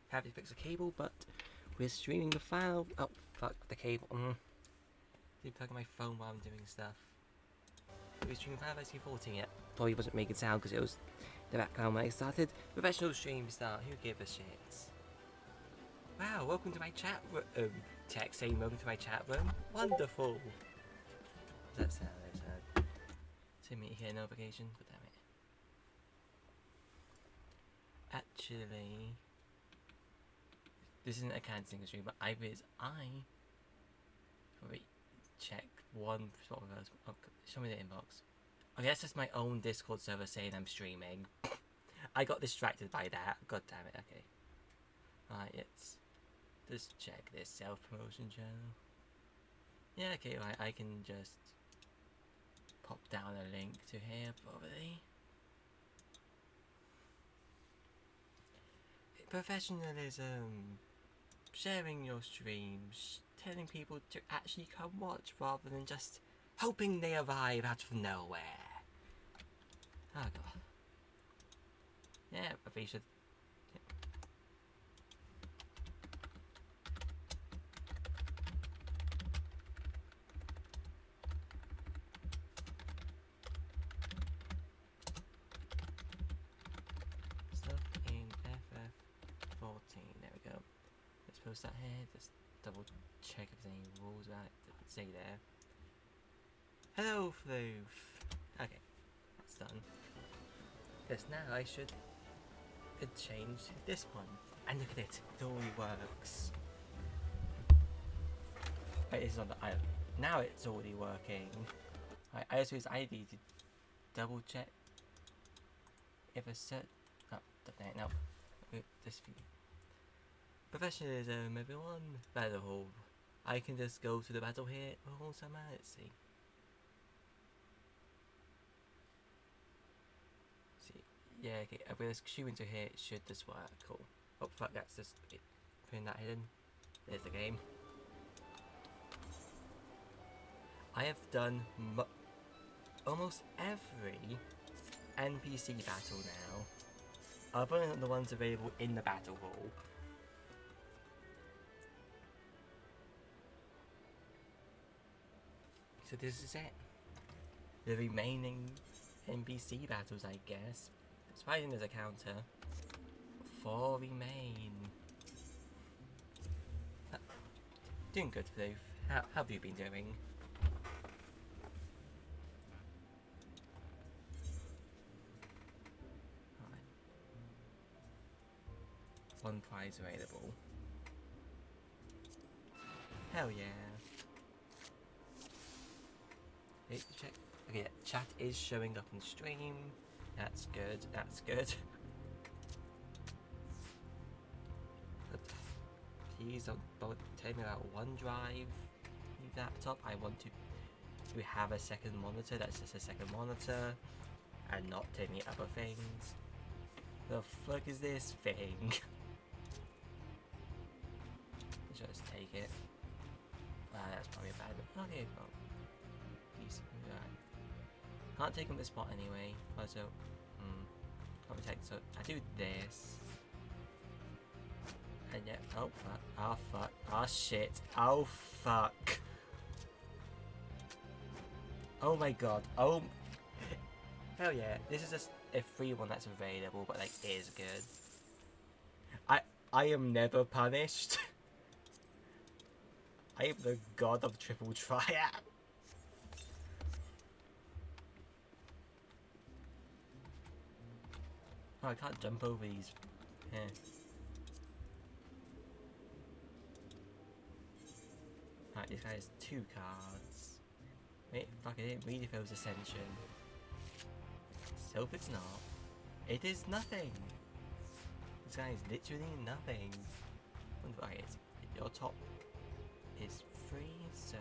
have you fix the cable, but we're streaming the file. Oh fuck the cable. Keep plugging my phone while I'm doing stuff. We're streaming Final Fantasy 14 yet. Probably wasn't making sound because it was the background when I started. Professional stream start. Who gives a shit? Wow, welcome to my chat room. Text saying welcome to my chat room. Wonderful. Does that sound? To me here notification. God damn it. Actually, this isn't a cancelling stream, but I probably check one spot with us. Oh, show me the inbox. Okay, that's just my own Discord server saying I'm streaming. I got distracted by that. God damn it. Okay. Right, let's just check this self-promotion channel. Yeah, okay, right, I can just pop down a link to here, probably. Professionalism. Sharing your streams. Telling people to actually come watch rather than just hoping they arrive out of nowhere. Oh god. Yeah, I think you should. Stuff in FF14. There we go. Let's post that here. Just double check if there's any rules about it. Doesn't say there. Hello, Floof. Okay, that's done. Because now I should change this one. And look at it. It already works. It is on the island. Now it's already working. Right, I suppose I need to double check if a set. Oh, no. This view. Professionalism, everyone. Battle hall. I can just go to the battle here. Oh, somehow. Let's see. Yeah, okay. If we just shoot into here, it should just work. Cool. Oh fuck, that's just it. Putting that hidden. There's the game. I have done almost every NPC battle now, other than the ones available in the battle hall. So this is it. The remaining NPC battles, I guess. Surprising there's a counter. 4 remain. Doing good, Floof. How have you been doing? Right. 1 prize available. Hell yeah. Wait, check. Okay, chat is showing up on stream. That's good, that's good. But please don't tell me about OneDrive laptop. I want to have a second monitor that's just a second monitor and not tell me other things. The fuck is this thing? Just take it. That's probably a bad one. Okay, well. Can't take on this spot anyway. Also, can't protect. So I do this, and yeah. Oh fuck! Oh fuck! Oh shit! Oh fuck! Oh my god! Oh hell yeah! This is just a free one that's available, but like is good. I am never punished. I am the god of triple triad. Oh, I can't jump over these. Yeah. Right, this guy has 2 cards. Wait, fuck, I didn't read if it was Ascension. So if it's not, it is nothing. This guy is literally nothing. Okay, your top is free, so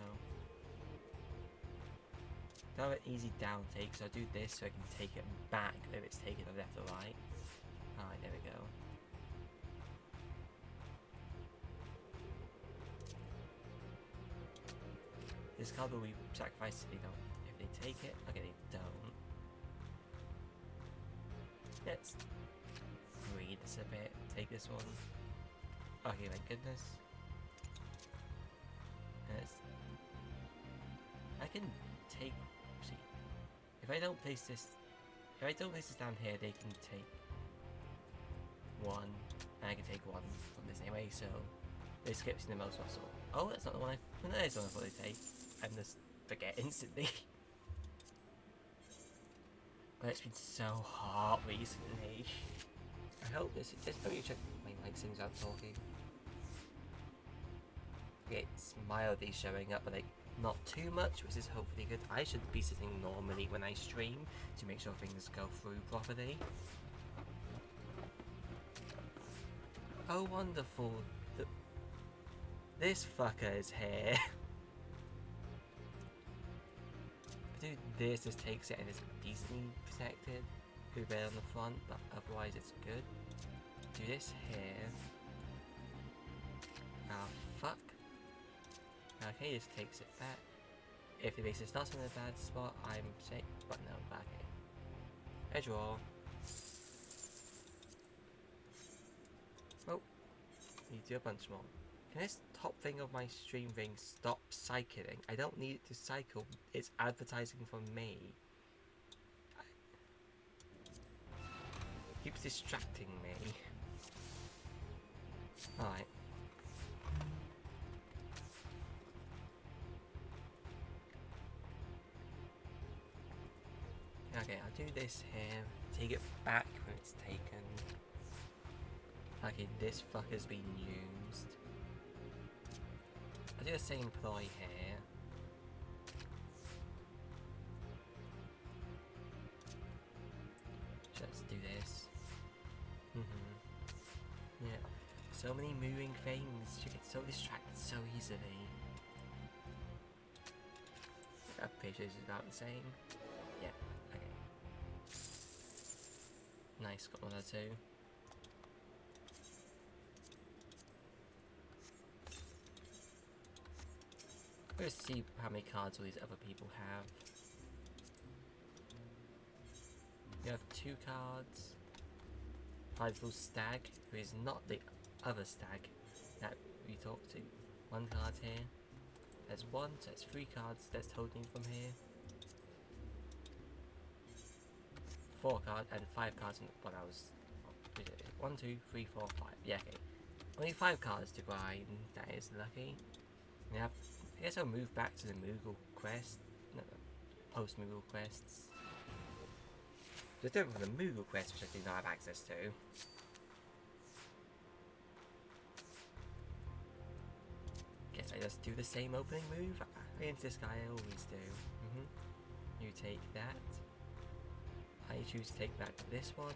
don't have an easy down take, so I do this so I can take it back if it's taken left or right. Alright, there we go. This card will be sacrificed if they take it. Okay, they don't. Let's read this a bit. take this one. Okay, thank goodness. Yes. I can take. See, if I don't place this down here, they can take one, and I can take one from this anyway. So this skips in the most muscle. Oh, that's not the one that is the one I thought they'd take. I just forget instantly. But it's been so hot recently. I hope this. Let me check my mic things out talking. Okay, it's mildly showing up, but like not too much, which is hopefully good. I should be sitting normally when I stream to make sure things go through properly. Oh, wonderful! This fucker is here. Dude, this just takes it and it's decently protected. Could be better on the front, but otherwise it's good. Do this here. Ah, fuck. Okay, this takes it back. If the base starts in a bad spot, I'm safe. But no, okay. I draw. Oh, need to do a bunch more. Can this top thing of my stream thing stop cycling? I don't need it to cycle. It's advertising for me. It keeps distracting me. Alright. Okay, I'll do this here. Take it back when it's taken. Okay, this fucker's been used. I'll do the same ploy here. Let's do this. Yeah. So many moving things. You get so distracted so easily. That picture is about the same. Yeah, okay. Nice, got one or two. Let's see how many cards all these other people have. We have 2 cards. Prideful Stag, who is not the other stag that we talked to. 1 card here. There's 1, so that's 3 cards that's holding from here. 4 cards and 5 cards in what I was. 1, 2, 3, 4, 5. Yeah, okay. Only 5 cards to grind. That is lucky. We have. I guess I'll move back to the Moogle quest. No, post-Moogle quests. Just doing for the Moogle quest, which I do not have access to. Guess I just do the same opening move against this guy I always do. You take that. I choose to take back this one.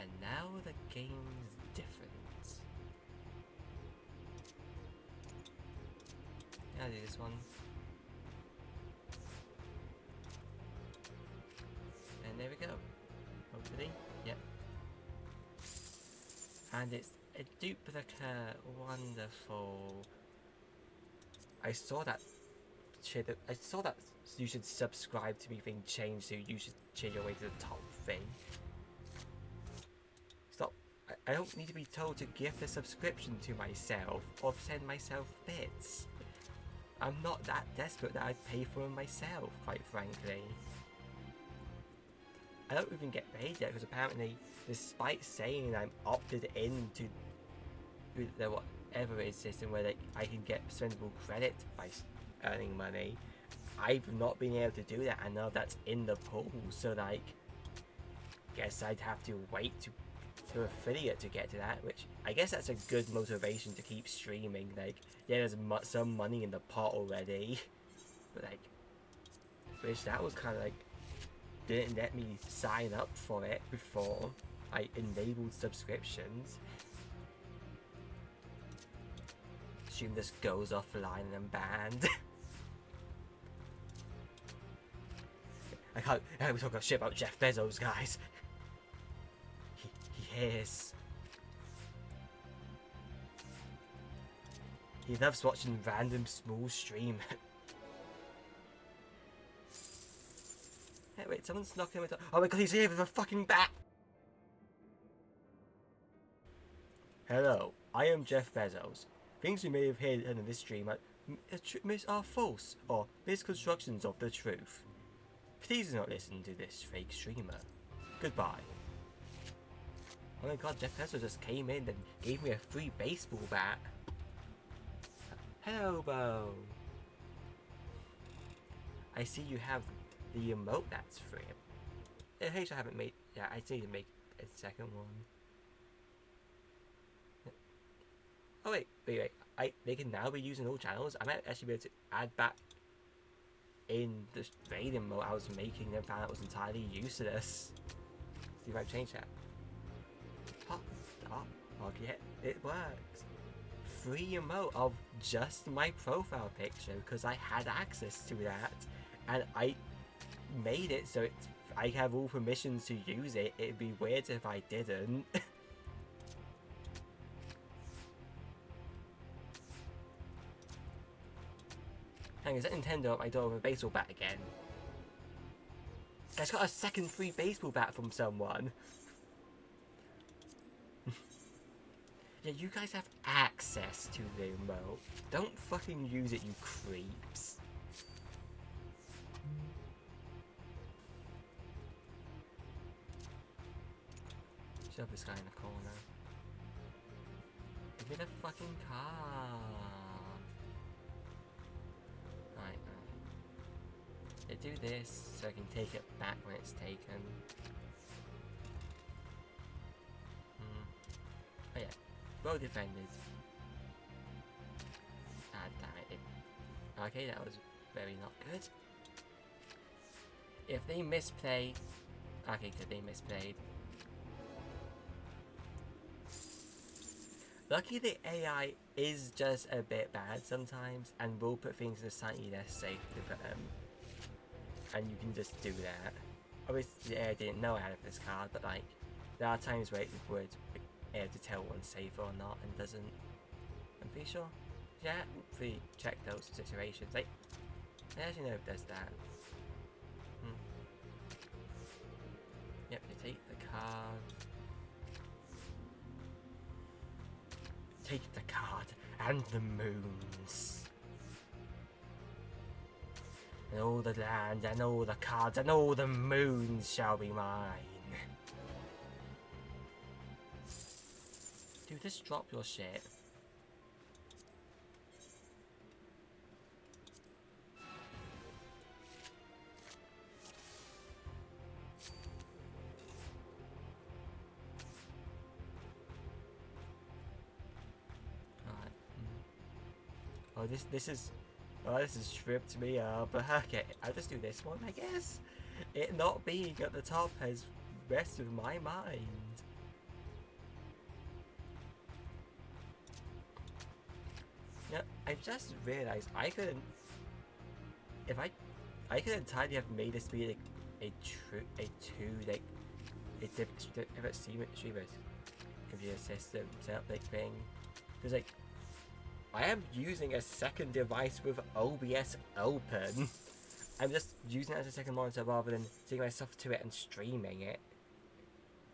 And now the game's different. I'll do this one. And there we go. Hopefully. Yep. And it's a duplicate. Wonderful. I saw that you should subscribe to me thing changed, so you should change your way to the top thing. Stop. I don't need to be told to gift a subscription to myself or send myself bits. I'm not that desperate that I'd pay for them myself, quite frankly. I don't even get paid yet, because apparently, despite saying I'm opted into the whatever it is system where I can get spendable credit by earning money, I've not been able to do that. I know that's in the pool, so like, guess I'd have to wait to affiliate to get to that, which I guess that's a good motivation to keep streaming. Like, yeah, there's some money in the pot already, but like, which that was kind of like, didn't let me sign up for it before I enabled subscriptions. Assume this goes offline and I'm banned. I can't be talking shit about Jeff Bezos, guys. He hears. He loves watching random small stream. Hey, wait, someone's knocking on my door. Oh my god, he's here with a fucking bat! Hello, I am Jeff Bezos. Things you may have heard in this stream are false or misconstructions of the truth. Please do not listen to this fake streamer. Goodbye. Oh my god, Jeff Bezos just came in and gave me a free baseball bat. Hello, Bo. I see you have the emote that's free. In case I haven't made... Yeah, I need to make a second one. Oh wait. They can now be used in all channels. I might actually be able to add back in the raiding mode I was making and found out it was entirely useless. See if I change that. Oh yeah, it works. Free emote of just my profile picture because I had access to that, and I made it so I have all permissions to use it. It'd be weird if I didn't. Hang on, is that Nintendo at my door with a baseball bat again? I just got a second free baseball bat from someone. Yeah, you guys have access to the remote. Don't fucking use it, you creeps. Shove this guy in the corner. Give me the fucking car. Right. They do this so I can take it back when it's taken. Oh yeah. Well defended. Ah, damn it. Okay, that was very not good. If they misplay... Okay, good, they misplayed. Lucky the AI is just a bit bad sometimes and will put things in a slightly less safe to put them. And you can just do that. Obviously the AI didn't know I had this card, but like, there are times where it would be able to tell one's safer or not and doesn't. I'm pretty sure. Yeah, pretty check those situations. Like, I actually know if it does that. Yep, you take the card. Take the card and the moons. And all the land and all the cards and all the moons shall be mine. Dude, just drop your shit. Oh, this is tripped me up. Okay, I'll just do this one, I guess. It not being at the top has messed with my mind. Yeah, I just realized I couldn't. If I could entirely have made this be like a different streamers computer system setup like thing, because like. I am using a second device with OBS open. I'm just using it as a second monitor rather than taking my stuff to it and streaming it.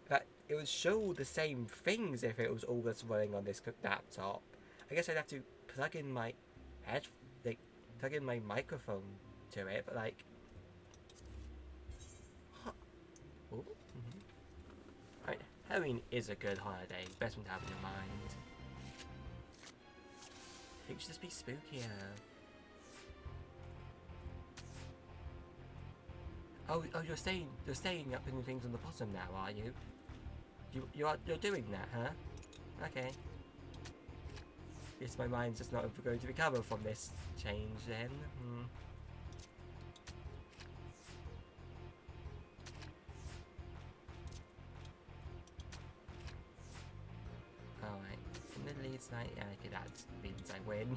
But it would show the same things if it was all that's running on this laptop. I guess I'd have to plug in my plug in my microphone to it, but like... Right, Halloween is a good holiday. Best one to have in your mind. It should just be spookier. Oh, you're staying up in the things on the bottom now, are you? You're doing that, huh? Okay. Guess my mind's just not going to recover from this change then. Alright. In the lead tonight, yeah, okay, that means I win.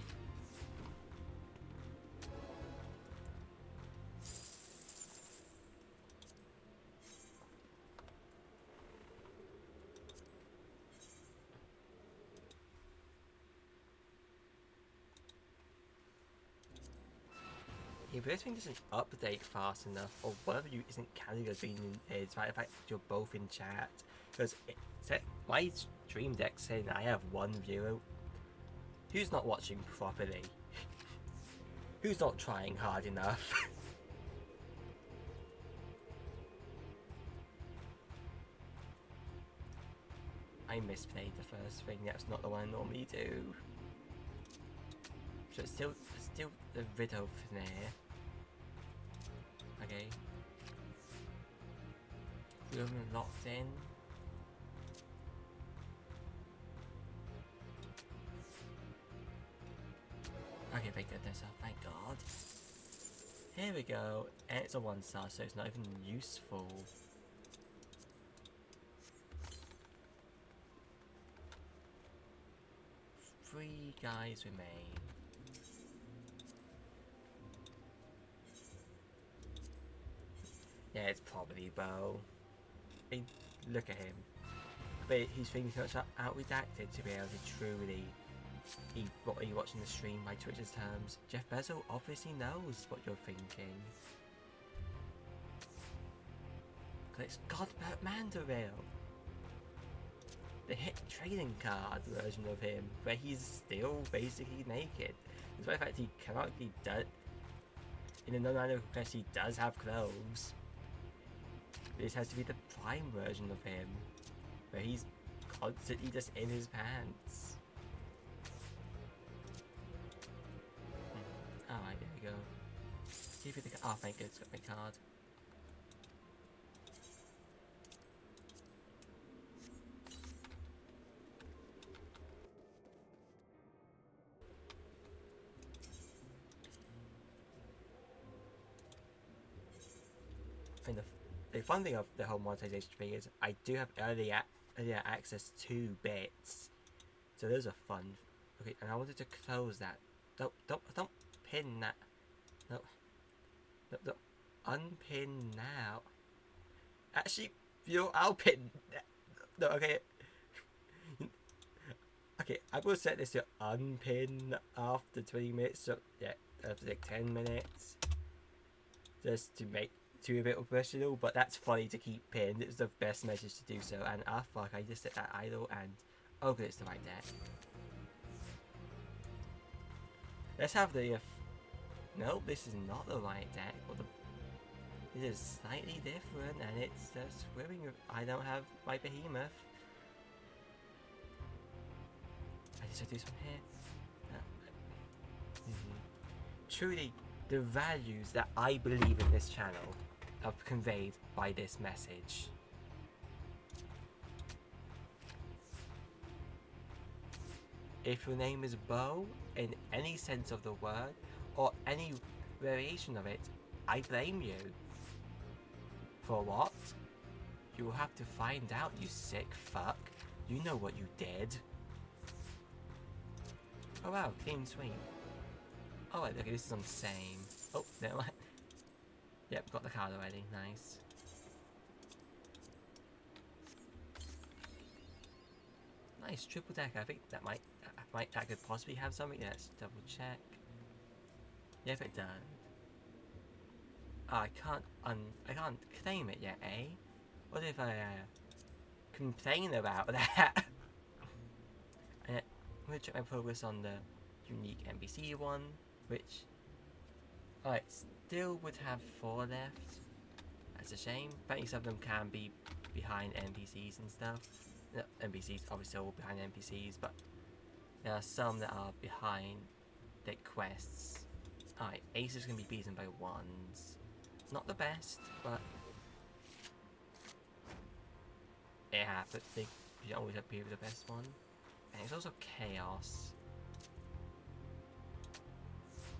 If this thing doesn't update fast enough, or one of you isn't counting as being in, it's right, in fact you're both in chat, because Dream Deck saying I have one viewer. Who's not watching properly? Who's not trying hard enough? I misplayed the first thing. That's not the one I normally do. So it's still the riddle from there. Okay. Room locked in. Okay, they did this up, thank God. Here we go. And it's a 1-star, so it's not even useful. Three guys remain. Yeah, it's probably Bo. I mean, look at him. But he's thinking so much out redacted to be able to truly eat what are you watching the stream by Twitch's terms. Jeff Bezos obviously knows what you're thinking. Cause it's Godbert Mandeville. The hit trading card version of him, where he's still basically naked. Despite the fact he canonically does, in a non-animal quest, he does have clothes. This has to be the prime version of him, where he's constantly just in his pants. Alright, there we go. See if oh, thank goodness, got my card. I think the fun thing of the whole monetization thing is I do have earlier access to bits, so those are fun. Okay, and I wanted to close that. Don't pin that. No, unpin now. Actually, I'll pin. No, okay. Okay, I will set this to unpin after 20 minutes. So yeah, after like 10 minutes, just to make a bit professional. But that's funny to keep pinned. It's the best message to do so. And fuck, I just set that idle and oh good, it's the right deck. Let's have the. Nope, this is not the right deck. Well, this is slightly different, and it's swimming. I don't have my behemoth. I just do some here. Truly, the values that I believe in this channel are conveyed by this message. If your name is Bo, in any sense of the word, or any variation of it, I blame you. For what? You will have to find out, you sick fuck. You know what you did. Oh wow, clean sweep. Oh wait, okay, this is on the same. Oh, never mind. Yep, got the card already, nice. Nice, triple deck, I think that could possibly have something. Let's double check. Yep, it does. Oh, I can't claim it yet, eh? What if I complain about that? I'm gonna check my progress on the unique NPC one, which I still would have 4 left. That's a shame. Apparently some of them can be behind NPCs and stuff. No, NPCs obviously all behind NPCs, but there are some that are behind the quests. Alright, aces can be beaten by 1s. Not the best, but it happens. You always have to be the best one. And it's also chaos.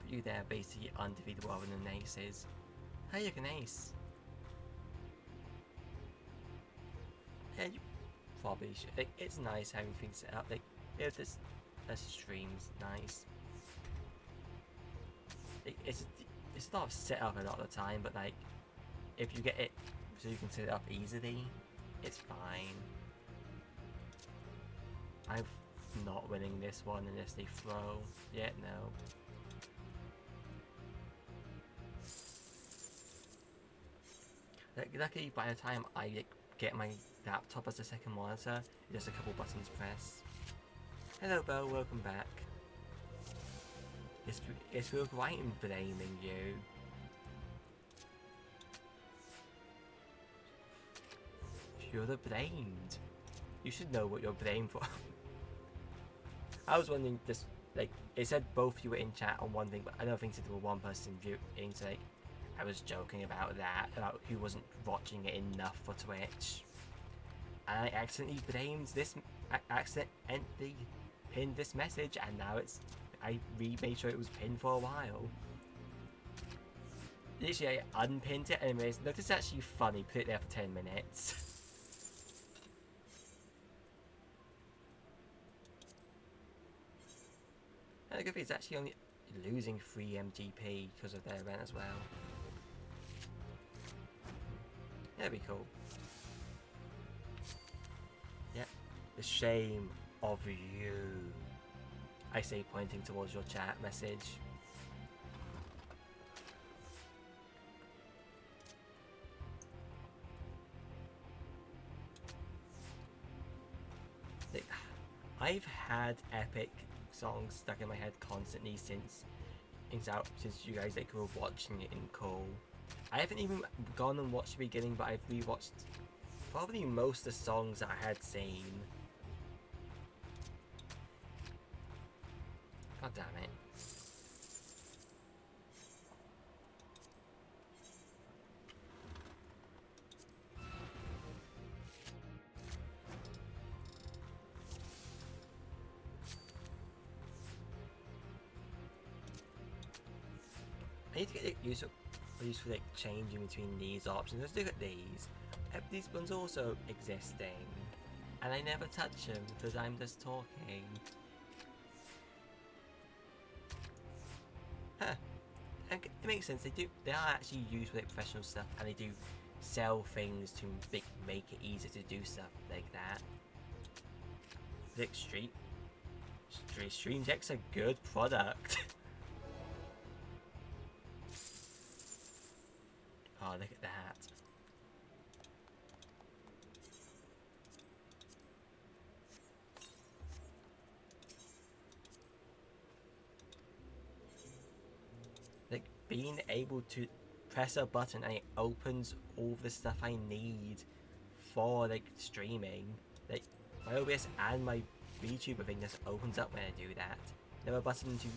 But you there basically undefeatable other than aces. Hey, you can ace. Yeah, you probably should. Like, it's nice having things set up. Like, if this stream's nice. It's a lot of setup a lot of the time, but like, if you get it so you can set it up easily, it's fine. I'm not winning this one unless they throw. Yeah, no. Like, luckily by the time I like get my laptop as a second monitor. Just a couple buttons press. Hello, Bo. Welcome back. It's real right in blaming you. You're the blamed. You should know what you're blamed for. I was wondering, just like it said, both you were in chat on one thing, but another thing said there were one person viewing. So like, I was joking about that, about who wasn't watching it enough for Twitch, and I accidentally blamed this. I accidentally pinned this message, and now it's. I made sure it was pinned for a while. Literally, I unpinned it, and anyways, look, this is actually funny. Put it there for 10 minutes. And the good thing is actually only losing 3 MGP because of their event as well. That'd be cool. Yeah, the shame of you. I say, pointing towards your chat message. I've had epic songs stuck in my head constantly since you guys like were watching it in Cole. I haven't even gone and watched the beginning, but I've rewatched probably most of the songs that I had seen. God damn it. I need to get used to like changing between these options. Let's look at these. These ones also existing, and I never touch them because I'm just talking. Huh. And it makes sense. They are actually used for like professional stuff, and they do sell things to make it easier to do stuff like that. Like Stream Deck's a good product. Oh, look at that. Like, being able to press a button and it opens all the stuff I need for, like, streaming. Like, my OBS and my VTuber thing just opens up when I do that. There a button to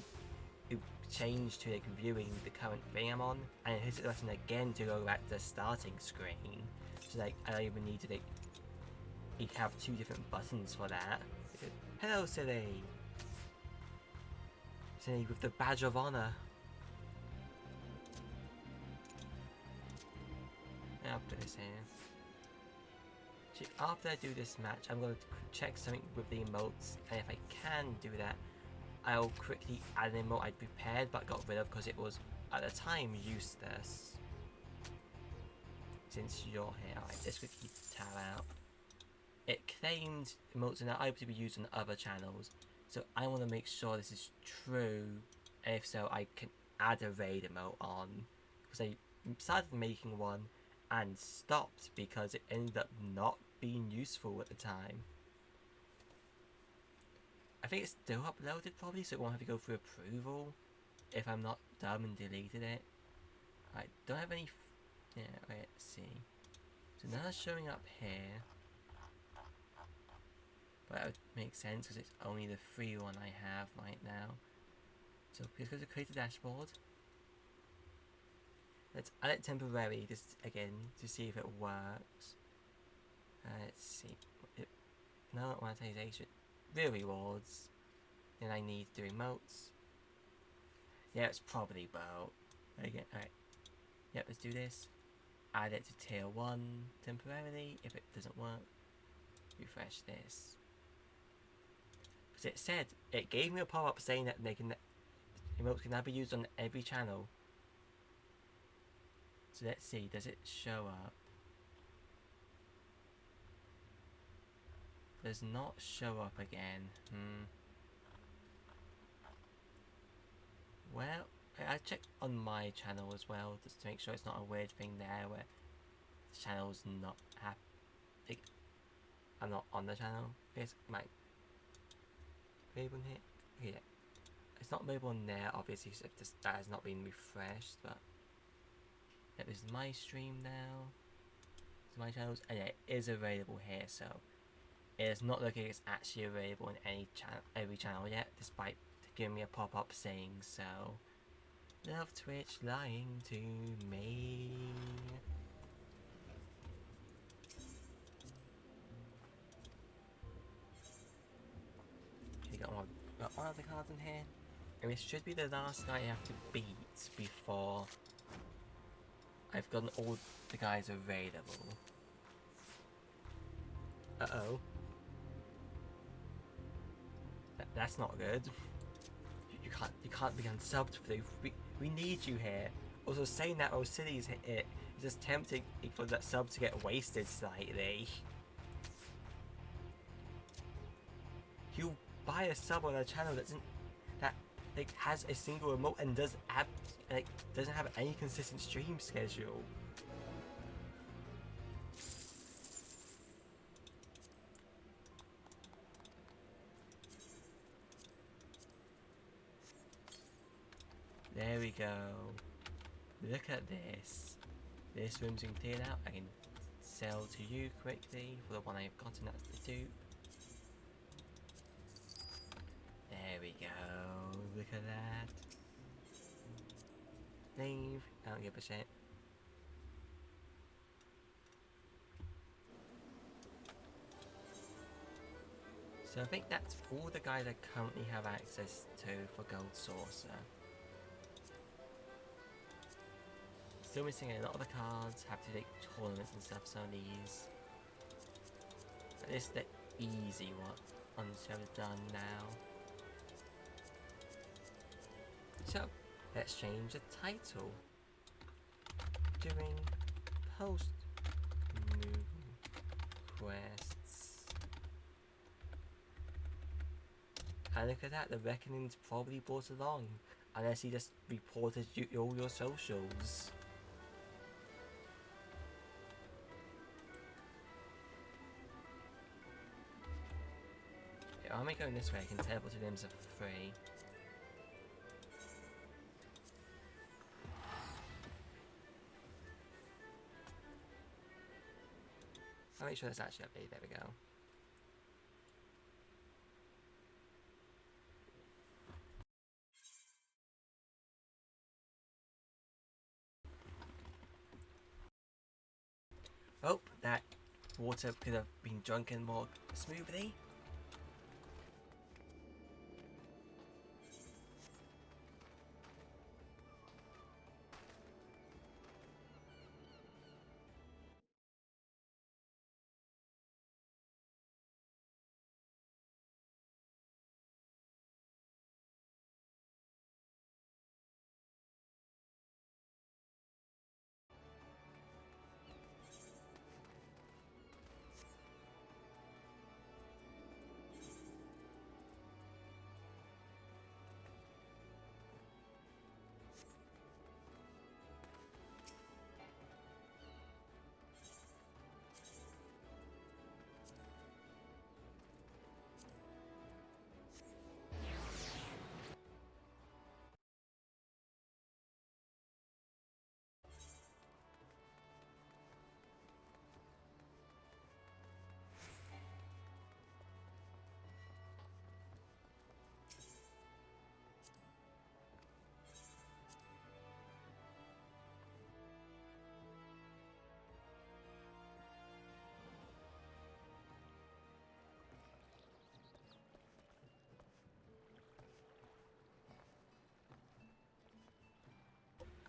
change to like viewing the current thing I'm on, and it hits the button again to go back to the starting screen. So like I don't even need to like you have 2 different buttons for that. Hello, Silly. Silly with the badge of honor. I'll put this in. See, after I do this match, I'm going to check something with the emotes, and if I can do that, I'll quickly add an emote I'd prepared but got rid of because it was, at the time, useless. Since you're here, alright, let's quickly tab out. It claimed emotes are not able to be used on other channels, so I want to make sure this is true, and if so, I can add a raid emote on. Because I started making one and stopped because it ended up not being useful at the time. I think it's still uploaded probably, so it won't have to go through approval if I'm not dumb and deleted it. I don't have any. Yeah, wait, let's see. So now it's showing up here. But that would make sense because it's only the free one I have right now. So please go to create a dashboard. Let's add it temporarily just again to see if it works. Let's see. No monetization. Real rewards. Then I need to do emotes. Yeah, it's probably about. Again, alright. Yep, let's do this. Add it to tier 1 temporarily. If it doesn't work, refresh this. Because it said, it gave me a pop-up saying that emotes can now be used on every channel. So let's see, does it show up? Does not show up again. Well, I checked on my channel as well, just to make sure it's not a weird thing there where the channel's not like, I'm not on the channel. It's my label on here. Yeah, it's not label on there. Obviously, so if that has not been refreshed, but it is my stream now. It's my channels, and it is available here. So it is not looking like it's actually available in every channel yet, despite giving me a pop-up saying so. Love Twitch lying to me. Okay, got one of the cards in here. And this should be the last guy I have to beat before I've gotten all the guys available. Uh-oh. That's not good. You can't be unsubbed for these. We need you here. Also, saying that City's hit it is just tempting for that sub to get wasted slightly. You buy a sub on a channel that has a single remote and doesn't have any consistent stream schedule. There we go. Look at this. This room's been cleared out. I can sell to you quickly for the one I've gotten. That's the dupe. There we go. Look at that. Leave. I don't give a shit. So I think that's all the guys I currently have access to for Gold Saucer. Still missing a lot of the cards, have to take tournaments and stuff, some of these. But this is the easy one, until done now. So, let's change the title. Doing post-move quests. And look at that, the Reckoning's probably brought along. Unless he just reported all your socials. Am I going this way? I can teleport to them for free. I'll make sure that's actually updated. There we go. Oh, that water could have been drunken more smoothly.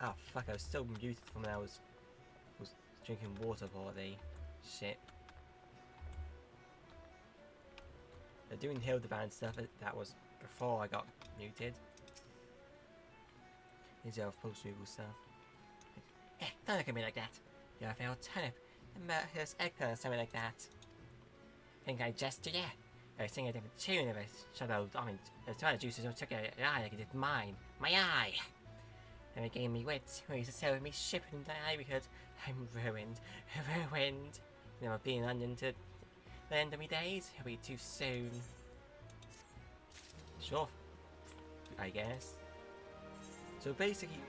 Oh fuck, I was still muted from when I was drinking water body. Shit. They're doing Hildibrand stuff, that was before I got muted. These are post-removal stuff. Don't look at me like that. You're a failed turnip. Here's eggplant or something like that. Think I jest to you? I was singing a different tune of it. Shut up, I mean, the tomato juices don't took your eye like it did mine. My eye! And it gave me wits, who used to sail with me shipping in the eye because I'm ruined. Ruined. never been in London to the end of my days. It'll be too soon. Sure, I guess. So basically,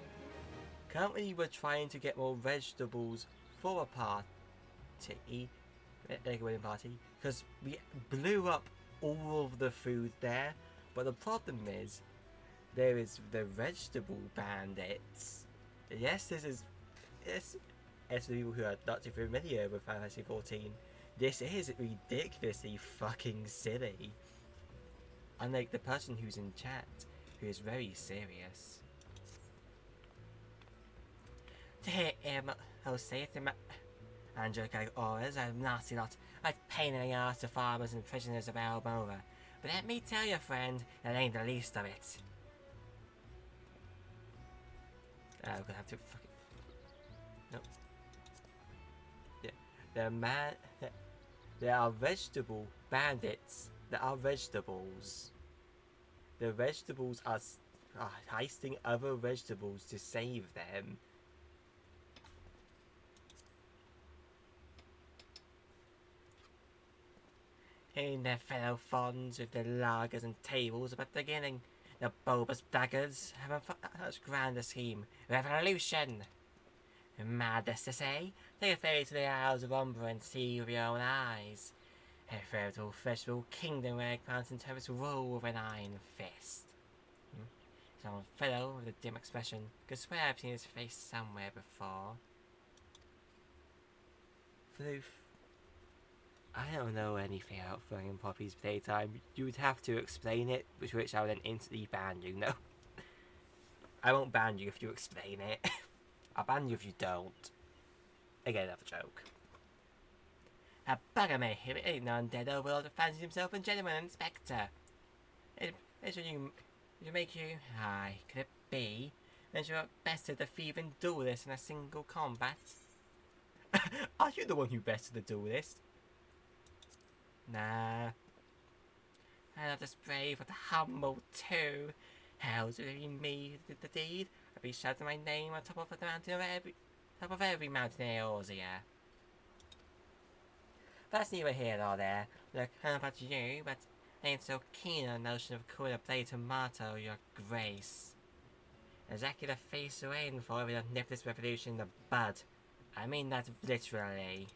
currently we're trying to get more vegetables for a party, like a wedding party, because we blew up all of the food there. But the problem is, there is the vegetable bandits. Yes, this is... As the people who are not too familiar with Final Fantasy 14, this is ridiculously fucking silly. Unlike the person who's in chat, who is very serious. To hear him, I'll say to him, Andrew orders are nasty lot, like pain in the ass to farmers and prisoners of Almora. But let me tell you, friend, that ain't the least of it. I'm gonna have to fucking... Nope. Yeah. There are vegetable bandits. There are vegetables. The vegetables are heisting other vegetables to save them. In their fellow fawns with the lagers and tables about the beginning. The bulbous daggers have a much grander scheme. Revolution! Madness to say, take a ferry to the Isles of Umbra and see with your own eyes. A veritable vegetable kingdom where eggplants and turnips roll with an iron fist. Some fellow with a dim expression could swear I've seen his face somewhere before. Floof. I don't know anything about throwing poppies playtime. You would have to explain it, which I would then instantly ban you. No. I won't ban you if you explain it. I'll ban you if you don't. Again, another joke. A bugger me, it ain't no undead overlord that fancies himself a gentleman inspector. It should make you, aye, could it be? Then you bested the thieving duelist in a single combat. Are you the one who bested the duelist? Nah. I'm not just brave, but humble too. Hell's really me did the deed. I'd be shouting my name on top of the mountain of every mountain in Eorzea. That's neither here nor there. Look, I don't know about you, but I ain't so keen on the notion of calling a blade tomato, your grace. Exactly the face we're waiting for if we don't nip this revolution in the bud. I mean that literally.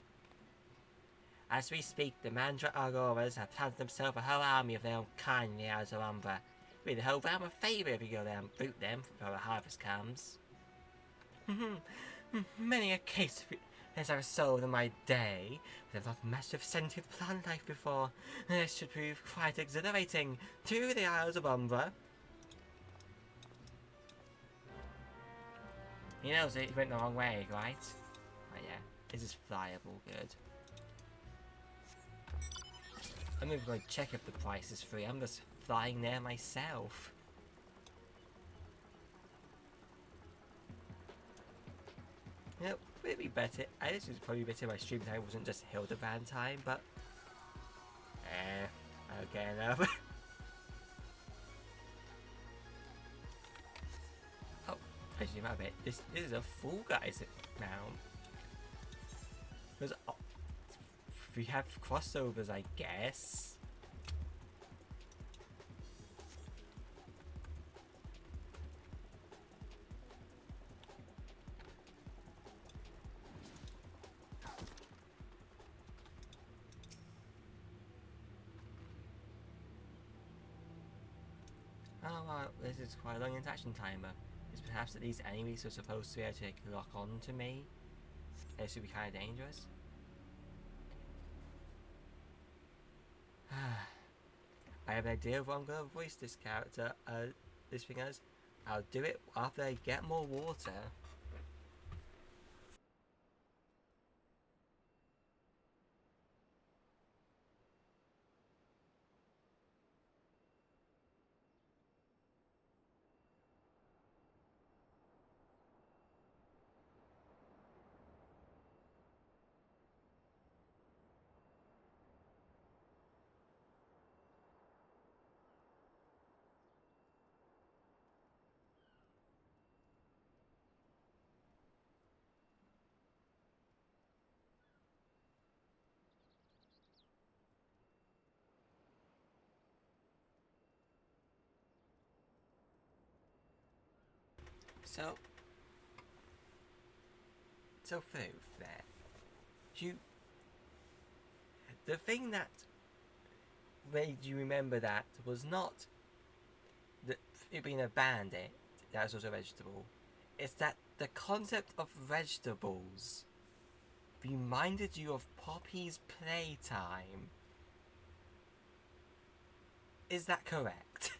As we speak, the Mandra Auroras have planted themselves a whole army of their own kind in the Isles of Umbra. We do the whole realm a favour if we go there and boot them before the harvest comes. Many a case as I've solved in my day, but I've not mastered sentient plant life before. This should prove quite exhilarating. To the Isles of Umbra. He knows it, he went the wrong way, right? Oh yeah, this is flyable, good. I'm even going to check if the price is free. I'm just flying there myself. You know, would it be better? I guess it would probably be better if my stream time wasn't just Hildibrand time, but... okay enough. Oh, actually, my bit. This is a Fall Guys mount. Because we have crossovers, I guess. Oh well, this is quite a long interaction timer. Is perhaps that these enemies are supposed to be able to lock on to me? This would be kind of dangerous. I have an idea of what I'm going to voice this character, this thing as. I'll do it after I get more water. So through there, the thing that made you remember that was not it being a bandit that was also a vegetable. It's that the concept of vegetables reminded you of Poppy's playtime. Is that correct?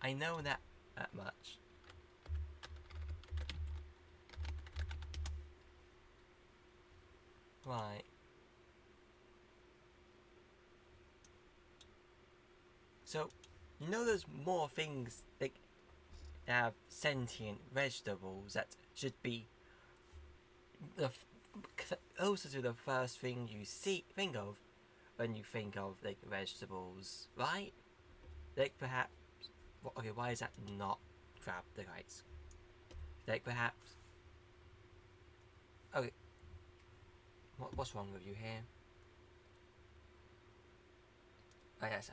I know that much. Right. So, you know there's more things that have sentient vegetables that should be closer to the first thing you think of when you think of like vegetables, right? Like perhaps, okay, why is that not crab the guys? Like perhaps, okay, what's wrong with you here? Oh yes,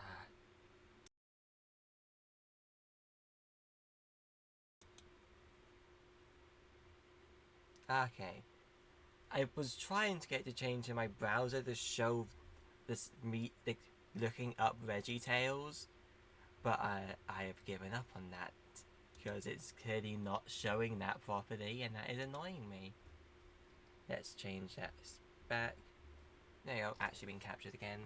okay. I was trying to get to change in my browser to show this me like looking up Veggie Tales, but I have given up on that because it's clearly not showing that properly, and that is annoying me. Let's change that back. There you go, actually been captured again.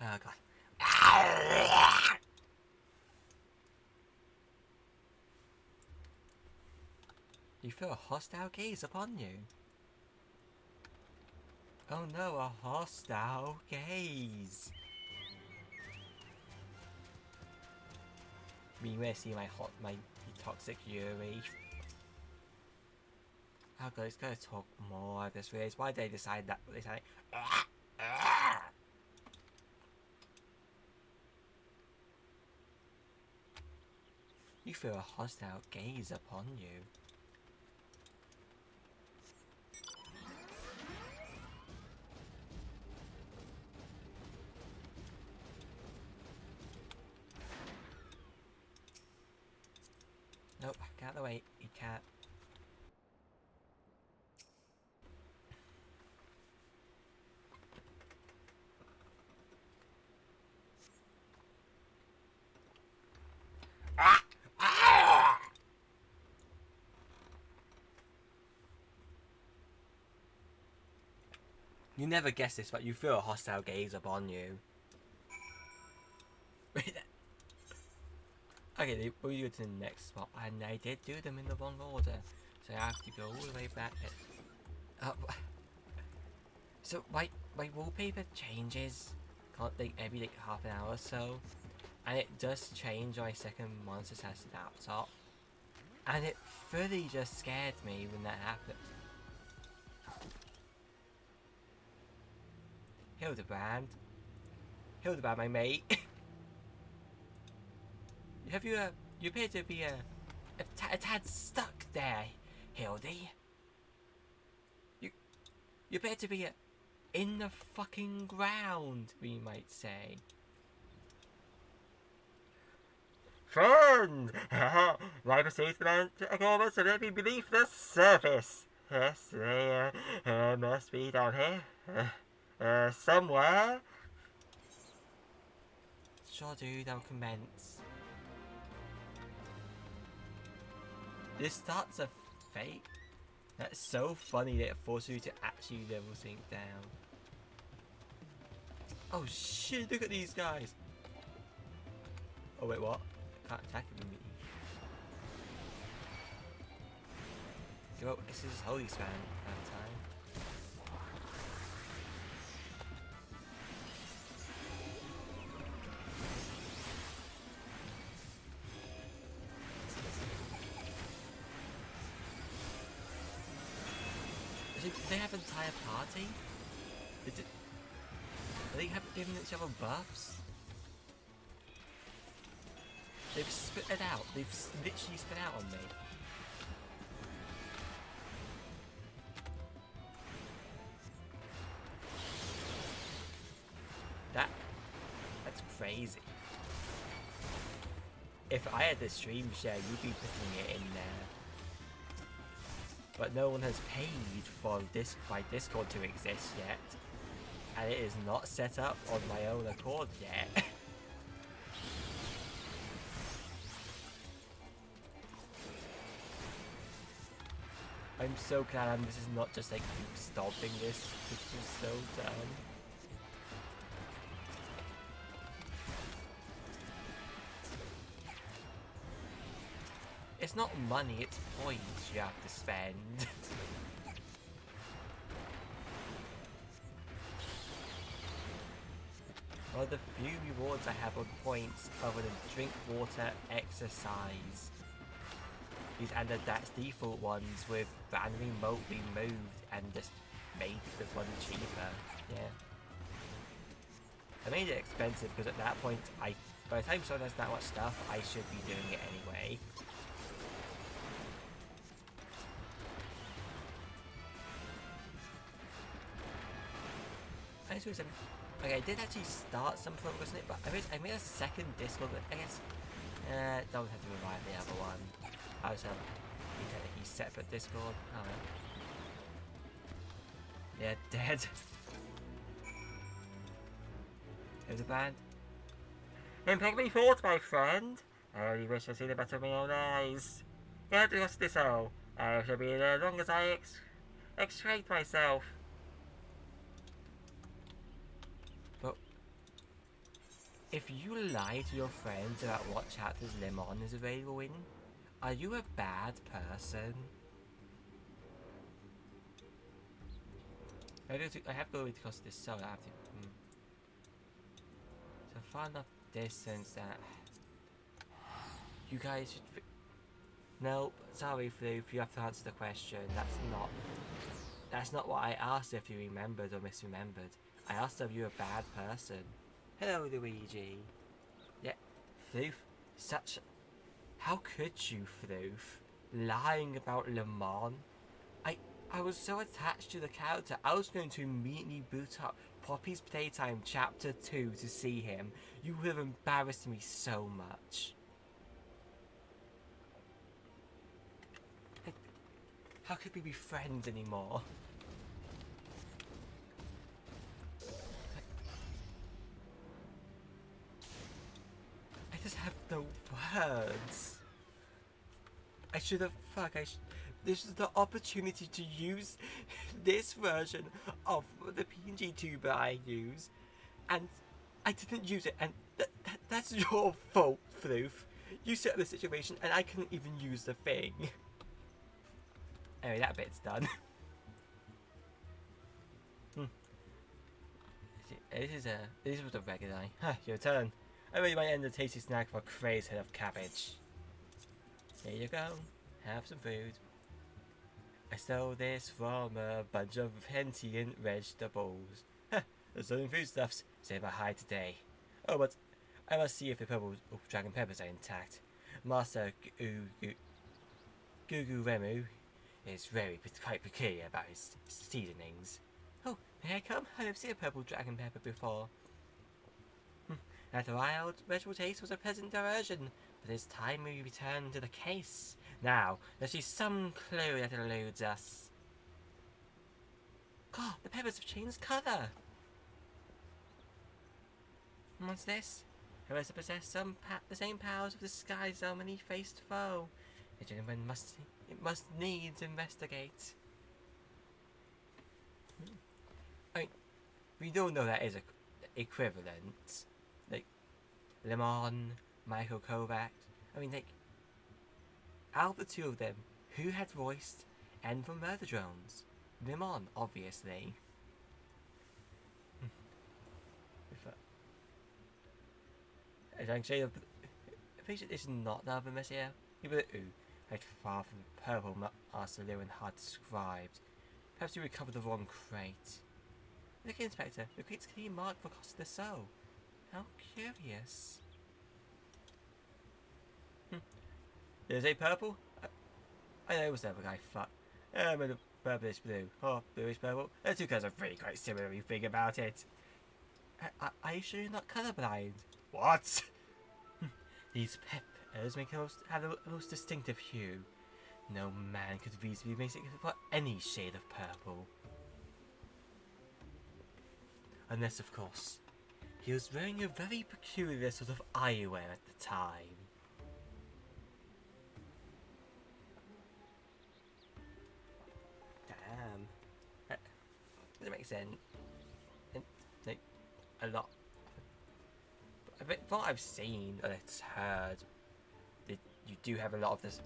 Oh god. You feel a hostile gaze upon you. Oh no, a hostile gaze. You may see my toxic Yuri. Oh god, it's gonna talk more of this race. Why did they decide that? They say, you feel a hostile gaze upon you. Nope, get out of the way, you can't. You never guess this, but you feel a hostile gaze upon you. Okay, we go to the next spot, and I did do them in the wrong order, so I have to go all the way back. So my wallpaper changes like every like half an hour or so, and it does change my second monster's has laptop, and it fully just scared me when that happened. Hildibrand, my mate. You appear to be a tad stuck there, Hildy. You appear to be in the fucking ground, we might say. Friend! My pursuit meant almost to let me beneath the surface. Yes, they must be down here. Somewhere. Sure do, they'll commence. This starts a fake. That's so funny that it forces you to actually level sync down. Oh shit, look at these guys. Oh wait, what? Can't attack me. Well, this is holy span time. Do they have an entire party? Are they given each other buffs? They've spit it out. They've literally spit out on me. That's crazy. If I had the stream share, you'd be putting it in there. But no one has paid for my Discord to exist yet. And it is not set up on my own accord yet. I'm so glad this is not just like stopping this, which is so dumb. It's not money, it's points you have to spend. One of the few rewards I have on points other than drink water, exercise. These and that's default ones with random remote removed and just made the one cheaper. Yeah. I made it expensive because at that point by the time someone has that much stuff, I should be doing it anyway. Okay, I did actually start some progress in it, but I made a second Discord, but I guess don't have to revive the other one. I was technically separate Discord. Oh well. Yeah, dead. Hildibrand. Impeccably fought, my friend. I only wish I'd seen the better of my own eyes. You have to trust this all. I shall be there as long as I extract myself. But if you lie to your friends about what chapters Lemon is available in, are you a bad person? I have to go to cost this, so I have to. So far enough distance that you guys should. No, sorry, Floof, you have to answer the question. That's not what I asked. If you remembered or misremembered, I asked if you're a bad person. Hello, Luigi. Yeah, Floof, such. How could you, Floof? Lying about Le Mans? I was so attached to the character, I was going to immediately boot up Poppy's Playtime Chapter 2 to see him. You would have embarrassed me so much. How could we be friends anymore? I just have no words. I should have. This is the opportunity to use this version of the PNG tuber I use, and I didn't use it, and that's your fault, Floof. You set up the situation, and I couldn't even use the thing. Anyway, that bit's done. This was a regular eye. Huh, your turn. I really might end a tasty snack for a crazed head of cabbage. Here you go. Have some food. I stole this from a bunch of sentient vegetables. Huh, the southern foodstuffs say my hide today. Oh, but I must see if the purple dragon peppers are intact. Master Gugu Remu is quite peculiar about his seasonings. Oh, may I come? I have seen a purple dragon pepper before. That wild vegetable taste was a pleasant diversion, but it's time we return to the case. Now, let's see some clue that eludes us. God, the peppers have changed colour. What's this? Who has to possess the same powers of the sky's so many-faced foe? The gentleman must needs investigate. I mean, we don't know that is a equivalent. Like, Lemon, Michael Kovac. I mean, like, out of the two of them, who had voiced N for Murder Drones? Lemon, obviously. Actually, the patient is not the other messiah. He was like far from the purple Master Lewin had described. Perhaps you recovered the wrong crate. Look, Inspector, the crate's clearly marked for cost of the soul. How curious. Did it say purple? I know it was the other guy. Fuck. The purplish blue. Oh, bluish purple. The two colours are really quite similar if you think about it. Are you sure you're not colourblind? What? These peppers have the most distinctive hue. No man could reasonably mistake it for any shade of purple. Unless, of course, he was wearing a very peculiar sort of eyewear at the time. Damn. Doesn't make sense. And, like, a lot. From what I've seen and it's heard, you do have a lot of this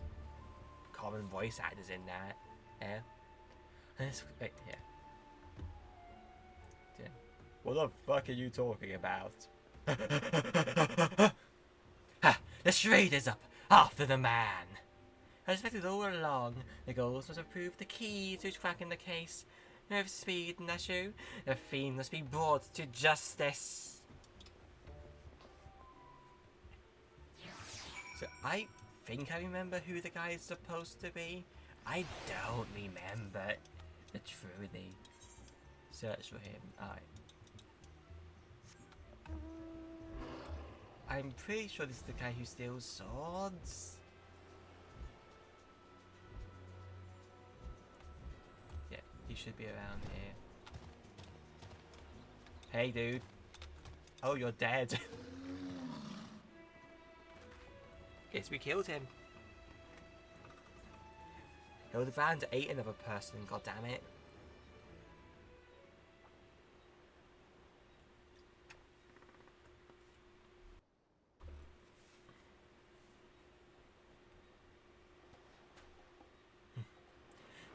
common voice actors in there. Yeah. And it's, like, yeah. What the fuck are you talking about? Ha! The charade is up! After the man! I suspected all along the goals was to prove the key to cracking the case. No speed in that shoe. The fiend must be brought to justice. So I think I remember who the guy is supposed to be. I don't remember truly. Search for him. Alright. I'm pretty sure this is the guy who steals swords. Yeah, he should be around here. Hey, dude. Oh, you're dead. Guess we killed him. Hildibrand ate another person, goddammit.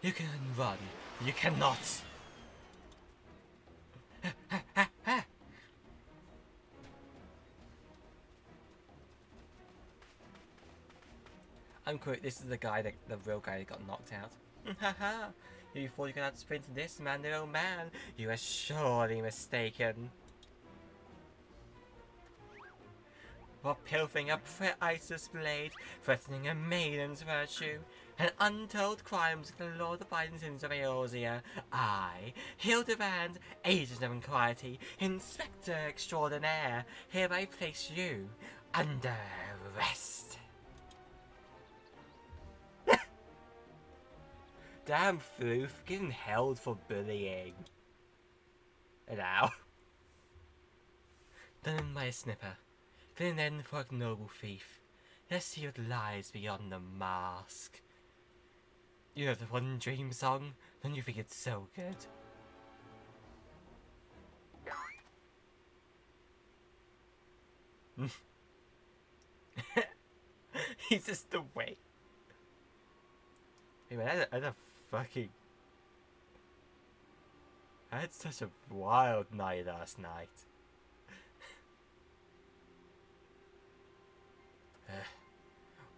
You can run. You cannot. I'm quote. This is the guy that the real guy that got knocked out. Haha! You thought you could outsprint this man, the old man? You are surely mistaken. For pilfering a priceless blade, threatening a maiden's virtue, and untold crimes of the Lord abiding sins of Eorzea, I, Hildibrand, agent of inquiry, inspector extraordinaire, hereby place you under arrest. Damn floof, getting held for bullying. And ow. Done by a snipper. Then an end for a noble thief. Let's see what lies beyond the mask. You know the one dream song? Don't you think it's so good? He's just the way. Hey man, I had a fucking... I had such a wild night last night.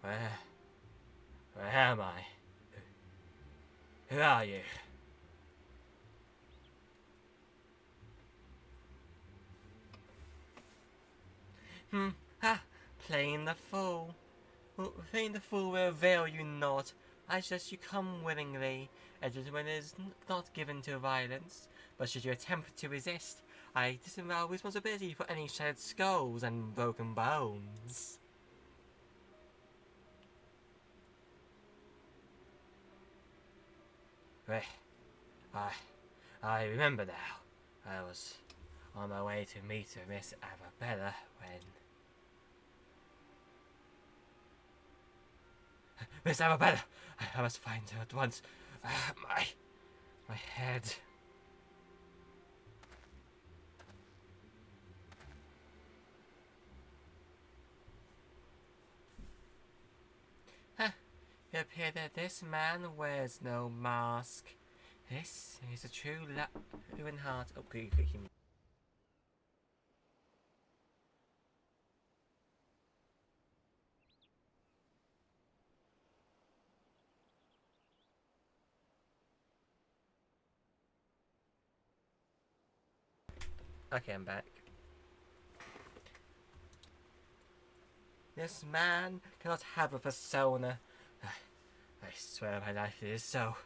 Where am I? Who are you? Playing the fool. Playing the fool will avail you not. I suggest you come willingly. A gentleman is not given to violence, but should you attempt to resist, I disavow responsibility for any shattered skulls and broken bones. I remember now. I was on my way to meet Miss Arabella when... Miss Arabella! I must find her at once. My head... It appears that this man wears no mask. This is a true human heart. Oh, clicking. Okay, I'm back. This man cannot have a persona. I swear my life it is so.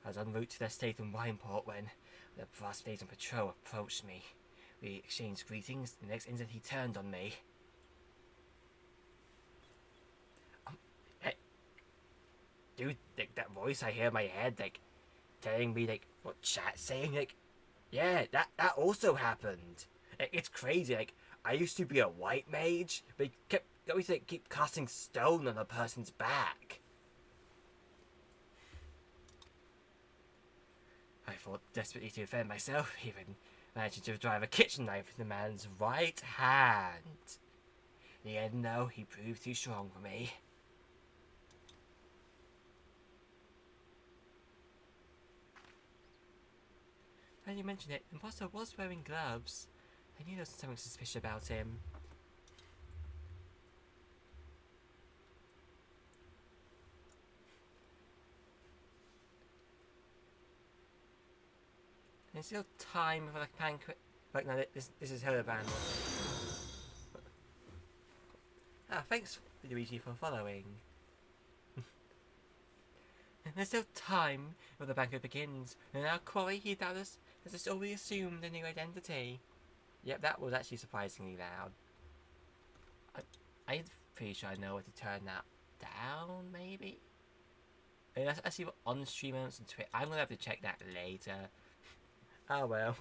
I was en route to the estate in Wineport when the FawksPlays on patrol approached me. We exchanged greetings. The next instant he turned on me. Hey, dude, like that voice I hear in my head, like telling me like what chat's saying, like, yeah, that also happened. It's crazy. Like, I used to be a white mage, but he kept always like keep casting stone on a person's back. I fought desperately to defend myself, even managing to drive a kitchen knife in the man's right hand. In the end, though, he proved too strong for me. Now you mention it, the imposter was wearing gloves. I knew there was something suspicious about him. There's still time for the banquet. Like, no, this is Hildibrand. Thanks, Luigi, for following. There's still time before the banquet begins, and now Corey, he doubtless has just already assumed a new identity. Yep, that was actually surprisingly loud. I'm pretty sure I know where to turn that down, maybe? And that's actually on stream moments on Twitch. I'm gonna have to check that later. Oh well.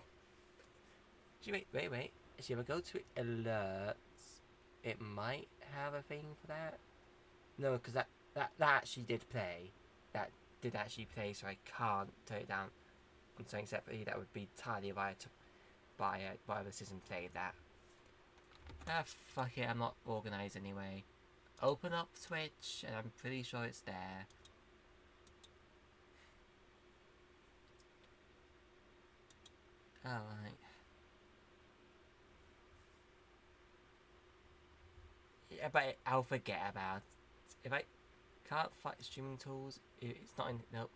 Actually, wait. Actually, if I go to alerts, it might have a thing for that. No, because that actually did play. That did actually play, so I can't turn it down on something separately. That would be entirely right by whatever system played that. Fuck it, I'm not organised anyway. Open up Twitch, and I'm pretty sure it's there. Alright. Yeah, but I'll forget about it. If I can't find streaming tools, it's not in. Nope.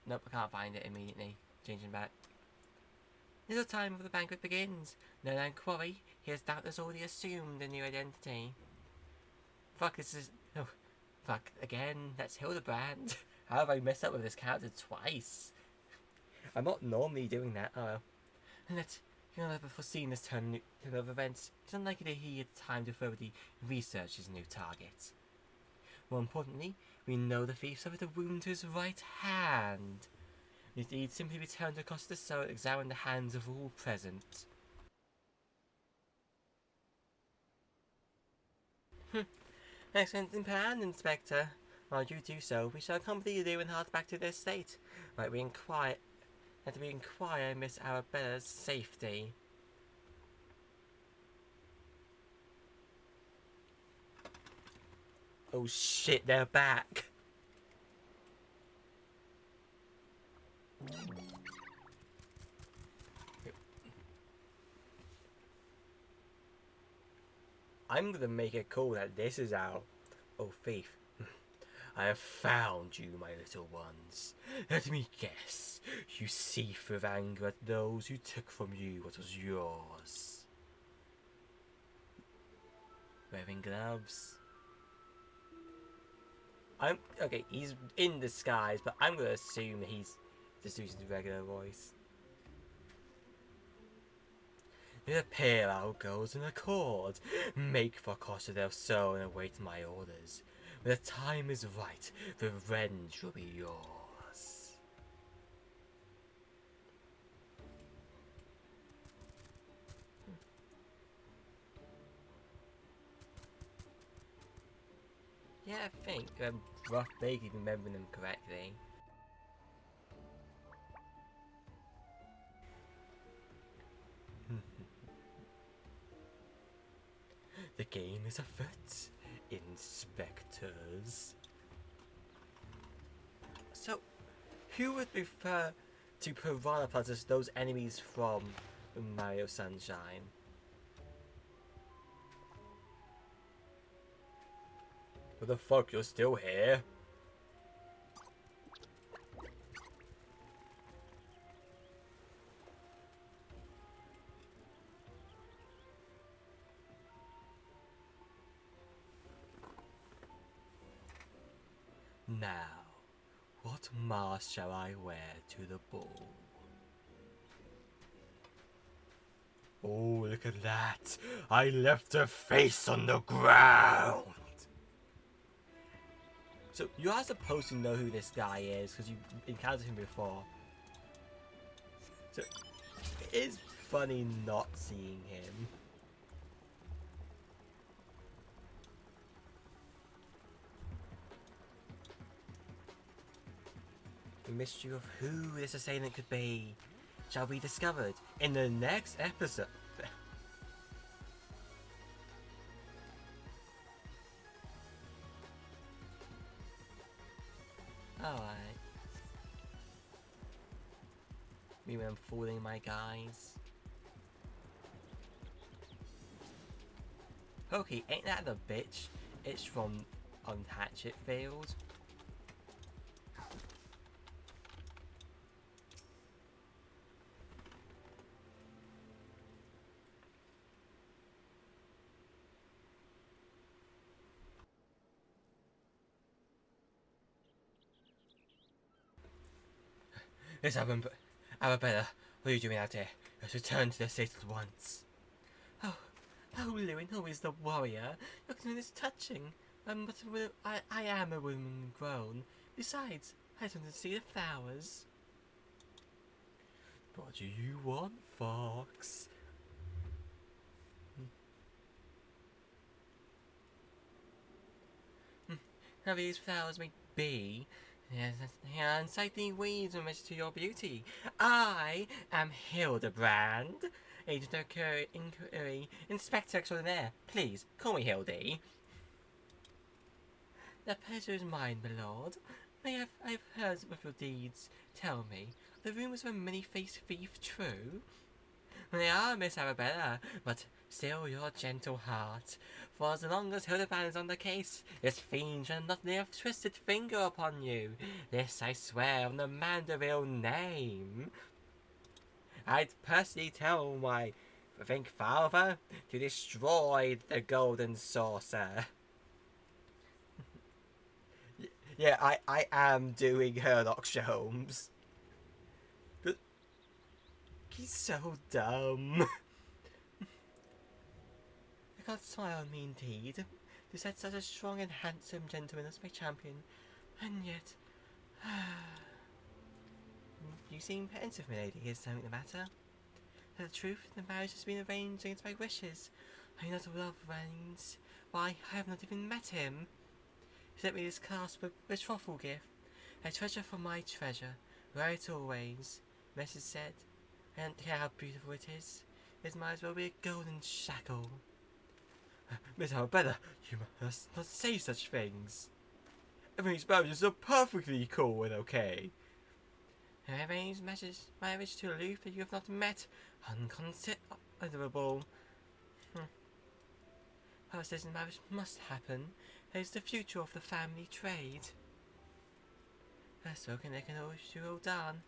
Nope, I can't find it immediately. Changing back. Little time of the banquet begins. No known quarry, he has doubtless already assumed a new identity. Fuck, this is. Oh, fuck, again, that's Hildibrand. How have I messed up with this character twice? I'm not normally doing that, oh well. And that he'll never foreseen this turn of events. It's unlikely that he had time to further research his new target. More importantly, we know the thief suffered a wound to his right hand. He'd simply returned across the cell and examined the hands of all present. Excellent plan, Inspector. While you do so, we shall accompany you and Hart back to their estate. Might we inquire Miss Arabella's safety. Oh shit, they're back. I'm gonna make it cool that this is our... Oh, thief. I have found you, my little ones. Let me guess. You seethe with anger at those who took from you what was yours. Wearing gloves. Okay, he's in disguise, but I'm gonna assume he's just using his regular voice. It appear our goals in accord. Make for Costa so and await my orders. When the time is right, revenge will be yours. Yeah, I think rough vaguely remembering them correctly. The game is afoot, inspectors. So, who would refer to Piranha Plants as those enemies from Mario Sunshine? What the fuck, you're still here? Now, what mask shall I wear to the ball? Oh, look at that! I left her face on the ground! So, you are supposed to know who this guy is, because you've encountered him before. So, it is funny not seeing him. The mystery of who this assailant could be shall be discovered in the next episode. Alright. Maybe I'm fooling my guys. Okay, ain't that the bitch? It's from Hatchetfield. Miss Arabella, what are you doing out here? Let's return to the estate at once. Oh, Lewin, who is the warrior? Your concern is touching. But I am a woman grown. Besides, I just want to see the flowers. What do you want, Fox? Now these flowers may be, yes, unsightly weeds and measure to your beauty. I am Hildibrand, Agent of Inquiry, Inspector Extraordinaire. Please, call me Hildy. The pleasure is mine, my lord. I have heard of your deeds. Tell me, are the rumours of a many-faced thief true? They are, Miss Arabella, but still your gentle heart. For as long as Hildibrand is on the case, this fiend shall not lay a twisted finger upon you. This I swear on the Mandeville name. I'd personally tell my father to destroy the golden saucer. Yeah, I am doing Sherlock Holmes. He's so dumb. I can't smile on me indeed. To set such a strong and handsome gentleman as my champion, and yet... You seem pensive, milady. Is something the matter? For the truth, the marriage has been arranged against my wishes. I not love reigns. Why, I have not even met him. He sent me this clasp of betrothal gift. A treasure for my treasure. Wear it always. Message said. I don't care how beautiful it is. It might as well be a golden shackle. Miss Arabella, you must not say such things. Everything's marriages are perfectly cool and okay. I arranged marriage to a Luke that you have not met. Unconsiderable. However, this marriage must happen. It is the future of the family trade. So can always do all done.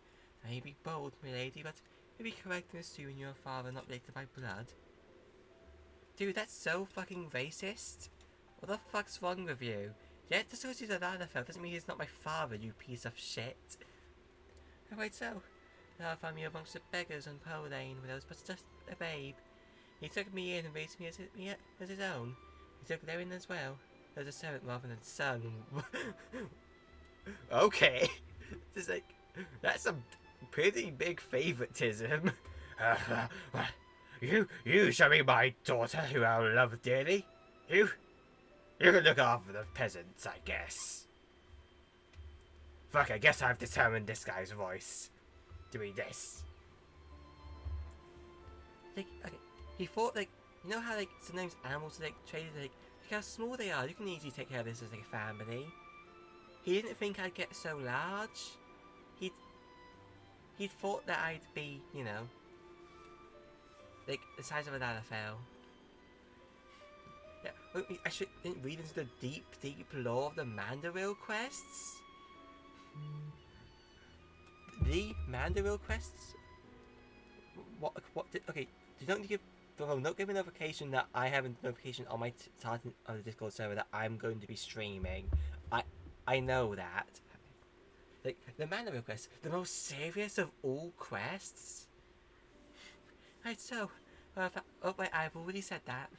I may be bold, my lady, but it be correct in assuming you are father not related by blood. Dude, that's so fucking racist. What the fuck's wrong with you? Yet, just because he's a Lalafell doesn't mean he's not my father, you piece of shit. Quite so. Now I found me amongst the beggars on Pearl Lane when I was but just a babe. He took me in and raised me as his own. He took Lewin as well, as a servant rather than son. Okay. Just like, that's a pretty big favoritism. You shall be my daughter, who I love dearly. You can look after the peasants, I guess. Fuck, I guess I've determined this guy's voice. Doing this. Like, okay, he thought, like, you know how, like, sometimes animals are, like, traded, like how small they are. You can easily take care of this as, like, a family. He didn't think I'd get so large. He'd thought that I'd be, you know, like, the size of a Lalafell. Yeah, I didn't read into the deep lore of the Mandeville quests. The Mandeville quests? Okay, you don't give a notification that I have a notification on my on the Discord server that I'm going to be streaming. I know that. Like, the mana request, the most serious of all quests? Right, so, oh wait, I've already said that.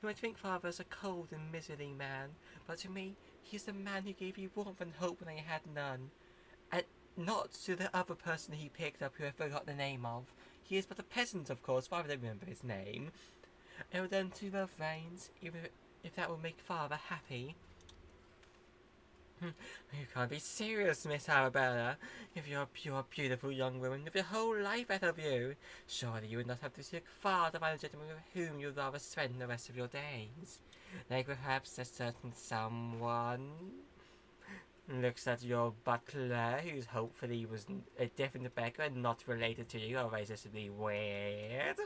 You might think Father's a cold and miserly man, but to me, he's the man who gave you warmth and hope when I had none. And not to the other person he picked up who I forgot the name of. He is but a peasant, of course, but I don't remember his name. I will learn to love rains, even if that will make Father happy. You can't be serious, Miss Arabella. If you're a pure, beautiful young woman with your whole life ahead of you, surely you would not have to seek far to find a gentleman with whom you'd rather spend the rest of your days. Like perhaps a certain someone looks at your butler, who's hopefully was a different beggar and not related to you, or irresistibly weird.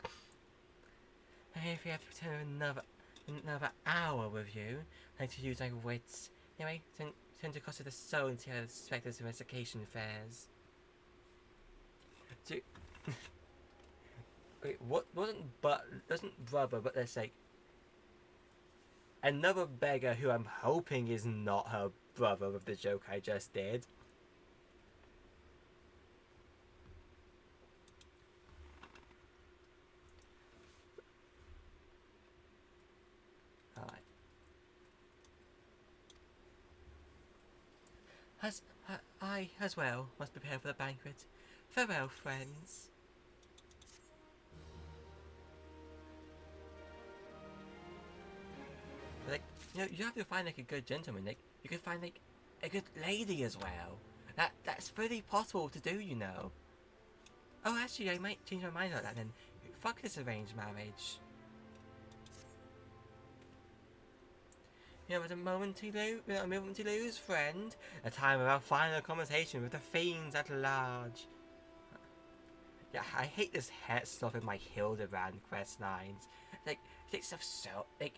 If you have to spend another hour with you, I like to use my wits. Anyway, turn to cost of the soul and see how the Spectre's investigation fares. Wait, what doesn't brother, but there's like another beggar who I'm hoping is not her brother with the joke I just did. Alright. I, as well, must prepare for the banquet. Farewell, friends. Like, you have to find like a good gentleman. Like, you could find like a good lady as well. That's pretty possible to do, you know. Oh, actually, I might change my mind on that then. Fuck this arranged marriage. You have a moment to lose, friend. A time of our final conversation with the fiends at large. Yeah, I hate this het stuff in my Hildibrand quest lines. Like, it's stuff so like.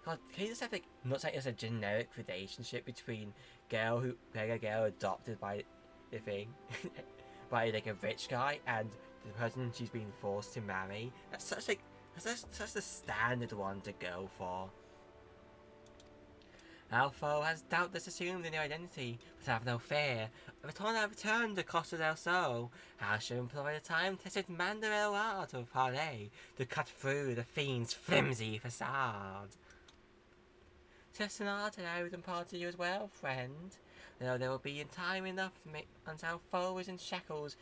God, can you just have like not like as a generic relationship between girl adopted by the thing, by like a rich guy and the person she's being forced to marry? That's such the standard one to go for. Alpha has doubtless assumed a new identity, but have no fear. I return to Costa del Sol. I shall employ the time-tested Mandarel art of parley to cut through the fiend's flimsy facade. Just an art that I would impart to you as well, friend. Though there will be time enough to make until our foe is in shackles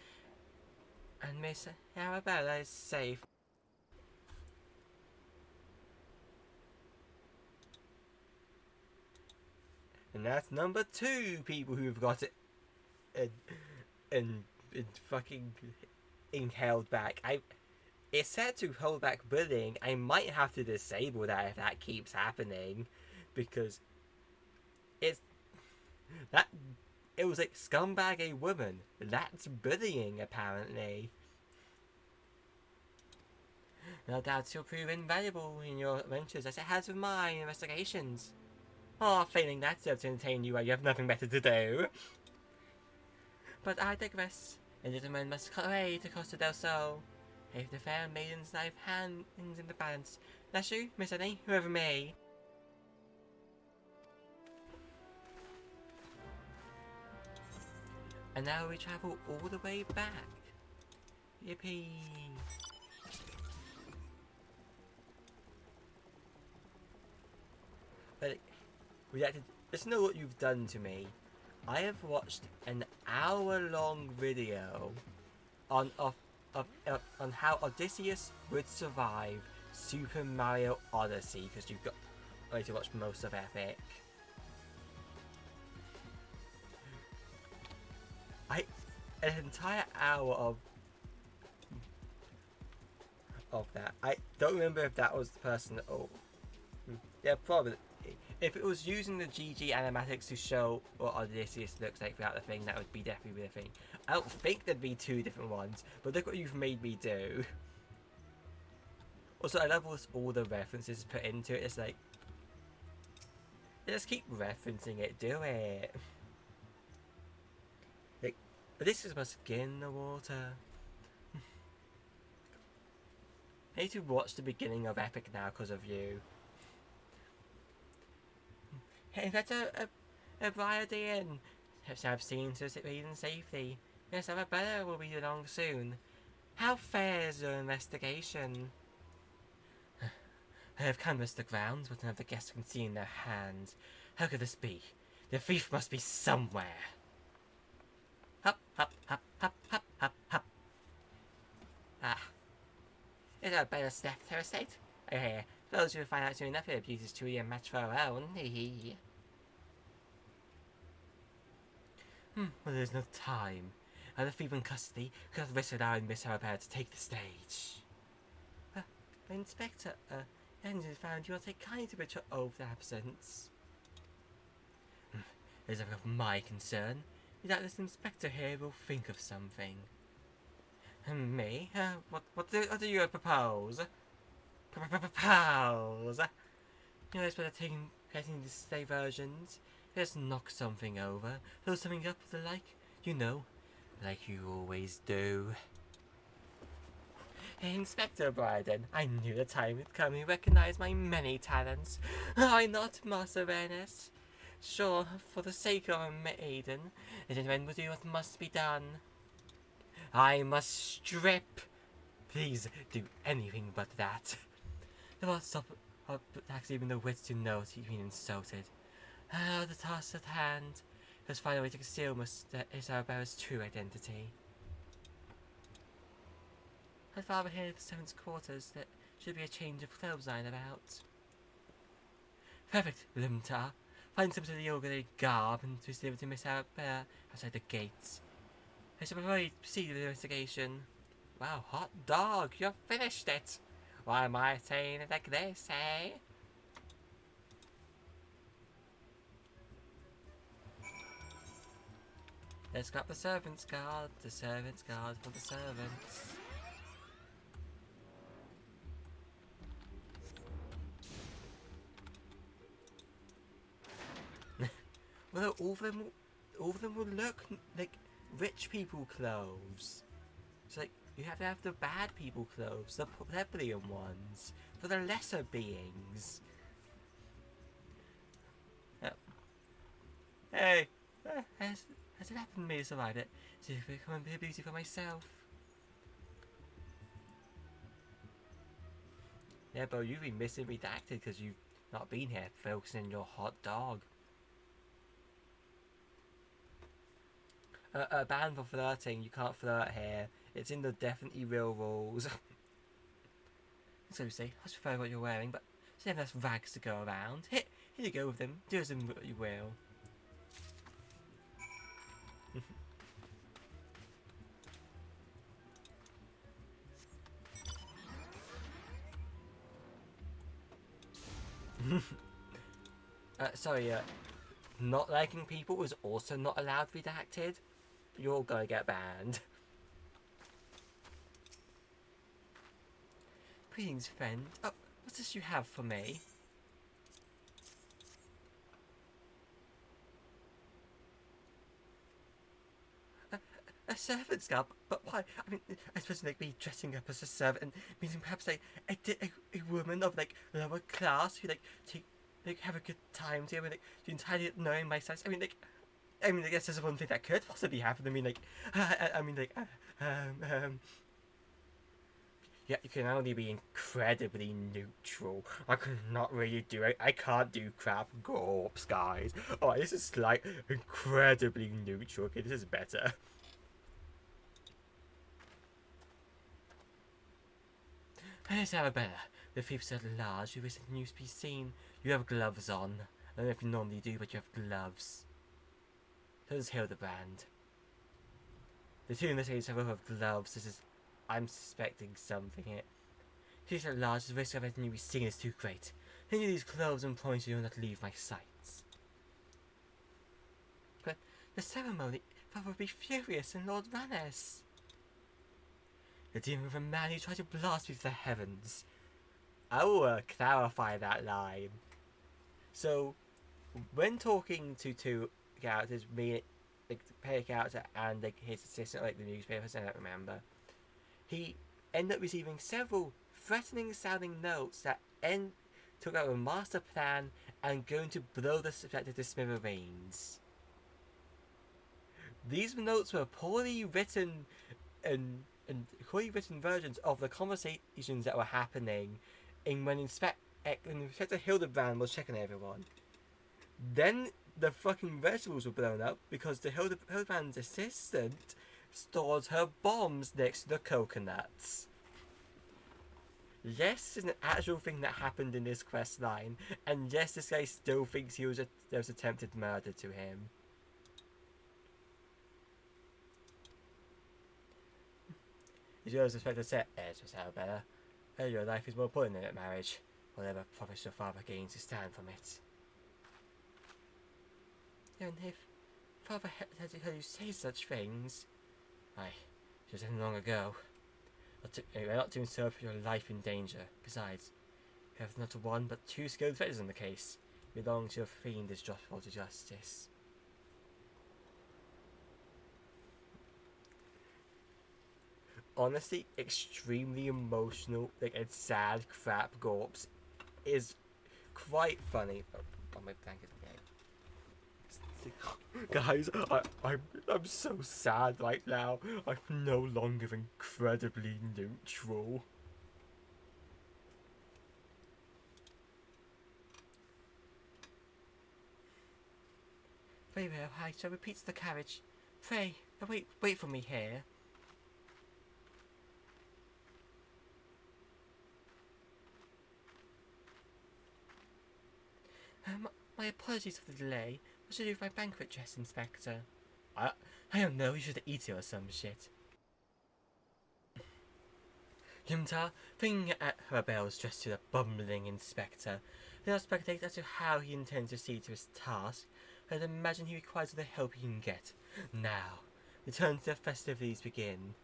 and Miss Arabella is safe. And that's number 2 people who've got it and fucking held back. It's set to hold back bullying. I might have to disable that if that keeps happening, because it was like scumbag a woman. That's bullying apparently. No doubt you'll prove invaluable in your adventures as it has with my investigations. Oh, failing that serves to entertain you while you have nothing better to do. But I digress. A gentleman must cut away to Costa del Sol. If the fair maiden's life hangs in the balance. That's you, Miss Annie, whoever may. And now we travel all the way back. Yippee! But listen to what you've done to me. I have watched an hour-long video on how Odysseus would survive Super Mario Odyssey, because you've got to watch most of Epic. An entire hour of that. I don't remember if that was the person. Oh, yeah, probably. If it was using the GG animatics to show what Odysseus looks like without the thing, that would be definitely the thing. I don't think there'd be 2 different ones, but look what you've made me do. Also, I love all the references put into it. It's like, just keep referencing it. Do it. Like, Odysseus must get in the water. I need to watch the beginning of Epic now because of you. Hey, that's a Brian, I've seen to succeed in safety. Yes, Arabella will be along soon. How fair is your investigation? I have canvassed the grounds, but none of the guests can see in their hands. How could this be? The thief must be somewhere. Hop, hop, hop, hop, hop, hop, hop. Ah. Is Arabella's left her estate? I hear. Those who find out soon enough her beauty is truly a match for her own. Well, there's no time. The thief in custody could have risked allowing Miss Arabella to take the stage. Inspector, and found you will take kindly to Richard over the absence. It is of my concern. Doubtless the inspector here will think of something. Me? What do you propose? Propose? You know, it's better getting these diversions. Just knock something over, throw something up, the like, you know, like you always do. Hey, Inspector Bryden, I knew the time would come. You recognise my many talents. Why not, Master Ernest? Sure, for the sake of a maiden, the gentleman will do what must be done. I must strip. Please do anything but that. The boss stop tax even the wits to know that you've been insulted. The task at hand. Let's find a way to conceal Miss Arabella's true identity. I'd rather hear the servants' quarters. There should be a change of clothes lying about. Perfect, Limtar. Find some of the yoga garb and to deliver to Miss Arabella outside the gates. I shall proceed with the investigation. Wow, hot dog, you've finished it. Why am I saying it like this, eh? Let's grab the servants' guard for the servants. Well, all of them will look like rich people clothes. So like you have to have the bad people clothes, the plebeian ones, for the lesser beings. Hey, has it happened to me to survive it? So if I become a bit of beauty for myself. Yeah, but you've been missing redacted because you've not been here focusing on your hot dog. A ban for flirting. You can't flirt here. It's in the definitely real rules. So you say, I prefer what you're wearing, but there's never enough rags to go around. Here you go with them. Do as you will. Sorry, not liking people is also not allowed redacted. You're gonna get banned. Greetings, friend. Oh, what's this you have for me? A servant's garb? But why? I mean, I suppose like me dressing up as a servant, meaning perhaps like a woman of like lower class who like have a good time together, like entirely knowing my size. I mean, I guess there's one thing that could possibly happen. I mean, yeah, you can only be incredibly neutral. I could not really do it. I can't do crap gorps, guys. Oh, this is like incredibly neutral. Okay, this is better. Here's Arabella. The thief's at large. You wish the news be seen. You have gloves on. I don't know if you normally do, but you have gloves. So does Hildibrand. The two investigators have both gloves. This is... I'm suspecting something here. She's at large. The risk of letting you be seen is too great. Any of these gloves and points you will not leave my sights. But the ceremony, Father would be furious and Lord Rannes. The demon of a man who tried to blast me to the heavens. I will clarify that line. So, when talking to two characters, me, like the player character and like his assistant, like the newspapers, I don't remember, he ended up receiving several threatening sounding notes that took out a master plan and going to blow the subjective to smithereens. These notes were poorly written and poorly written versions of the conversations that were happening when Inspector Hildibrand was checking everyone. Then the fucking vegetables were blown up because the Hildibrand's assistant stored her bombs next to the coconuts. Yes, it's an actual thing that happened in this quest line, and yes, this guy still thinks there was attempted murder to him. As you always expect to say, it's just how better. Your life is more important than that marriage. Whatever profits your father gains, you stand from it. And if father had heard you say such things, it was long ago. You're not doing so for your life in danger. Besides, you have not one but two skilled veterinarians on the case. You belong to a fiend is droppable to justice. Honestly, extremely emotional, and sad crap Gorps is quite funny. Oh, my blanket again. Guys, I'm so sad right now. I'm no longer incredibly neutral. Very well, I shall repeat the carriage. Pray, wait for me here. My apologies for the delay. What should I do with my banquet dress, Inspector? I don't know, you should eat it or some shit. Yumta, bringing at her bells dressed to the bumbling Inspector, did not speculate as to how he intends to see to his task, but imagine he requires all the help he can get. Now, return to the festivities begin.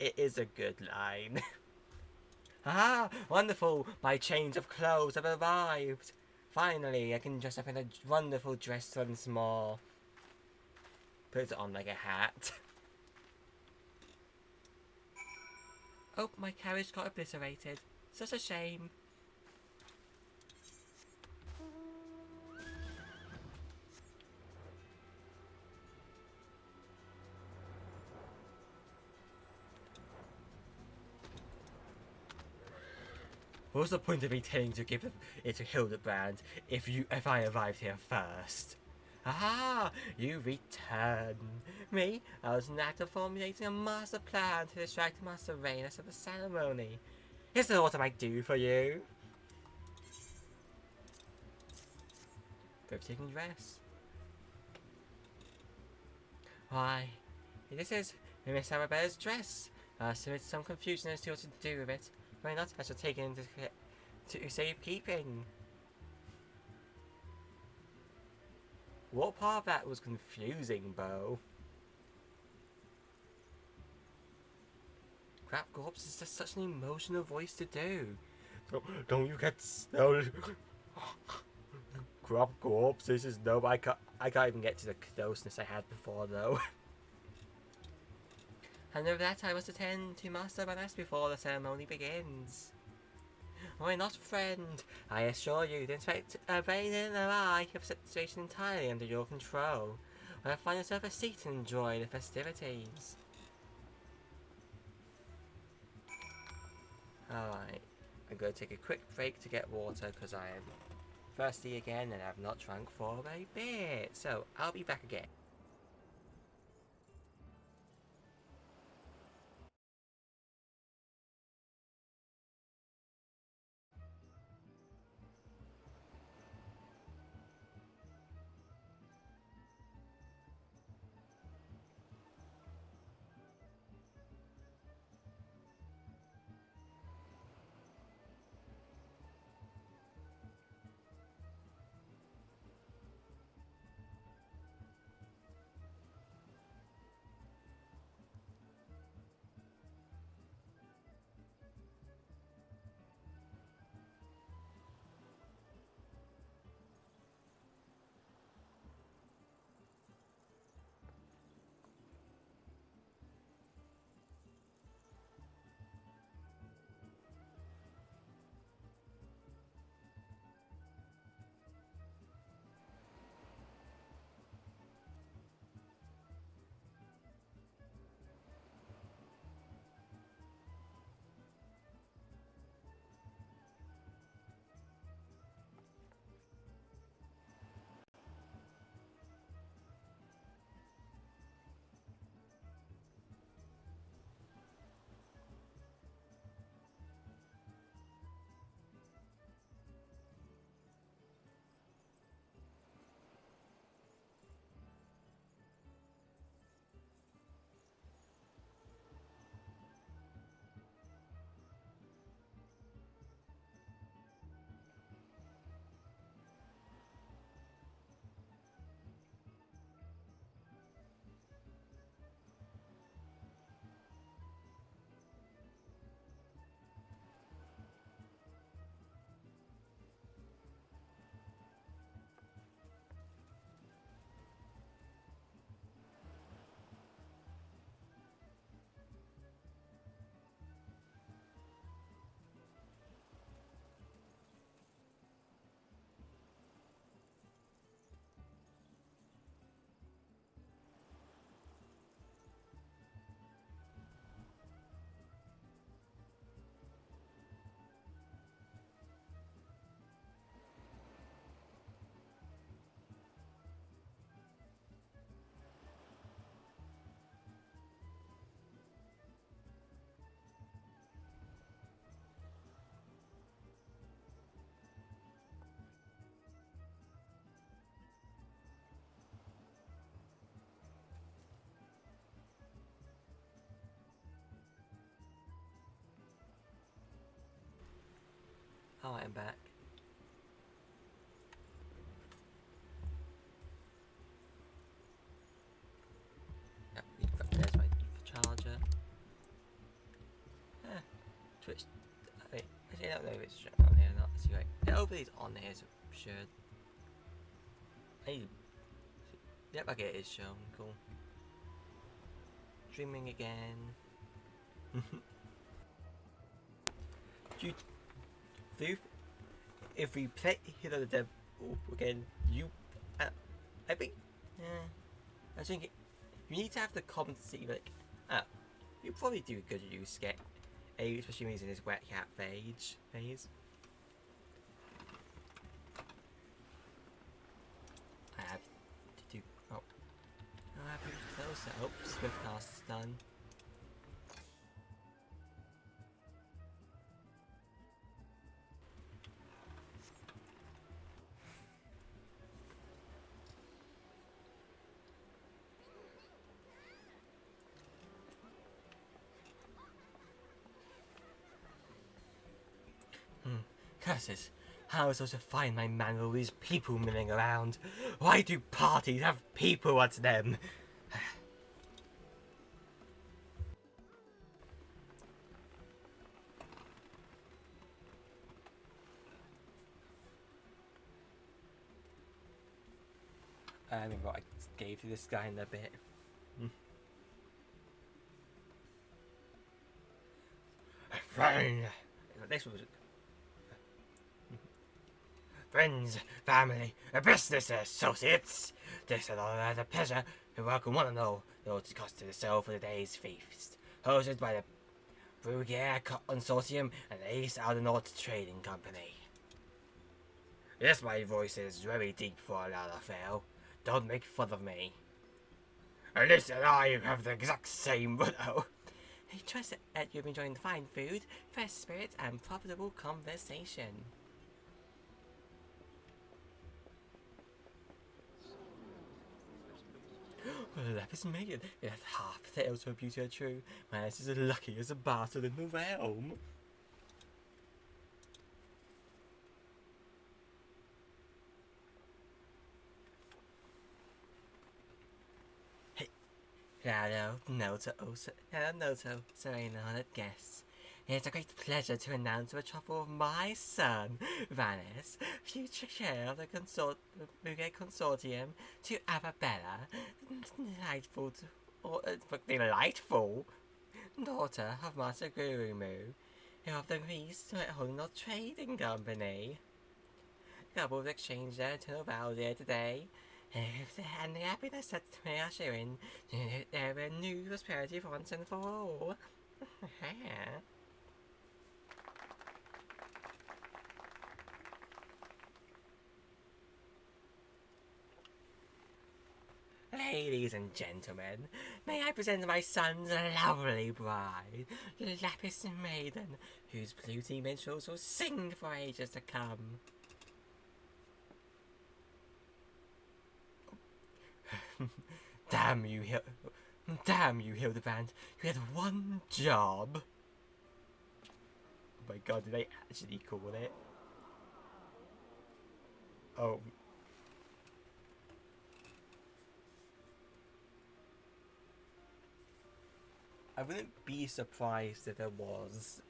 It is a good line. Ah, wonderful! My change of clothes have arrived! Finally, I can dress up in a wonderful dress once more. Put it on like a hat. Oh, my carriage got obliterated. Such a shame. What's the point of me telling to give it to Hildibrand if I arrived here first? Aha! You return. Me? I was in the act of formulating a master plan to distract Master Rainus of the ceremony. Is that what I might do for you? Breathtaking dress. Why, this is Miss Arabella's dress. So it's some confusion as to what to do with it. Why not? I shall take it into safekeeping. What part of that was confusing, Bo? Crap, Gorps is just such an emotional voice to do. Don't you get so... Crap, Gorps, this is no... I can't even get to the closeness I had before, though. And over that I must attend to Master Rainus before the ceremony begins. Why not, friend? I assure you, the Inspector Rainus and I have set the situation entirely under your control. Well, find yourself a seat and enjoy the festivities. Alright, I'm going to take a quick break to get water because I am thirsty again and have not drunk for a bit. So, I'll be back again. Alright, I'm back. Yep, there's my charger. Twitch. Wait, actually, I don't know if it's on here or not. Let's see, right. Yeah, hopefully it's on here, so should. Hey. Yep, okay, it is shown. Cool. Streaming again. If we play Hit of the Devil again, I think, I think you need to have the competency, like, you probably do a good use get, especially when he's in his wet cat phase. I have to do, I have to close that. Oh, Swiftcast's done. Curses. How am I supposed to find my man with all these people milling around? Why do parties have people at them? I remember what I gave to this guy in a bit. Next one was friends, family, business associates. This is all a pleasure to welcome one and all those cost to the soul for the day's feast. Hosted by the Brugier Consortium and the East Aldernaut Trading Company. Yes, my voice is very deep for a loud affair. Don't make fun of me. Alice and I have the exact same motto. I trust that you've enjoyed the fine food, fresh spirits, and profitable conversation. Lapis Maiden, it has half the tales of beauty are true. My ass is as lucky as a bastard in the realm. Hey, hello, Noto, Serena, guests. It's a great pleasure to announce the betrothal of my son, Vanis, future chair of the Consortium, to Arabella, delightful daughter of Master Gurumu, of the East Aldernaut Trading Company. Couples exchanged their eternal vows here today, and the happiness that they usher in their new prosperity for once and for all. Ladies and gentlemen, may I present my son's lovely bride, Lapis Maiden, whose fluty minstrels will sing for ages to come. Damn you, Hildibrand, you had one job. Oh my god, did they actually call it? Oh. I wouldn't be surprised if there was.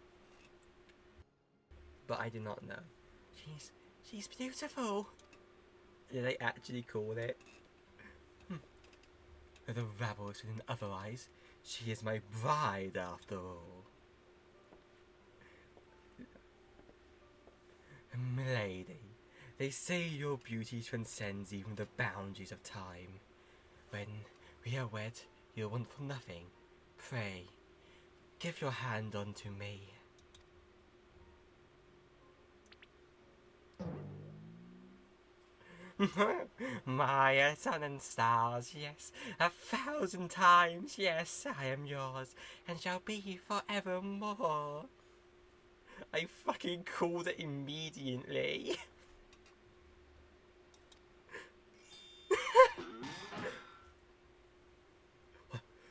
But I do not know. She's beautiful. Did they actually call it? The rabble is within otherwise. She is my bride after all. Milady, they say your beauty transcends even the boundaries of time. When we are wed, you'll want for nothing. Pray, give your hand unto me. My sun and stars, yes, 1,000 times, yes, I am yours, and shall be forevermore. I fucking called it immediately.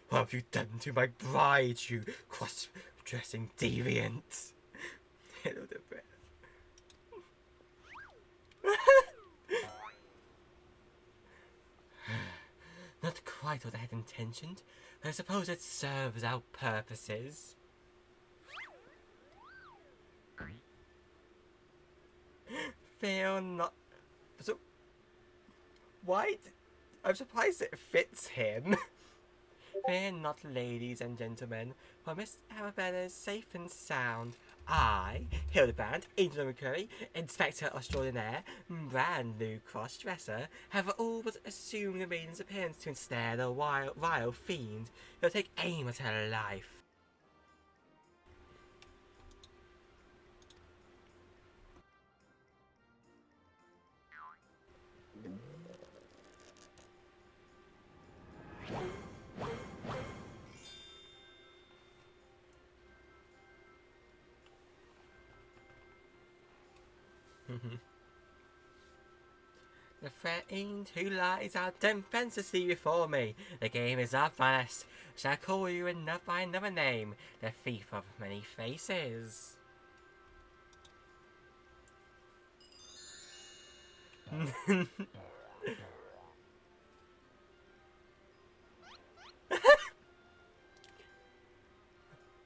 What have you done to my bride, you cross-dressing deviant? Hildibrand. Not quite what I had intentioned, but I suppose it serves our purposes. Fear not. So, why? I'm surprised it fits him. Fear not, ladies and gentlemen, for Miss Arabella is safe and sound. I, Hildibrand, Angel McCurry, Inspector Extraordinaire, brand new cross-dresser, have all but assumed the maiden's appearance to ensnare the vile fiend who'll take aim at her life. The fiend who lies out defenselessly before me. The game is up, honest. Shall I call you by another name? The thief of many faces.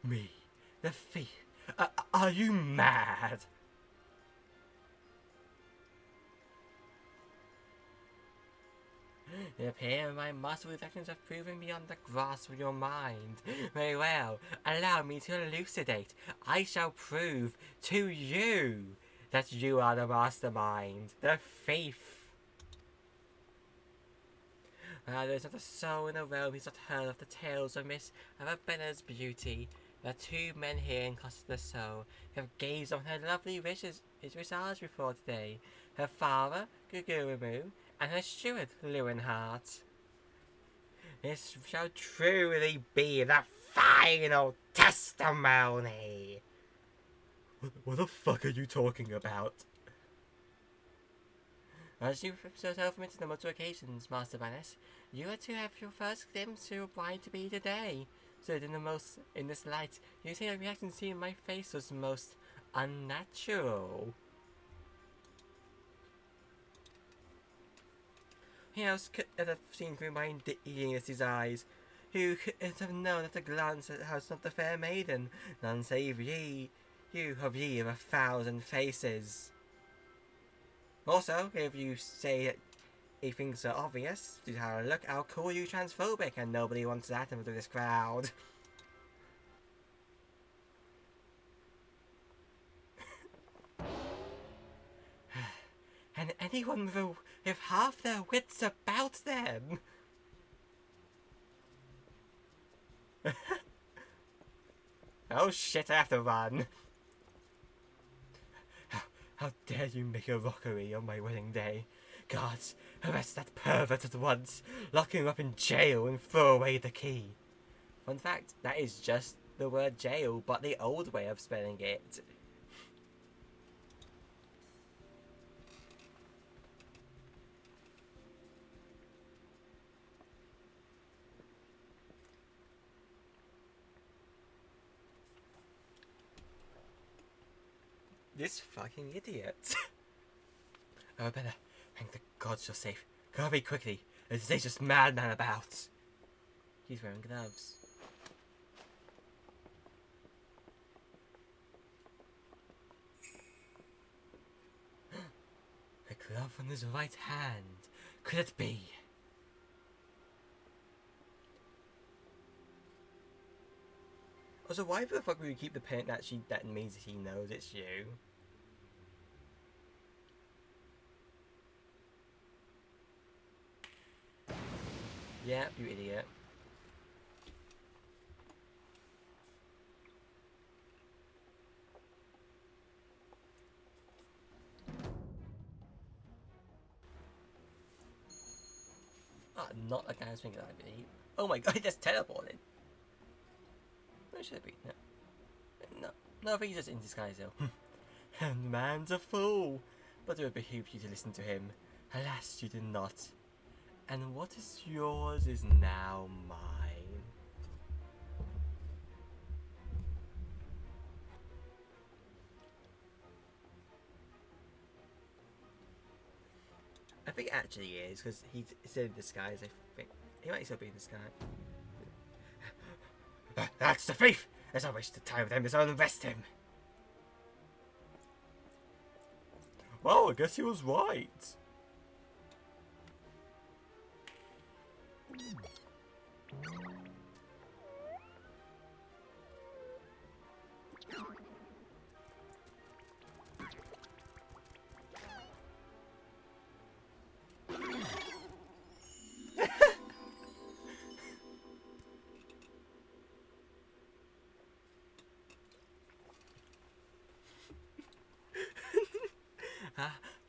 Me, the thief. Are you mad? It appears my muscle reflections have proven beyond the grasp of your mind. Very well, allow me to elucidate. I shall prove to you that you are the mastermind, the thief. There's not a soul in the realm who's not heard of the tales of Miss Arabella's beauty. There are two men here in Costa del Sol who have gazed on her lovely visage before today. Her father, Gugurimu, and her steward, Lewinhart. This shall truly be the final testimony. What the fuck are you talking about? As you yourself admitted on multiple occasions, Master Vanis, you are to have your first glimpse of your bride to be today. So in this light, you say the reaction seen in my face was most unnatural. Who else could have seen through my idiocy's eyes? Who could have known at a glance that has not the fair maiden? None save ye, you of 1,000 faces. Also, if you say that things are obvious, to have a look, I'll call you transphobic, and nobody wants that into this crowd. And anyone with half their wits about them. Oh shit, I have to run. How dare you make a rockery on my wedding day? Guards, arrest that pervert at once, lock him up in jail and throw away the key. Fun fact, that is just the word jail, but the old way of spelling it. This fucking idiot. Arabella, thank the gods you're safe. Go away quickly. There's a dangerous madman about. He's wearing gloves. A glove on his right hand. Could it be? Also, why the fuck would you keep the pen that means he knows it's you? Yeah, you idiot. Ah, not like I was thinking, I believe. Oh my god, he just teleported. Where should it be? No, I think he's just in disguise though. And the man's a fool. But it would behoove you to listen to him. Alas, you did not. And what is yours is now mine. think it actually is, because he's still in disguise, I think. He might still be in disguise. That's the thief! There's no waste of time with him, so I'll arrest him. Well, I guess he was right.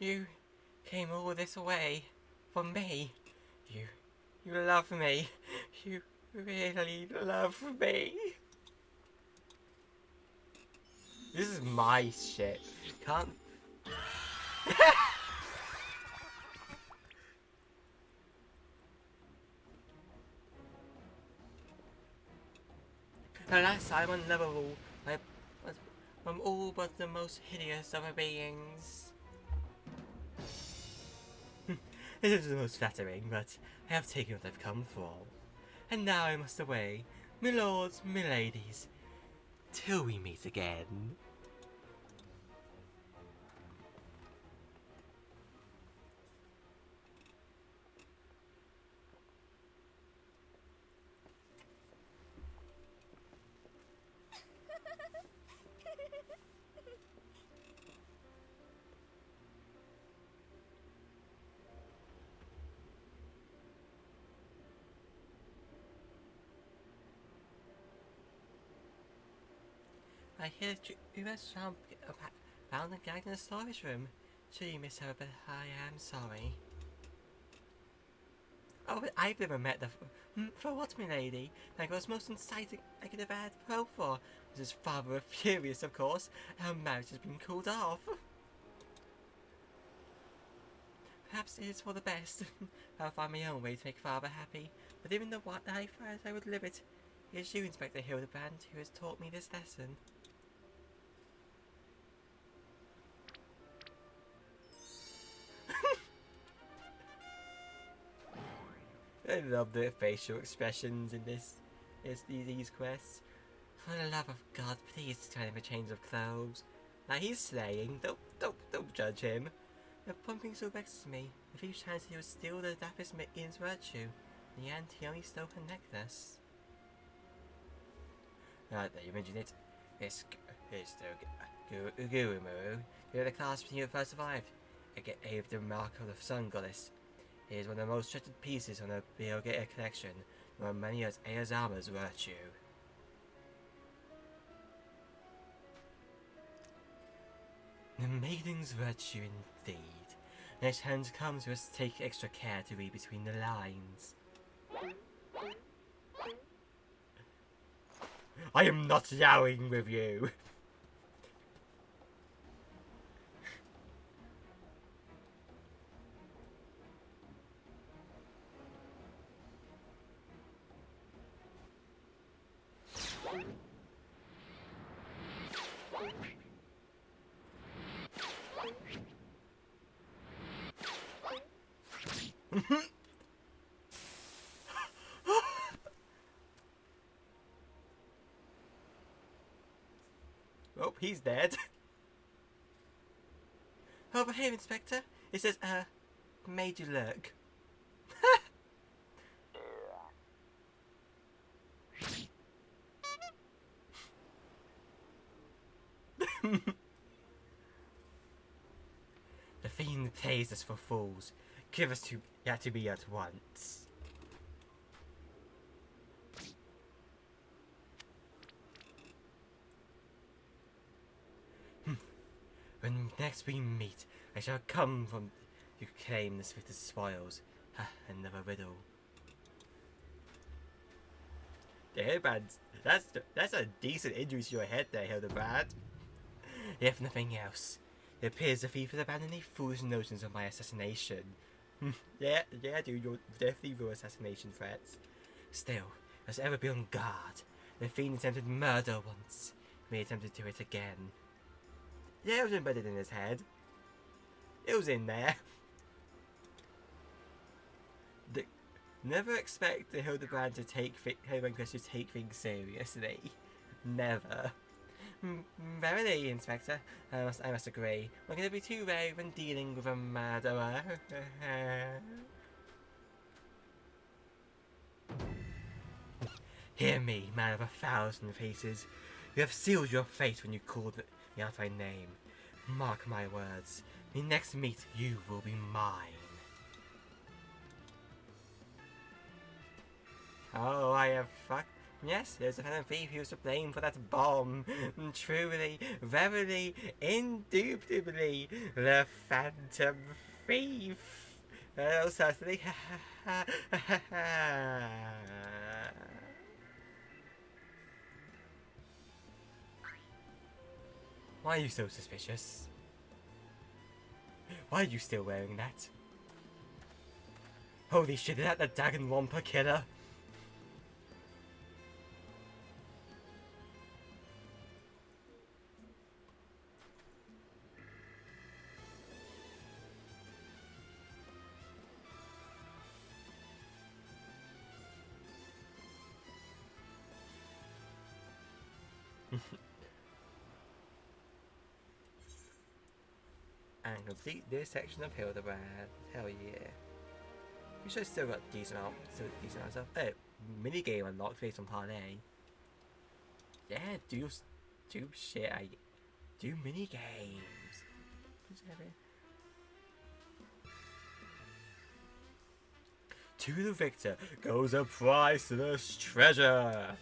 You came all this way for me. You love me. You really love me. This is my shit. Can't. Alas, I'm unlovable. I'm all but the most hideous of beings. This is the most flattering, but I have taken what I've come for. And now I must away, my lords, my ladies, till we meet again. I hear you were found and gagged in the storage room. Sure, you miss her, but I am sorry. Oh, but I've never met the. For what, my lady? That was most inciting I could have had hope for. Was his father furious, of course. Our marriage has been called off. Perhaps it is for the best. I'll find my own way to make father happy. But even the life as I would live it, it is you, Inspector Hildibrand, who has taught me this lesson. I love the facial expressions in these quests. For the love of God, please tell him a change of clothes. Now he's slaying. Don't judge him. The one thing so vexes me. The thief chance he would steal the dappest In's virtue. In the end, he only stole her necklace. Right there, you mentioned it. It's the Guru. You're the class when you first survived. I get A of the mark of the Sun Goddess. It is one of the most treasured pieces on the Biogata collection, nor many as Ayazama's virtue. The maiden's virtue indeed. Next hand comes, we must take extra care to read between the lines. I am not yowing with you! Oh, he's dead. Over here, Inspector. It says, made you look. The fiend pays us for fools. Give us to be at once. When next we meet, I shall come from you claim the swiftest spoils. Another riddle. The hairband. That's a decent injury to your head there, Hildibrand. If nothing else, it appears the thief has abandoned any foolish notions of my assassination. yeah, dude, you're definitely real assassination threats. Still, let's ever be on guard. The fiend attempted murder once. He may attempt to do it again. Yeah, it was embedded in his head. It was in there. Never expect the Hildibrand to take things seriously. Never. Verily, Inspector, I must agree. We're going to be too rare when dealing with a murderer. Hear me, man of 1,000 faces. You have sealed your fate when you called me out by name. Mark my words. The next meet, you will be mine. Oh, I have fucked. Yes, there's a phantom thief who's to blame for that bomb. Truly, verily, indubitably, the phantom thief. Oh, certainly. Why are you so suspicious? Why are you still wearing that? Holy shit, is that the Danganronpa killer? And complete this section of Hildibrand. Hell yeah. We should have still got decent amount of stuff. Oh, minigame unlocked based on part A. Yeah, do shit. Do minigames. To the victor goes a priceless treasure.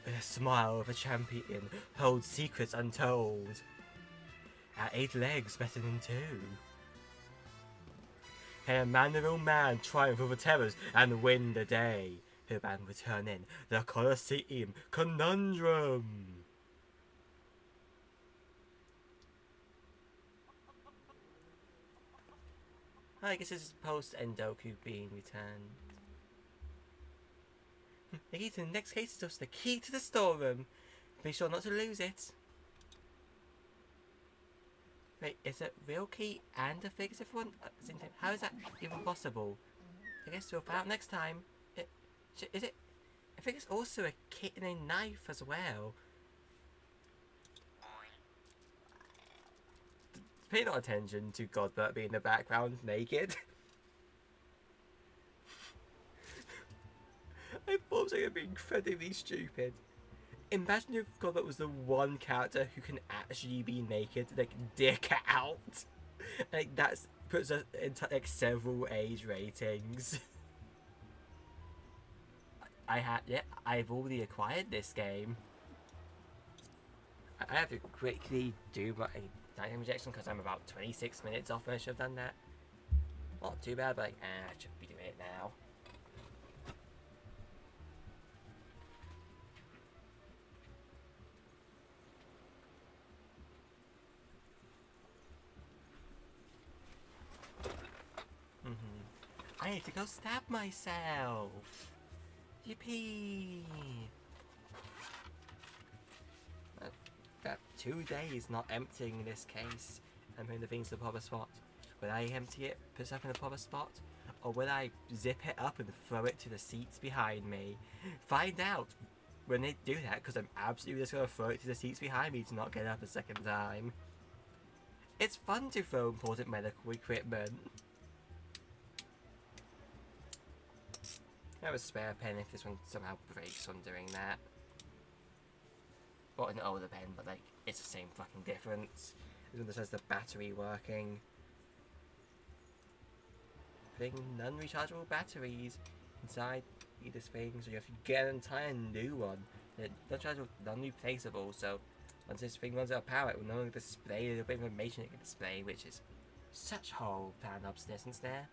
With a smile of a champion holds secrets untold. At 8 legs better than 2. Can a mannerable man triumph over terrors and win the day? Her band return in the Colosseum Conundrum. I guess this is post Endoku being returned. The key to the next case is just the key to the storeroom. Be sure not to lose it. Wait, is it real key and a figurative one? How is that even possible? I guess we'll find out next time. Is it? I think it's also a kit and a knife as well. Pay no attention to Godbert being in the background naked. I thought it was going to be incredibly stupid. Imagine if Godbert was the one character who can actually be naked, like dick out. Like that's puts us into like several age ratings. I've already acquired this game. I have to quickly do my time rejection because I'm about 26 minutes off. I should have done that. Not too bad, but like, I should be doing it now. I need to go stab myself. Yippee! About 2 days not emptying this case and putting the things in the proper spot. Will I empty it, put stuff in the proper spot? Or will I zip it up and throw it to the seats behind me? Find out when they do that, because I'm absolutely just going to throw it to the seats behind me to not get up a second time. It's fun to throw important medical equipment. I have a spare pen if this one somehow breaks on doing that. Or an older pen, but like, it's the same fucking difference. This one just has the battery working. Putting non-rechargeable batteries inside this thing, so you have to get an entire new one. Non-rechargeable, non-replaceable, so once this thing runs out of power, it will no longer display the bit of information it can display, which is such whole plan obsolescence there.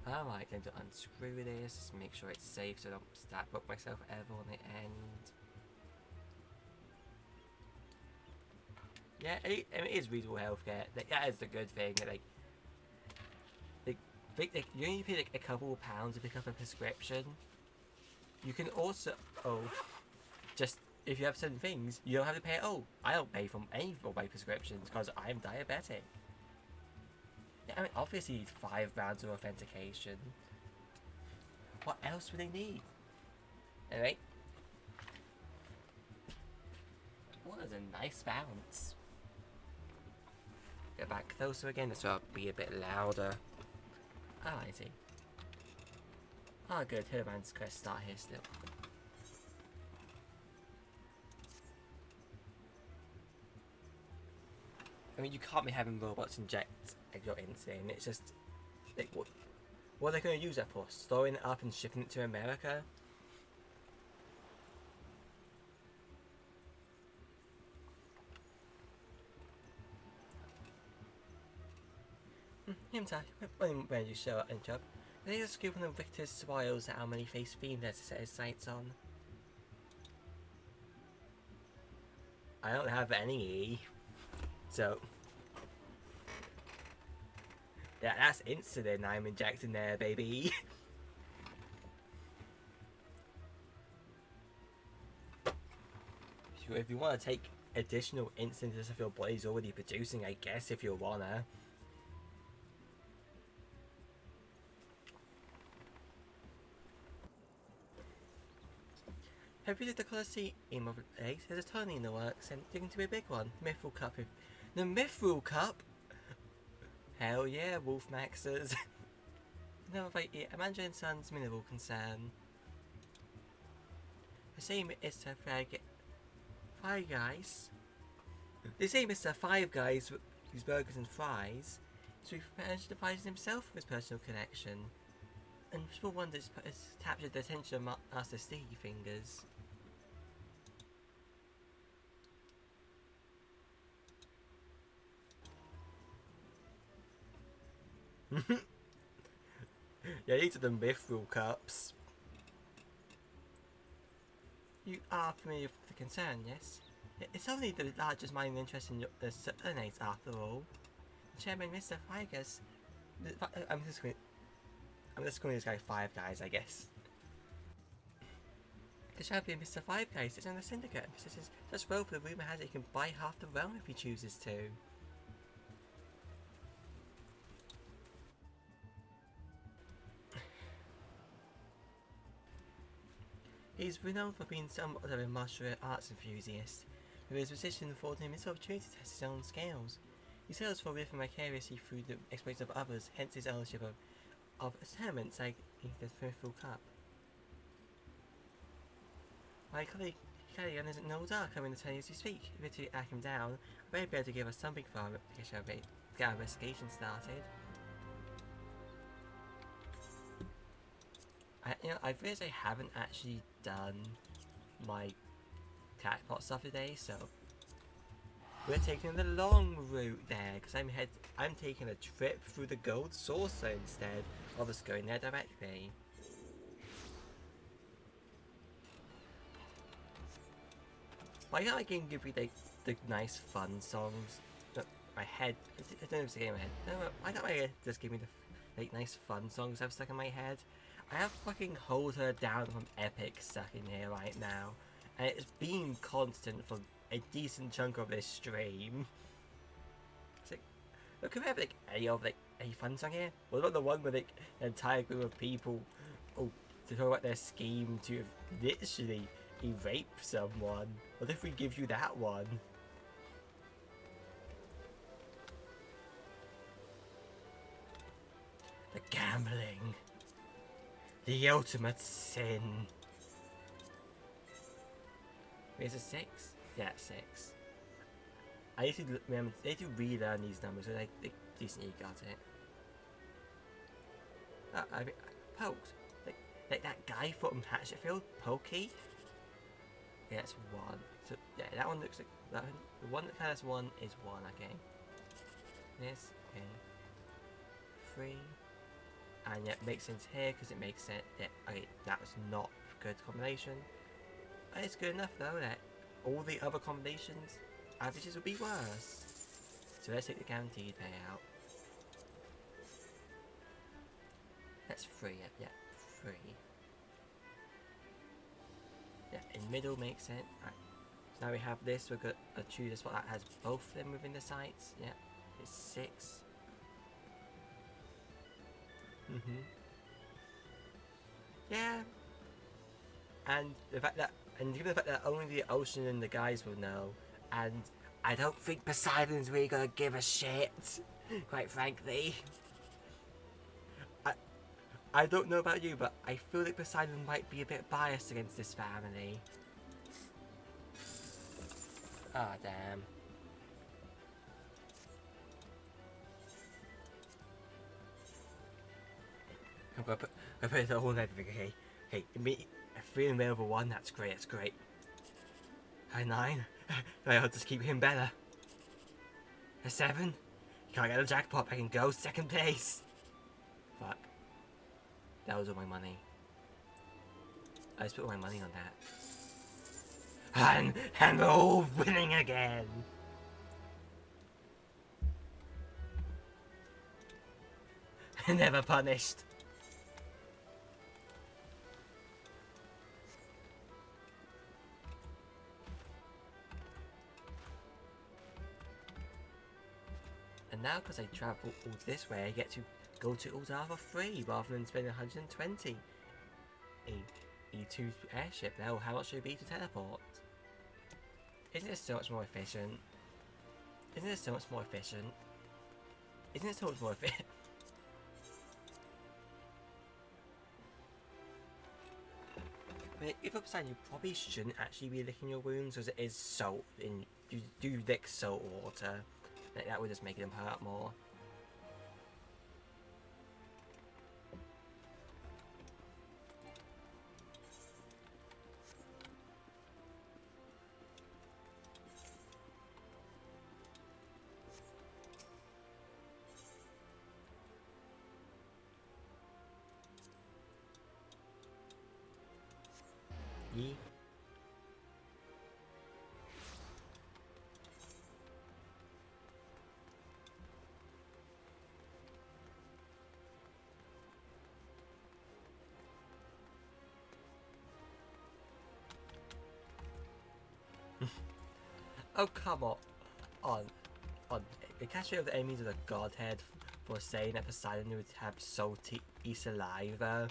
Alright, time to unscrew this, just make sure it's safe so I don't stab up myself ever on the end. Yeah, it is reasonable healthcare. That is the good thing. You only pay like a couple of pounds to pick up a prescription. You can also, just if you have certain things, you don't have to pay. I don't pay for any of my prescriptions because I'm diabetic. Yeah, I mean, obviously it's 5 rounds of authentication. What else would they need? Anyway. What is a nice bounce. Get back closer again, this will be a bit louder. Ah, I see. Ah, good. Hildibrand's quest start here still. I mean, you can't be having robots inject your insulin. It's just like, what are they going to use that for? Storing it up and shipping it to America? When you show up and job, they just give one of Victor's spoils that how many face theme there to set his sights on. I don't have any, so yeah, that's insulin I'm injecting there, baby. If you want to take additional insulin as if your body's already producing, I guess, if you wanna. Have you visited the Colosseum of Eggs? There's a tourney in the works and it's going to be a big one. Mithril Cup. The Mithril Cup? Hell yeah, Wolf Maxers. No, Amanda and Son's minimal concern. The same is to Five Guys. The same is to Five Guys whose burgers and fries. So he managed to find himself with his personal connection. And small wonders has captured the attention of Master Sticky Fingers. Yeah, these are the Mithril Cups. You are familiar with the concern, yes? It's only the largest mining interest in the Serenades, after all. Chairman Mr. Figers. I'm just calling this guy Five Guys, I guess. The champion Mr. Five Guys is in the syndicate. Such well for the rumour has it he can buy half the realm if he chooses to. He's renowned for being somewhat of a martial arts enthusiast, with his position affording him this opportunity to test his own skills. He sails for living vicariously through the exploits of others, hence his ownership of tournaments like the Mithril Cup. My colleague Callion isn't no dark coming to tell you as you speak. If you to act him down, I may be able to give us something for him to get our investigation started. I've realised I haven't actually done my crackpot stuff today, so we're taking the long route there because I'm taking a trip through the gold saucer instead of just going there directly. Why can't I give you the nice fun songs? But my head, I don't know if it's a game in my head. No, why can't I just give me the nice fun songs I've stuck in my head? I have fucking Hold Her Down from Epic stuck in here right now, and it's been constant for a decent chunk of this stream. It's like, look, can we have a fun song here? What about the one with an entire group of people to talk about their scheme to literally rape someone? What if we give you that one? The gambling. The ultimate sin. Is it 6? Yeah, 6. I need to remember. They need to relearn these numbers, so they decently got it. I mean, poked. Like that guy from Hatchetfield, Pokey. Yeah, that's 1. So yeah, that one looks like that. The one that has 1 is 1. Okay. This is 3. And yeah, it makes sense here because it makes sense that okay, that was not a good combination. But it's good enough though that all the other combinations averages would be worse. So let's take the guaranteed payout. That's 3, yeah, 3. Yeah, in middle makes sense. Right. So now we have this, we've got a choose a spot that has both of them within the sights. Yeah, it's 6. Yeah. And the fact that, and given the fact that only the ocean and the guys will know, and I don't think Poseidon's really gonna give a shit, quite frankly. I don't know about you, but I feel like Poseidon might be a bit biased against this family. Ah, damn. I'm gonna put it all in everything, okay? Hey, me, a 3 and over 1, that's great, that's great. A 9, I'll just keep him better. A 7, you can't get a jackpot, I can go 2nd place. Fuck. That was all my money. I just put all my money on that. And we're all winning again! Never punished. And now, because I travel all this way, I get to go to Ultar for free rather than spend 120. A E2 airship. Now, how much should it be to teleport? Isn't it so much more efficient? Isn't it so much more efficient? Isn't it so much more efficient? If upside, you probably shouldn't actually be licking your wounds because it is salt, and you do lick salt water. That would just make them hurt more. Yee. Oh, come on. The catching of the enemies of the Godhead for saying that Poseidon would have salty saliva.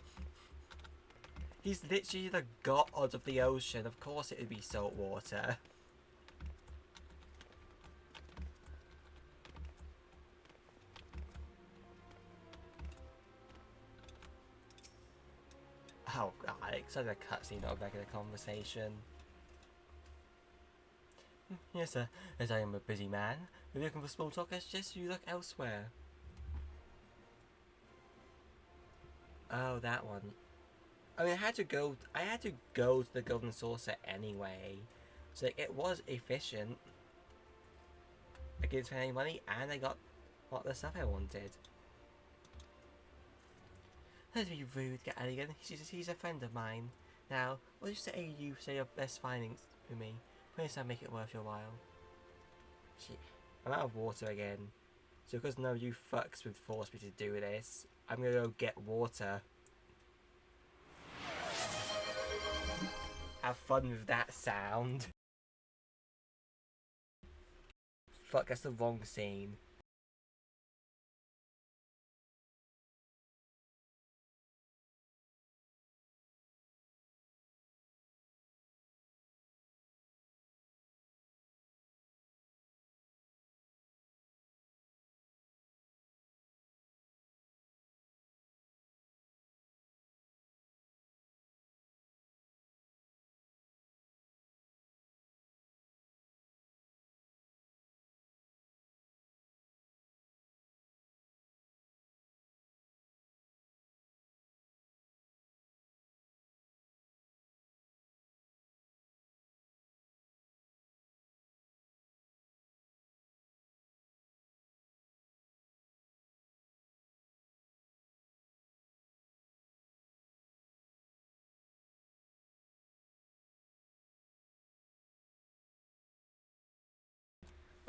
He's literally the god of the ocean. Of course it would be salt water. Oh, Alex, that's a cutscene, not a regular conversation. Yes, sir. As I am a busy man, if you're looking for small talk, I suggest you look elsewhere. Oh, that one. I mean, I had to go to the Golden Saucer anyway, so it was efficient. I didn't spend any money, and I got what the stuff I wanted. Don't be rude, get Elegant. He's a friend of mine. Now, what do you say your best findings to me? Please I'll make it worth your while. Shit. I'm out of water again. So because none of you fucks would force me to do this, I'm gonna go get water. Have fun with that sound. Fuck, that's the wrong scene.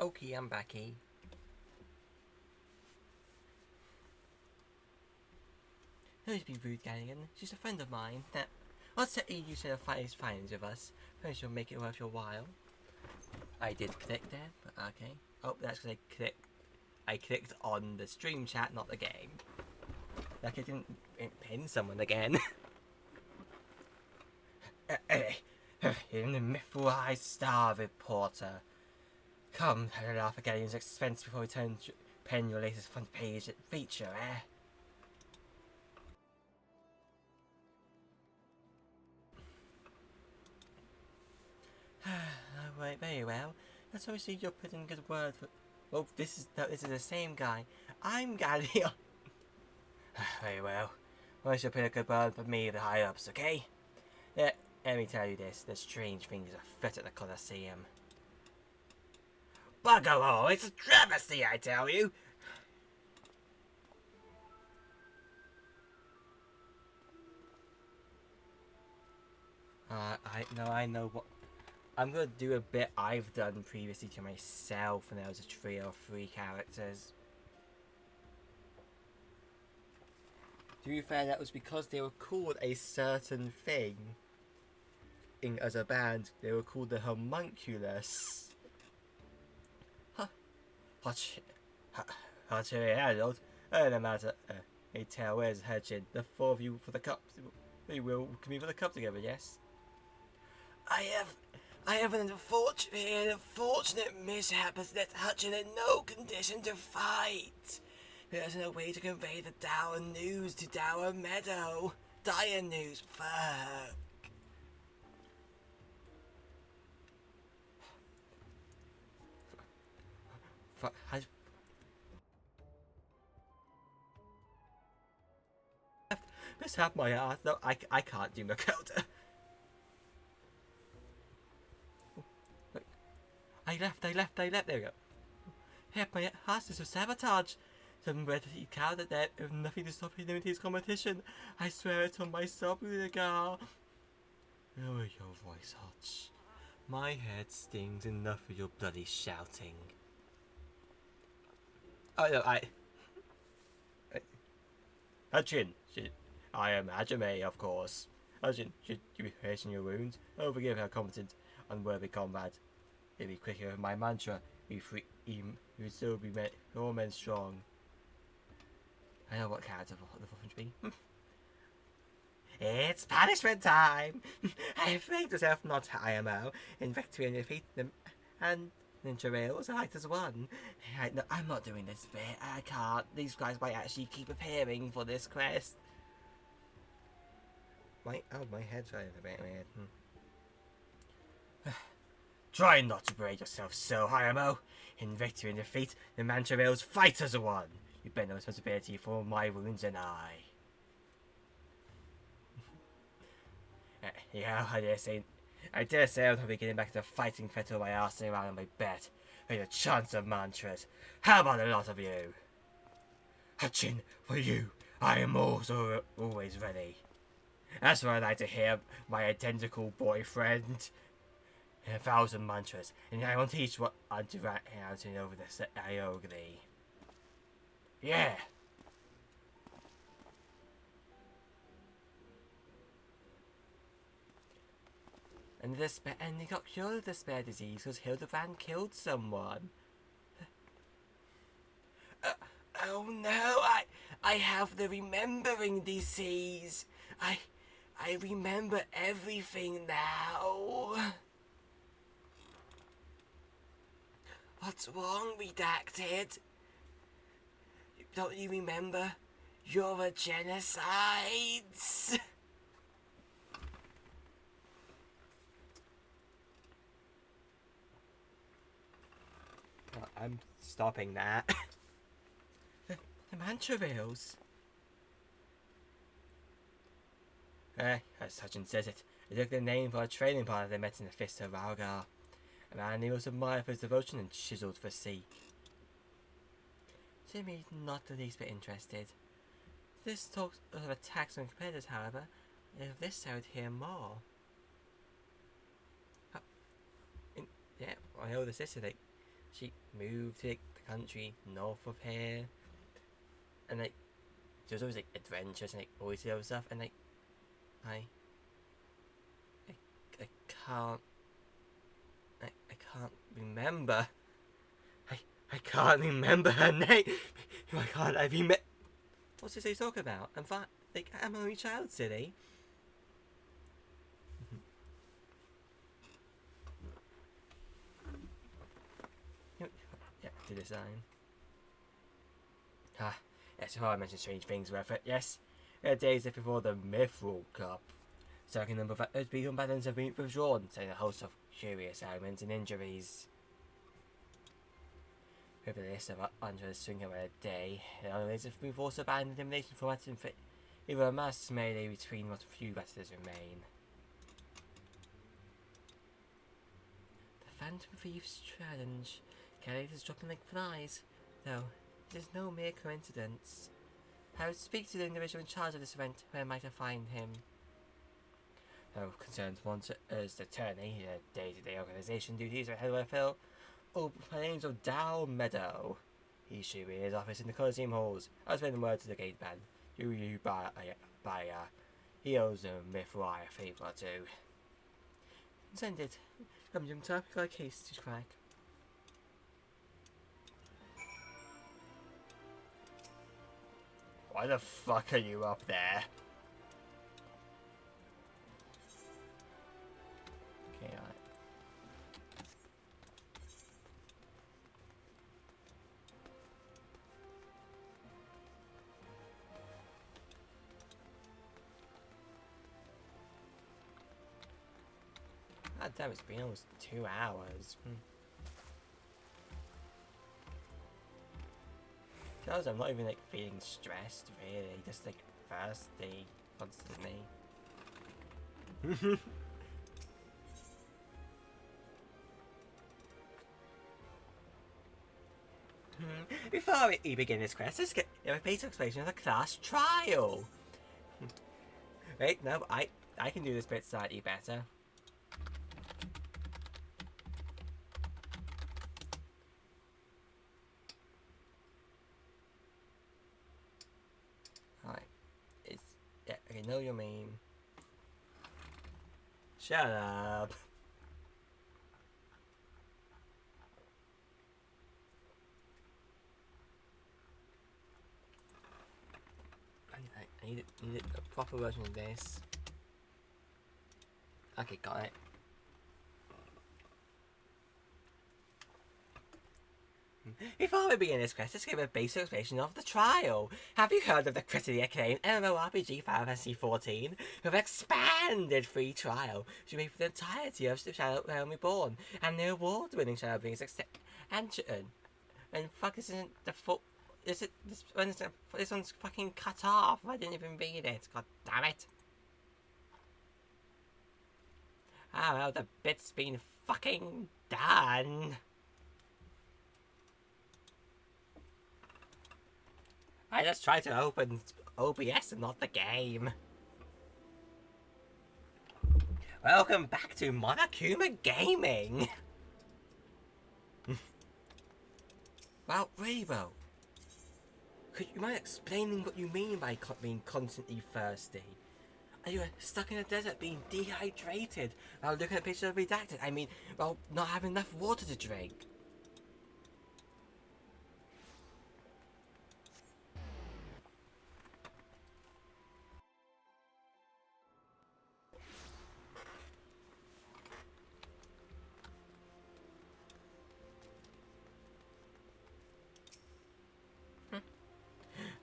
Okay, I'm backy. Don't be rude, Galligan. She's a friend of mine. Now, let's say you share finds with us. Perhaps you'll make it worth your while. I did click there, but okay. Oh, that's because I clicked on the stream chat, not the game. Like it didn't pin someone again. In the mythful star reporter. Come, laugh again at expense before we turn to pen your latest front page feature, eh? Right, very well. That's obviously you're putting good word for. Well, this is the same guy. I'm Galileo. Very well. Well, you put a good word for me, the high ups, okay? Let me tell you this: there's strange things afoot at the Colosseum. Bugger all! It's a travesty, I tell you. I know what. I'm gonna do a bit I've done previously to myself when there was a trio of 3 characters. To be fair, that was because they were called a certain thing. As a band, they were called the Homunculus. Harold. No matter. Hey, tell where's Hedgin? The 4 of you for the cup. We will compete for the cup together, yes? I have an unfortunate mishap has left Hutchin in no condition to fight. There's no way to convey the Dower news to Dower Meadow. Dire news, fuck. Just have my ass. No, I can't do Makota. I left. There we go. Help my ass is a sabotage. Some red heat cow that there have nothing to stop him in his competition. I swear it on my soul, little girl. Lower your voice, Hutch. My head stings enough of your bloody shouting. Oh no, Hutchin, I imagine me, of course. Hutchin, should you be facing your wounds? Oh, forgive her competent, unworthy comrade. It'd be quicker with my mantra. You would still be all men strong. I know what character the Fuffin should be. It's punishment time! I faked myself not IMO in victory and defeat them, and Ninja Rails act as one. No, I'm not doing this bit. I can't. These guys might actually keep appearing for this quest. My head's right in the back of my head. Try not to braid yourself so, IMO. In victory and defeat, the Mantra Rails fight as one. You bear no responsibility for my wounds and yeah, I dare say I'll be getting back to fighting Fettle by arsing around on my bet. With a chance of mantras. How about a lot of you? Hutchin, for you, I am also always ready. That's what I like to hear, my identical boyfriend. 1,000 mantras, and I will teach what I'm doing over the Iogli. Yeah! And he got cured of the spare disease because Hildibrand killed someone. Oh no, I have the remembering disease. I remember everything now. What's wrong, Redacted? Don't you remember? You're a genocide. I'm stopping that. the mantra rails. As Hutchin says it, they took the name for a training partner they met in the Fist of Valgar. A man he was admired for his devotion and chiseled for sea. Jimmy not the least bit interested. This talks of attacks on competitors, however. If this I would hear more. Yeah, I know the sister, she moved to the country north of here, and she was always adventurous and always did other stuff, and I can't remember. I can't remember her name. Why can't I remember? What's this they talk about? Like, I'm only child, silly. Yeah, to the sign. Ah, yes, I mentioned strange things worth it, yes. The days before the Mithril Cup. Certain number of beacon patterns have been withdrawn, saying a host of curious ailments and injuries. With a list of under a swing of a day, the enemies have been forced to abandon elimination formats and fit either a mass melee between what few battles remain. The Phantom Thieves challenge. Characters dropping like flies. Though, it is no mere coincidence. I would speak to the individual in charge of this event. Where might I find him? No concerns once as the attorney, the day-to-day organization duties are head Phil. Oh, my name's O'Dowd Meadow. He should be in his office in the Coliseum halls. I'll send the word to the gate man. You buy he owes a Mithril a favour or two. Send it. Come Jim Top, got a case to crack. Why the fuck are you up there? Okay, alright. God damn, it's been almost 2 hours. I'm not even like feeling stressed really, just like thirsty constantly. Before we begin this quest, let's get a basic explanation of the class trial. Wait, no, I can do this bit slightly better. Yeah, I know your meme. Shut up. I need a proper version of this. Okay, got it. Before we begin this quest, let's give a basic explanation of the trial. Have you heard of the critically acclaimed MMORPG Final Fantasy XIV? With expanded free trial to make for the entirety of Shadow Realm Reborn and the award-winning Shadow Bringers extension. And fuck, this isn't the full. This one's fucking cut off. I didn't even read it. God damn it. Ah well, the bit's been fucking done. I just tried to open OBS and not the game. Welcome back to Monokuma Gaming. Well, Rebo, could you mind explaining what you mean by being constantly thirsty? Are you stuck in a desert being dehydrated while looking at pictures of redacted? I mean, well, not having enough water to drink.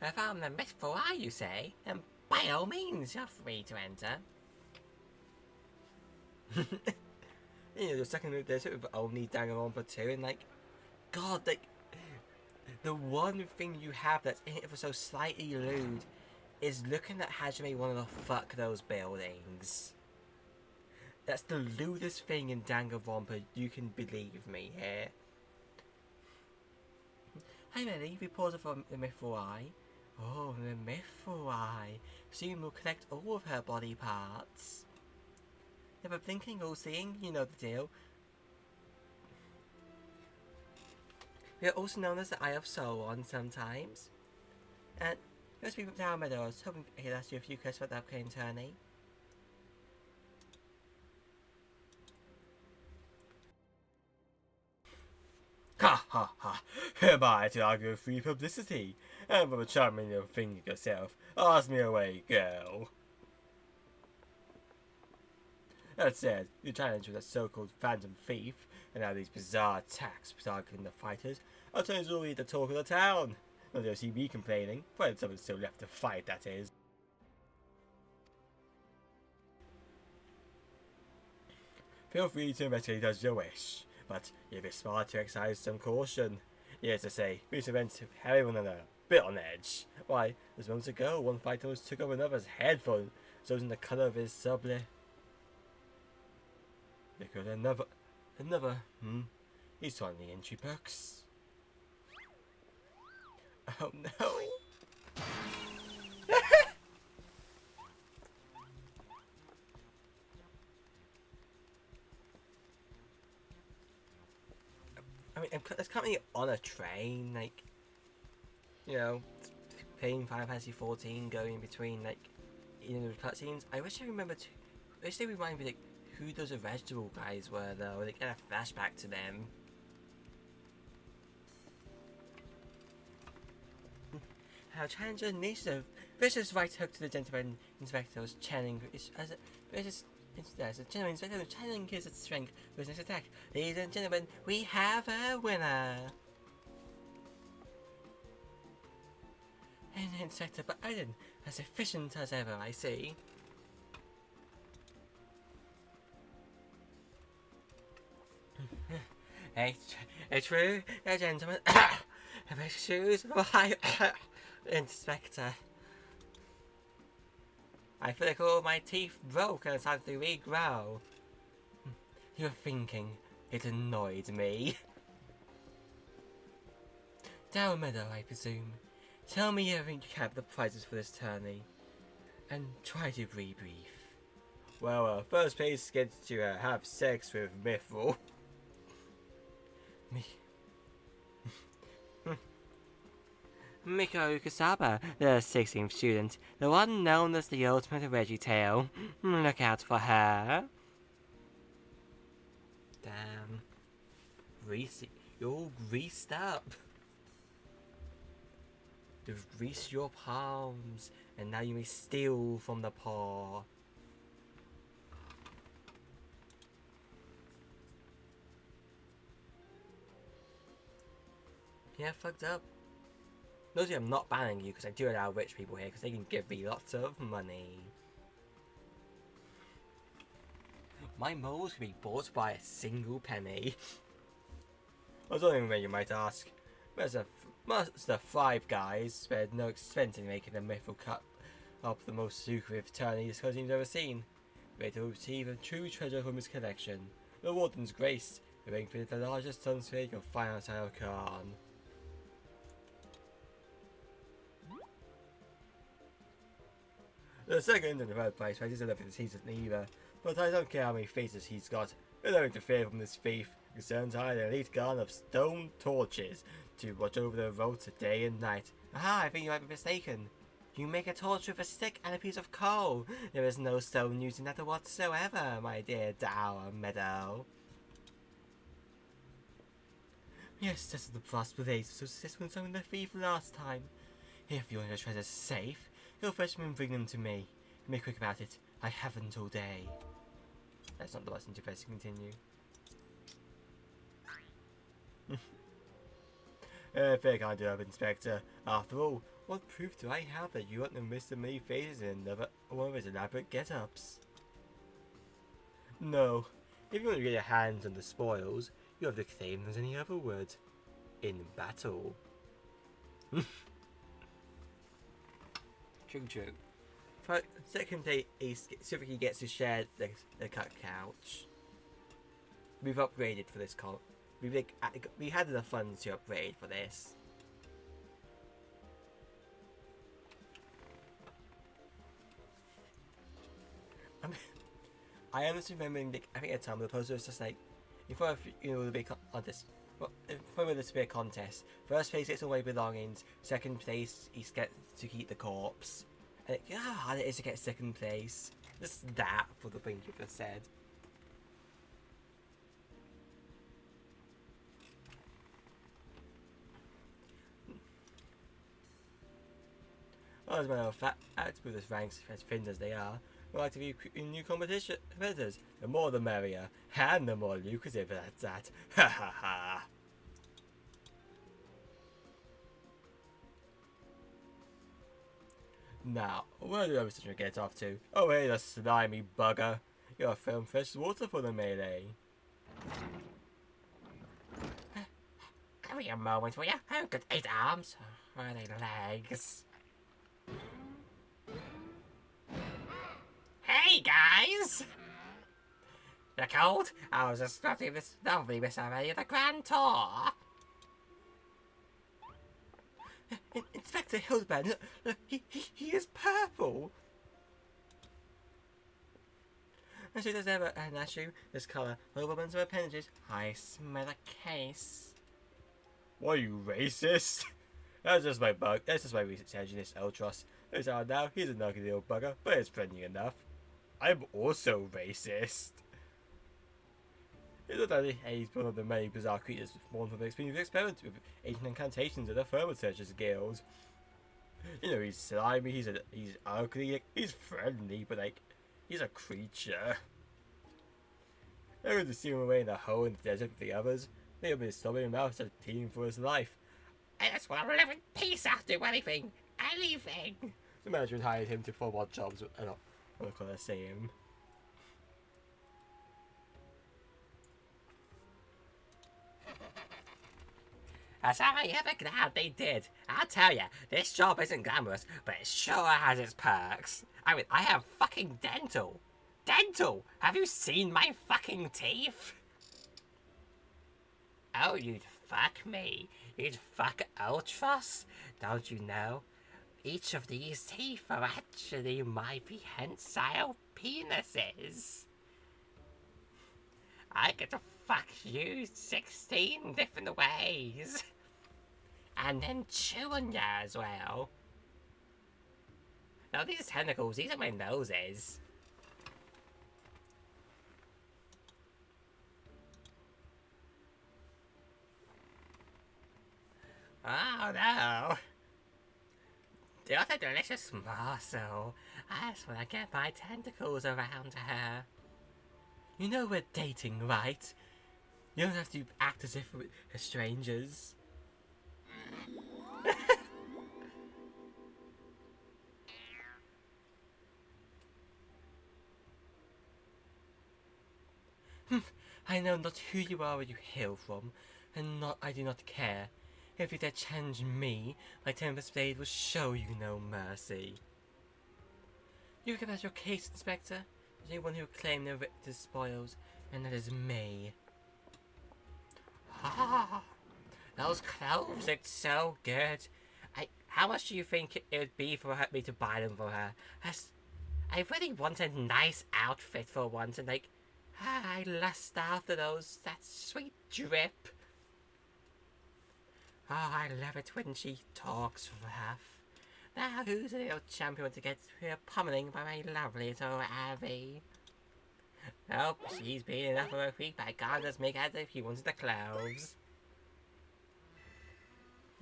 If I'm the Mithril Eye, you say, then by all means you're free to enter. You know, you're stuck in the desert with only Danganronpa 2 and like, God, like, the one thing you have that's in it for so slightly lewd is looking at Hajime wanting to fuck those buildings. That's the lewdest thing in Danganronpa, you can believe me here. Hey Melly, reporter from the Mithril Eye. Oh, the Mithril Eye. Soon we'll collect all of her body parts. Never blinking, all seeing, you know the deal. We are also known as the Eye of Sauron sometimes. And let's be down Meadows, hoping I could ask you a few questions about the upcoming tourney. Ha ha ha! Who am I to argue with free publicity? And from a charming little thing yourself, ask me away, girl. That said, your challenge with a so-called phantom thief, and now these bizarre attacks targeting the fighters, I'll turn will be the talk of the town. Well, they'll see me complaining, but someone's still left to fight, that is. Feel free to investigate as you wish, but you'd be smart to exercise some caution. Yes, to say, recent events have everyone on a bit on edge. Why, just moments ago, one fighter almost took off another's head for shows in the colour of his sabre. Because another, he's on the entry box. Oh no! I mean, it's currently on a train, like, you know, playing Final Fantasy 14, going in between, like, you know, the cutscenes. I wish they remind me, like, who those original guys were, though. Like, get a flashback to them. How Challenger Initiative. Vicious right hook to the gentleman inspector's channeling. There's a gentleman inspector channeling his strength with his attack. Ladies and gentlemen, we have a winner. And Inspector Biden, as efficient as ever, I see. a true gentleman. Shoes, why, Inspector. I feel like all my teeth broke and it's time to regrow. You're thinking it annoyed me. Down Meadow, I presume. Tell me you recap the prizes for this tourney, and try to be brief. Well, first place gets to have sex with Mithril. Miko Kusaba, the 16th student, the one known as the ultimate Reggie Tail. Look out for her. Damn. You're all greased up. You've greased your palms, and now you may steal from the poor. Yeah, fucked up. Notice I'm not banning you because I do allow rich people here because they can give me lots of money. My moles can be bought by a single penny. I was wondering where you might ask. Must the 5 guys spared no expense in making the Mithril Cup up the most lucrative tourney this cousin's ever seen. Ready to receive a true treasure from his collection. The Warden's Grace, waiting for the largest sunsphere you can find outside of Khan. The second and the third place faces nothing to season either, but I don't care how many faces he's got. We're no interfere from this thief. Concerns hire an elite guard of stone torches to watch over the roads day and night. Aha, I think you might be mistaken. You make a torch with a stick and a piece of coal. There is no stone used in that whatsoever, my dear Dower Meadow. Yes, this is the possibility so successful in summoning the thief last time. If you want your treasures safe, you'll fetch them and bring them to me. Be quick about it. I haven't all day. That's not the button to press to continue. Fair kind to have, Inspector. After all, what proof do I have that you won't miss the many faces in another one of his elaborate get-ups? No. If you want to get your hands on the spoils, you have to claim them as any other word. In battle. True. Second day, he specifically gets to share the cut couch. We've upgraded for this con. We had enough funds to upgrade for this. I honestly remember, I think at the time the poster was just like, if you know the big contest. Well, if this be a contest, first place gets away belongings, second place he gets to keep the corpse. And how hard it is to get second place. Just that for the thing you just said. As a matter of fact, with as ranks as thin as they are, we like to view new competitors. The more the merrier, and the more lucrative at that. Ha ha ha. Now, where do I such get off to? Oh hey, the slimy bugger. You're throwing fresh water for the melee. Give me a moment, will you? I've got 8 arms. Where are they legs? Hey, guys! You're cold? I was just starting this lovely Miss Array of the Grand Tour. Inspector Hildibrand, look, he is purple. And she does have an issue this colour. Well, women's appendages. I smell a case. What, are you racist? That's just my bug. That's just my research Ultros. Who's out now? He's a ugly little bugger, but it's friendly enough. I'm also racist. It's not that he's one of the many bizarre creatures born from experience of experiment with ancient incantations of the Thermal Searchers Guild. You know, he's slimy, he's ugly, he's friendly, but like, he's a creature. They're going to steal him away in a hole in the desert with the others. They'll be stopping him out instead of pleading for his life. I just want to live in peace. I'll do anything. Anything. The management hired him to perform odd jobs at the Colosseum. As I ever glad they did. I'll tell ya, this job isn't glamorous, but it sure has its perks. I mean, I have fucking dental. Dental! Have you seen my fucking teeth? Oh, you'd fuck me. You'd fuck Ultros? Don't you know? Each of these teeth are actually my prehensile penises. I get to fuck you 16 different ways. And then chew on ya as well. Now these tentacles, these are my noses. Oh no. What a delicious morsel. I just want to get my tentacles around her. You know we're dating, right? You don't have to act as if we're strangers. I know not who you are or you hail from, and I do not care. If you dare challenge me, my Tempest Blade will show you no mercy. You recognize your case, Inspector? There's anyone who claimed the victor's spoils, and that is me. Ah, those clothes look so good. How much do you think it would be for me to buy them for her? I really want a nice outfit for once, and I lust after that sweet drip. Oh, I love it when she talks rough. Now who's a little champion to get her pummeling by my lovely little Abby? Oh, she's been enough of a week, but I can't just make as if he wanted the clothes.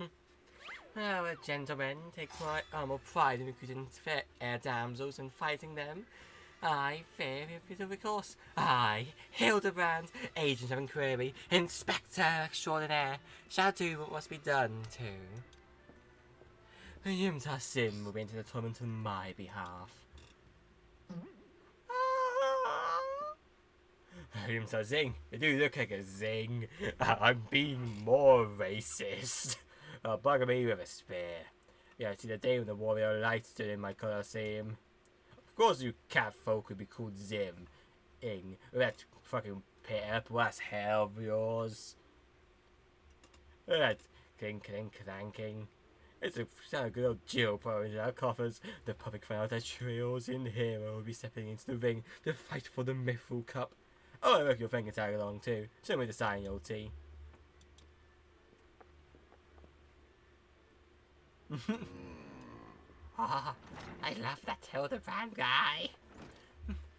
Oh, a gentleman takes my humble pride in recruiting fair damsels and fighting them. I fear if of recourse. I, Hildibrand, Agent of Inquiry, Inspector Extraordinaire, shall do what must be done too. Yimta Sim will be into the torment on my behalf. Yimta Zing, you do look like a zing. I'm being more racist. Bugger me with a spear. Yeah, see the day when the warrior light stood in my Colosseum. Of course you cat folk would be called Zim. Ing. That fucking pit up was hell of yours. That clink clanking. It's a sound of good old Jill pouring in our coffers. The public found out that Trios in Hero will be stepping into the ring to fight for the Mithril Cup. Oh, I reckon your friend can tag along too. Show me the sign, old T. Ah, I love that Hildibrand guy.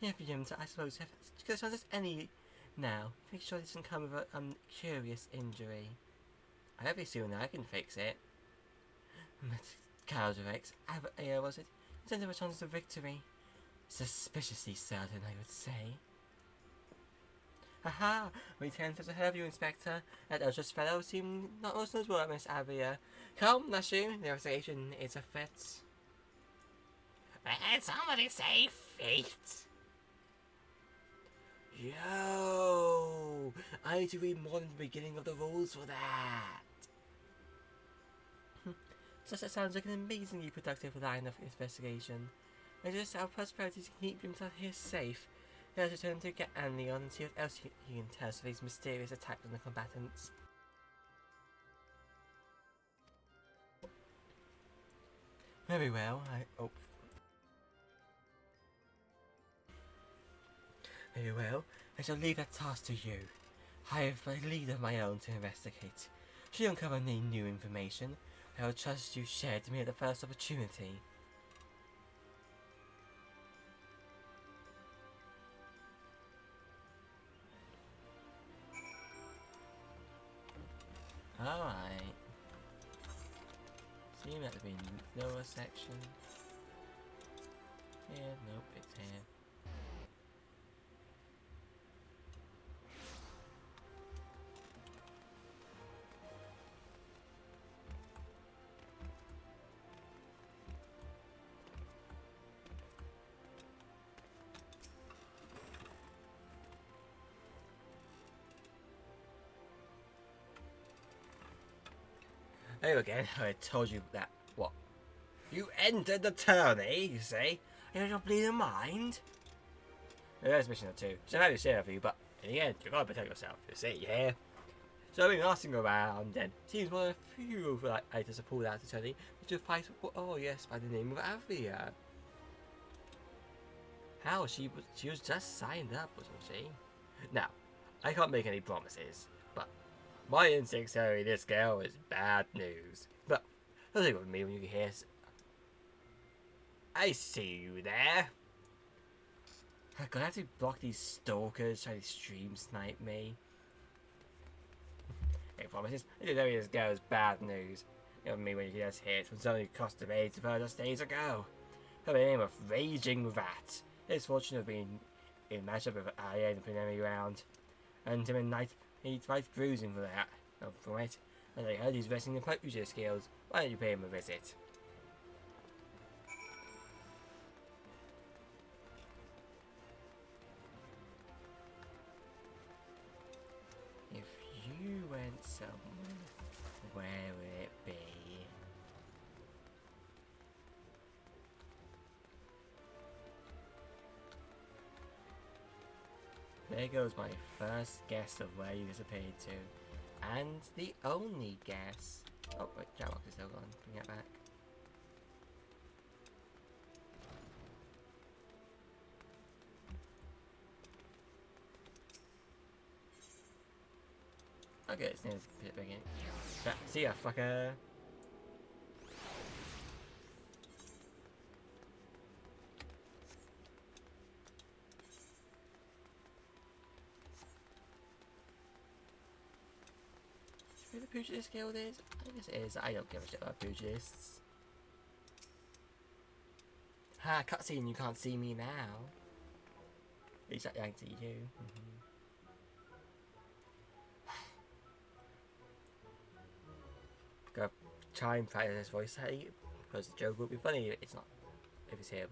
Yeah, Yimta, I suppose. Because just any now. Make sure it doesn't come with a curious injury. Hopefully soon I can fix it. Calderex, was it? Instead of a chance of victory. Suspiciously certain, I would say. Haha! We tend to have you, Inspector. That Ultra's fellow seem not also as well, Miss Avia. Come, Nashu, the investigation is a fit. Somebody say fate. Yo! I need to read more than the beginning of the rules for that. Such that sounds like an amazingly productive line of investigation. It is our first priority to keep himself here safe. Let us return to get Anley on and see what else he can tell us of these mysterious attacks on the combatants. Very well, Very well, I shall leave that task to you. I have a lead of my own to investigate. Should you uncover any new information, I will trust you share it to me at the first opportunity. Alright. Seem that to be lower section. Yeah, nope, it's here. Oh, again, I told you that. What? You entered the tourney, you say? You have your bleeding mind? There's a mission or two. So I have to share with you, but in the end, you gotta protect yourself, you see, yeah? So I've been asking around, and seems one of the few like items to pull out the tourney to fight, oh yes, by the name of Avia. How? She was just signed up, wasn't she? Now, I can't make any promises, but my instincts tell me this girl is bad news. But don't think with me when you hear. I see you there. I'm gonna have to block these stalkers trying to stream snipe me. Hey, promises. I didn't know this girl is bad news. You know me when you hear us hit from somebody who cost of AIDS further days ago. Her name of Raging Rat. It's fortunate of being in matchup with Aria in the preliminary round. And him and Knight needs right bruising for that. Oh, for it. And I heard he's resting in poacher skills. Why don't you pay him a visit? If you went somewhere, where would it be? There goes my first guess of where you disappeared to. And the only guess. Oh, wait, Jamlock is still gone. Bring it back. Okay, it's near the pit again. See ya, fucker. Who the Pugilist Guild is? I guess it is. I don't give a shit about pugilists. Ha, cutscene, you can't see me now. At least I can see you. Gotta try and practice this voice, hey, because the joke would be funny if it's not, if it's here.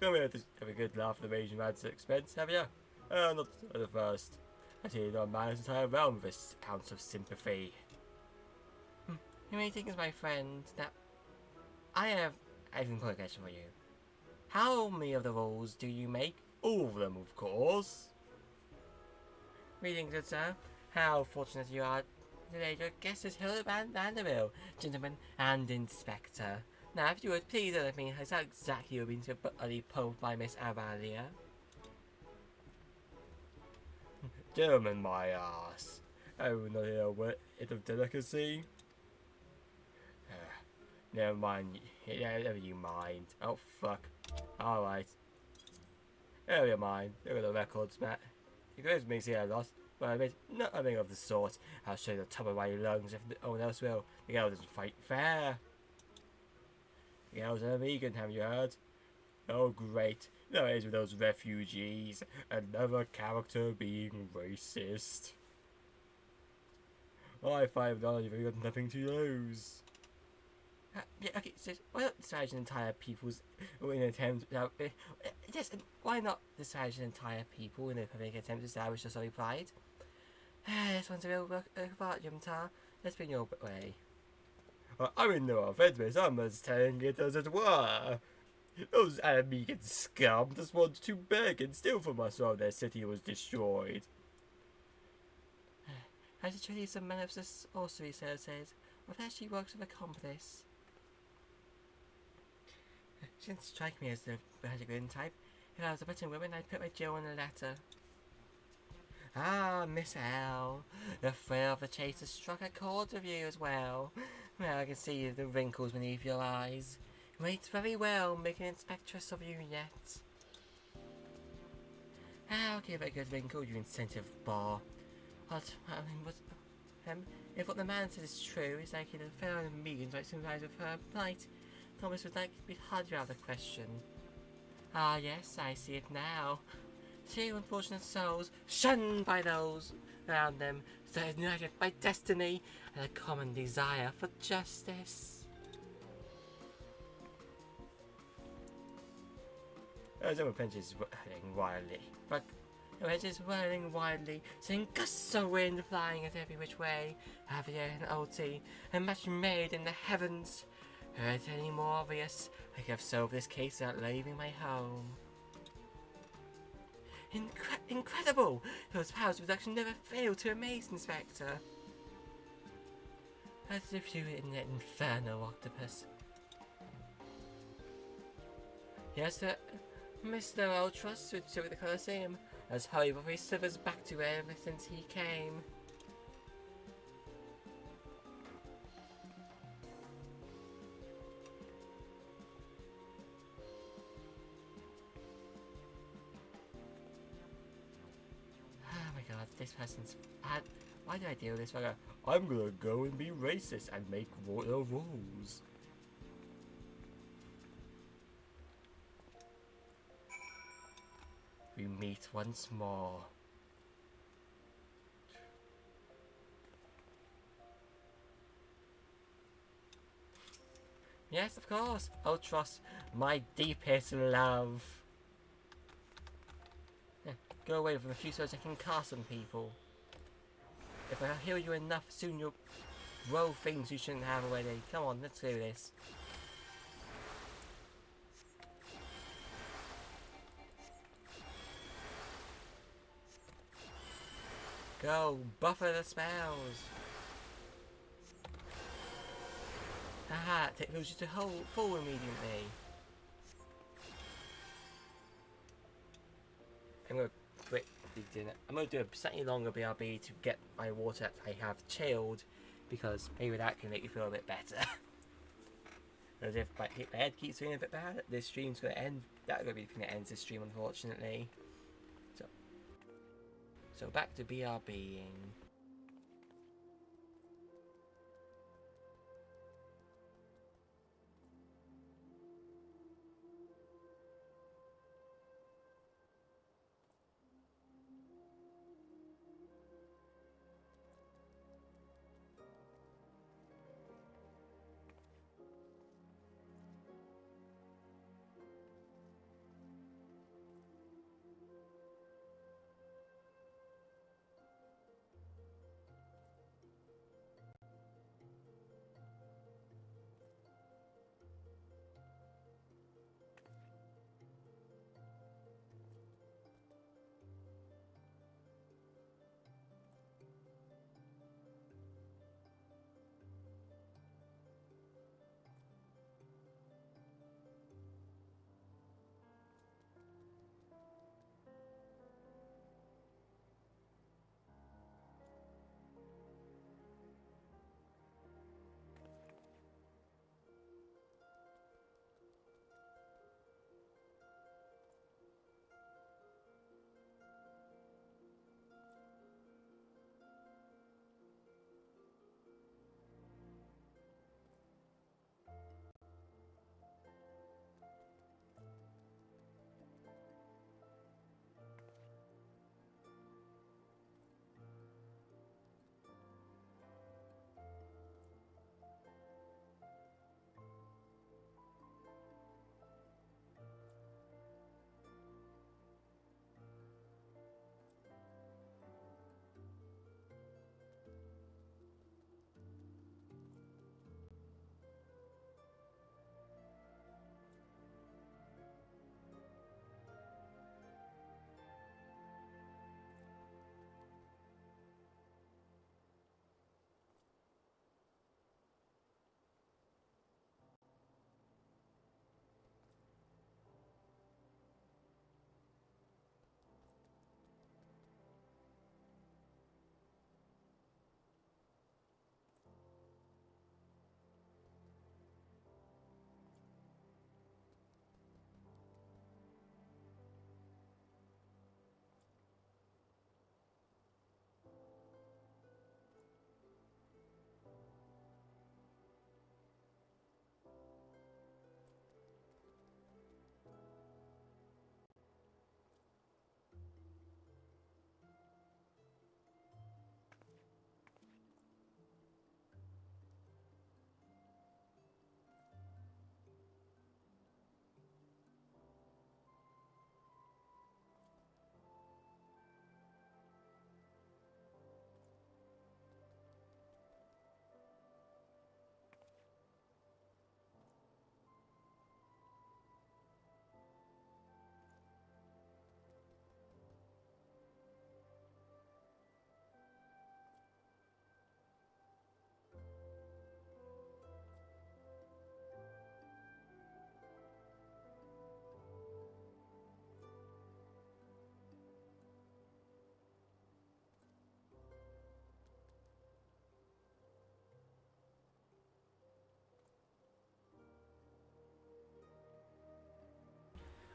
Come here to have a good laugh at the Raging Rad's expense, have you? Not at the first. I see you don't manage the entire realm with this ounce of sympathy. You may think as my friend that I have an question for you. How many of the rolls do you make? All of them, of course. Greetings, good sir. How fortunate you are today. Your guest is Hildibrand Vanderbilt, gentleman and inspector. Now, if you would please let me, has that exactly been so utterly pulled by Miss Avalia? Gentlemen, my ass. I will not hear a word of delicacy. Never mind. Never you mind. Oh, fuck. Alright. Never mind. Look at the records, Matt. You guys may see I lost. Well, I mean, nothing of the sort. I'll show you the top of my lungs if no one else will. The girl doesn't fight fair. The girl's a vegan, have you heard? Oh, great. There is with those refugees. Another character being racist. I find knowledge if you've got nothing to lose. Yeah, okay, so why not disparage an entire people's in an attempt? Yes, and why not disparage an entire people in a public attempt to establish a solid pride? This one's a real work of art, Yumtar. Let's bring your way. I'm in no offense, miss. I'm just telling it as it were. Those Amigan scum just wanted to beg and steal from us while their city was destroyed. As it truly is a man of sorcery, Sarah says. Or perhaps she works with a accomplice. She didn't strike me as the Radigan type. If I was a better woman, I'd put my Jill in a letter. Ah, Miss L. The thrill of the chase has struck a chord with you as well. Well, I can see the wrinkles beneath your eyes. You rate very well, making an inspectress of you yet. I'll give it a good wrinkle, you incentive bar. If what the man says is true, it's likely that fellow Megan might sympathise with her plight. Thomas would like to be hard out of the question. Ah, yes, I see it now. Two unfortunate souls, shunned by those around them, so united by destiny and a common desire for justice. Some benches whirling wildly. But the wedges whirling wildly, seeing gusts of wind flying at every which way. Javier and Ulti, a match made in the heavens. Were it any more obvious, I could have solved this case without leaving my home. Incredible! Those powers of reduction never fail to amaze, Inspector. As if you were in that inferno octopus. Yes, sir. Mr. Ultras would still at the Colosseum. Let's hurry before he slithers back to where ever since he came. Oh my god, this person's bad. Why did I deal with this? I'm gonna go and be racist and make royal rules. We meet once more. Yes, of course. Ultros, my deepest love. Go away from a few words I can cast on people. If I heal you enough, soon you'll grow things you shouldn't have already. Come on, let's do this. Go, buffer the spells. Haha, it moves you to full immediately. I'm gonna quickly do it. I'm gonna do a slightly longer BRB to get my water that I have chilled, because maybe that can make you feel a bit better. Because if my head keeps feeling a bit bad, this stream's gonna end. That's gonna be the thing that ends this stream, unfortunately. So back to BRBing.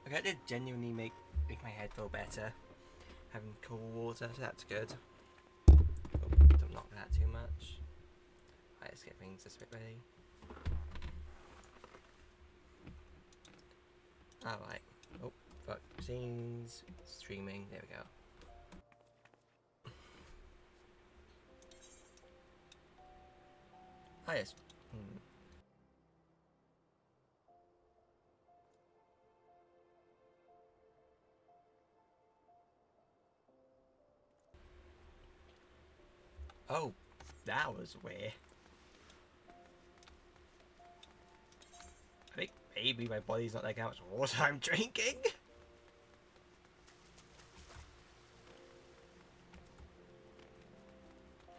Okay, that did genuinely make my head feel better. Having cool water, so that's good. Oh, don't knock that too much. Right, let's get things this bit ready. Alright. Oh, fuck. Scenes. Streaming. There we go. Oh, yes. Oh, that was weird. I think maybe my body's not like how much water I'm drinking.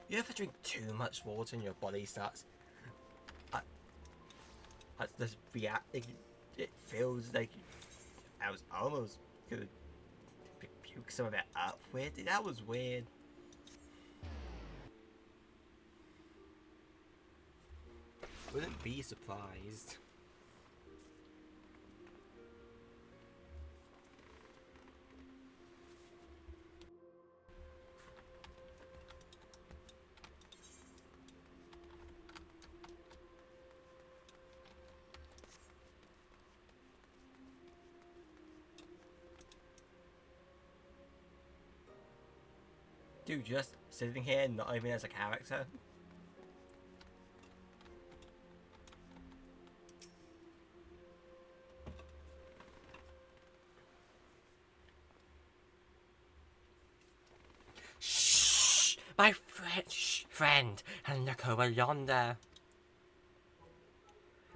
You ever drink too much water and your body starts... this react... It feels like I was almost gonna puke some of it up. Weird. That was weird. Wouldn't be surprised. Dude, just sitting here, not even as a character. Shh! My friend, and look over yonder.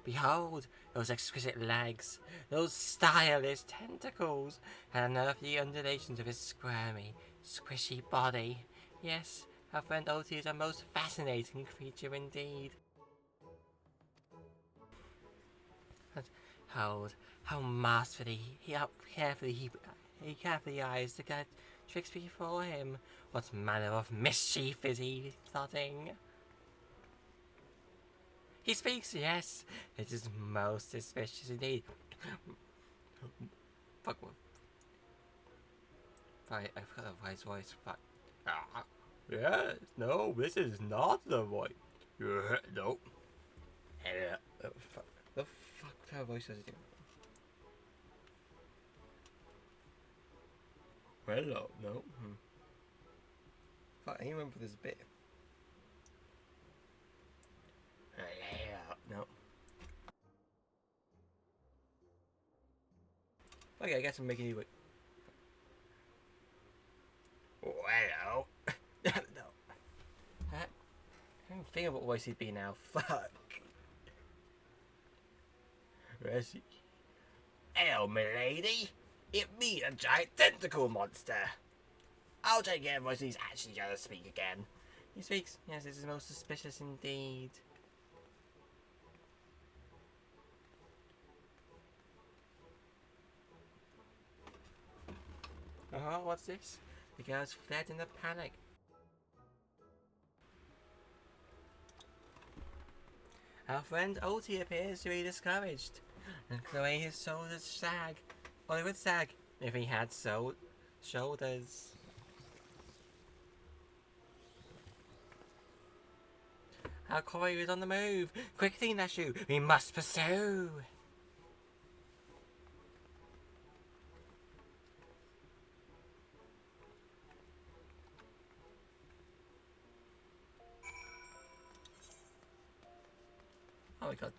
Behold, those exquisite legs, those stylish tentacles, and unearthly undulations of his squirmy, squishy body. Yes, our friend Oti is a most fascinating creature indeed. And hold, how masterfully he carefully eyes the good tricks before him. What manner of mischief is he plotting? He speaks, yes. It is most suspicious indeed. Fuck. Right, I forgot the right voice. Fuck. Yes, no, this is not the voice. No. Fuck. The fuck kind of voice does it do? Hello, no. Fuck, I don't remember this bit. No. Okay, I guess I'm making you. Hello. No. I don't think of what voice he'd be now. Fuck. Where's he? Hello, milady. It me, a giant tentacle monster. I'll take care of voice he's actually gonna speak again. He speaks. Yes, this is most suspicious indeed. Oh, what's this? The girls fled in a panic. Our friend Oti appears to be discouraged, and Chloe his shoulders sag. Or they would sag if he had shoulders. Our Chloe is on the move. Quickly, Nashu, we must pursue. Oh my god.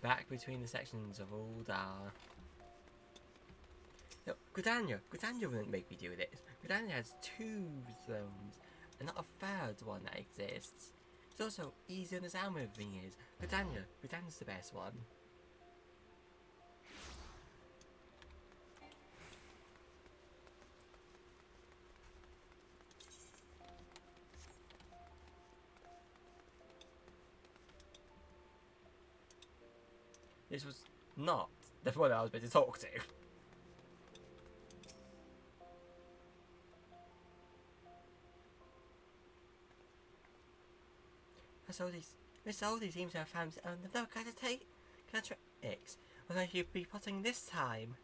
Back between the sections of Uldar. No, Gridania wouldn't make me do this. Gridania has 2 zones, and not a 3rd one that exists. It's also easier than the sound thing is. Gridania's the best one. This was not the one I was meant to talk to. Miss Oldie seems to have found another characteristics. What will you be potting this time?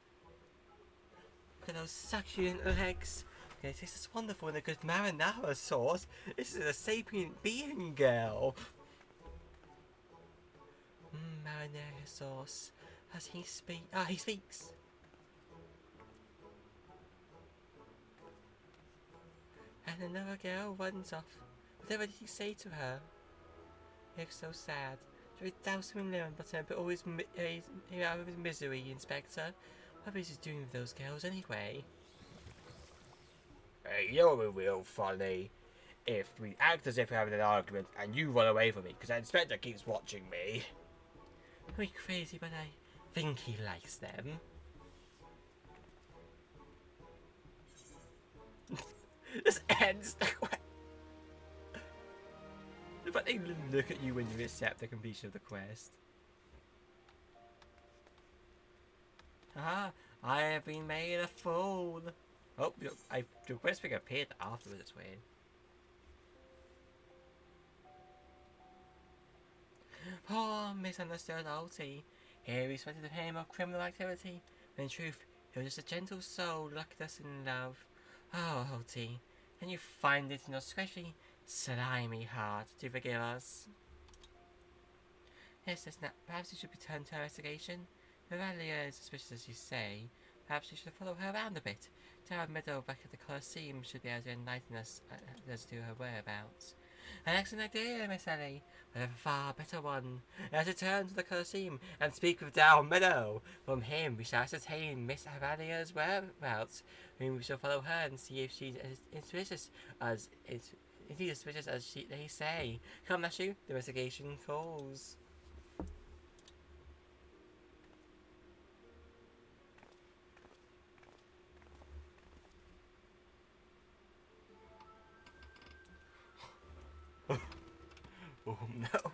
Look at those succulent legs. It tastes wonderful in a good marinara sauce. This is a sapient being girl. Marinara sauce. As he speak, he speaks. And another girl runs off. Whatever did he say to her? He looks so sad. Shall we douse him in lemon butter and put all his out of his misery, Inspector? What is he doing with those girls anyway? Hey, you're real funny. If we act as if we're having an argument and you run away from me because the Inspector keeps watching me. Are you crazy, but I think he likes them. This ends the quest. But they look at you when you accept the completion of the quest. Ah, I have been made a fool. Oh, the quest thing appeared afterwards, it's weird. Poor misunderstood Alti. Here we suspected him of criminal activity, when in truth, he was just a gentle soul locked us in love. Oh, Alti, can you find it in your scratchy, slimy heart to forgive us? Yes, perhaps you should return to our investigation. Revalia is suspicious as you say. Perhaps you should follow her around a bit. Our Meadow back at the Colosseum should be able to enlighten us as to her whereabouts. An excellent idea, Miss Ellie, but a far better one. Let us return to the Colosseum and speak with Dow Meadow. From him we shall ascertain Miss Avalia's whereabouts, whom we shall follow her and see if she's as suspicious as they say. Come, Nashu, the investigation calls. Oh no.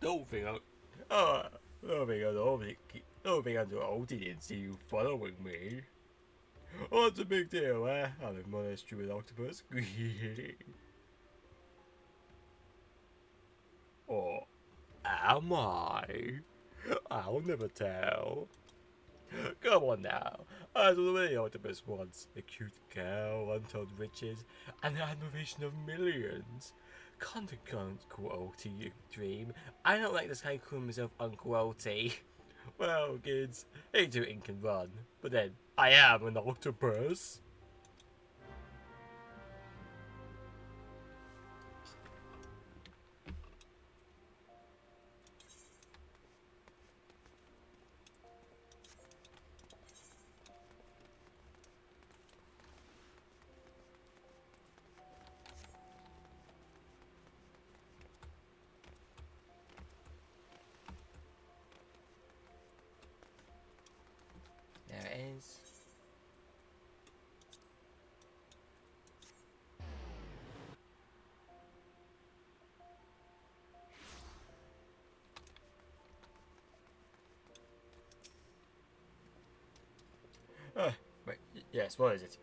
Don't think under old didn't see you following me. What's a big deal, eh? I'm a modest with octopus. Or am I? I'll never tell. Come on now. I was already octopus once. A cute girl, untold riches, and the admiration of millions. Can't Uncle Oldie dream? I don't like this kind of calling myself Uncle Oldie. Well, kids, hate to ink and run, but then I am an octopus. There it is. Wait, yes, what is it?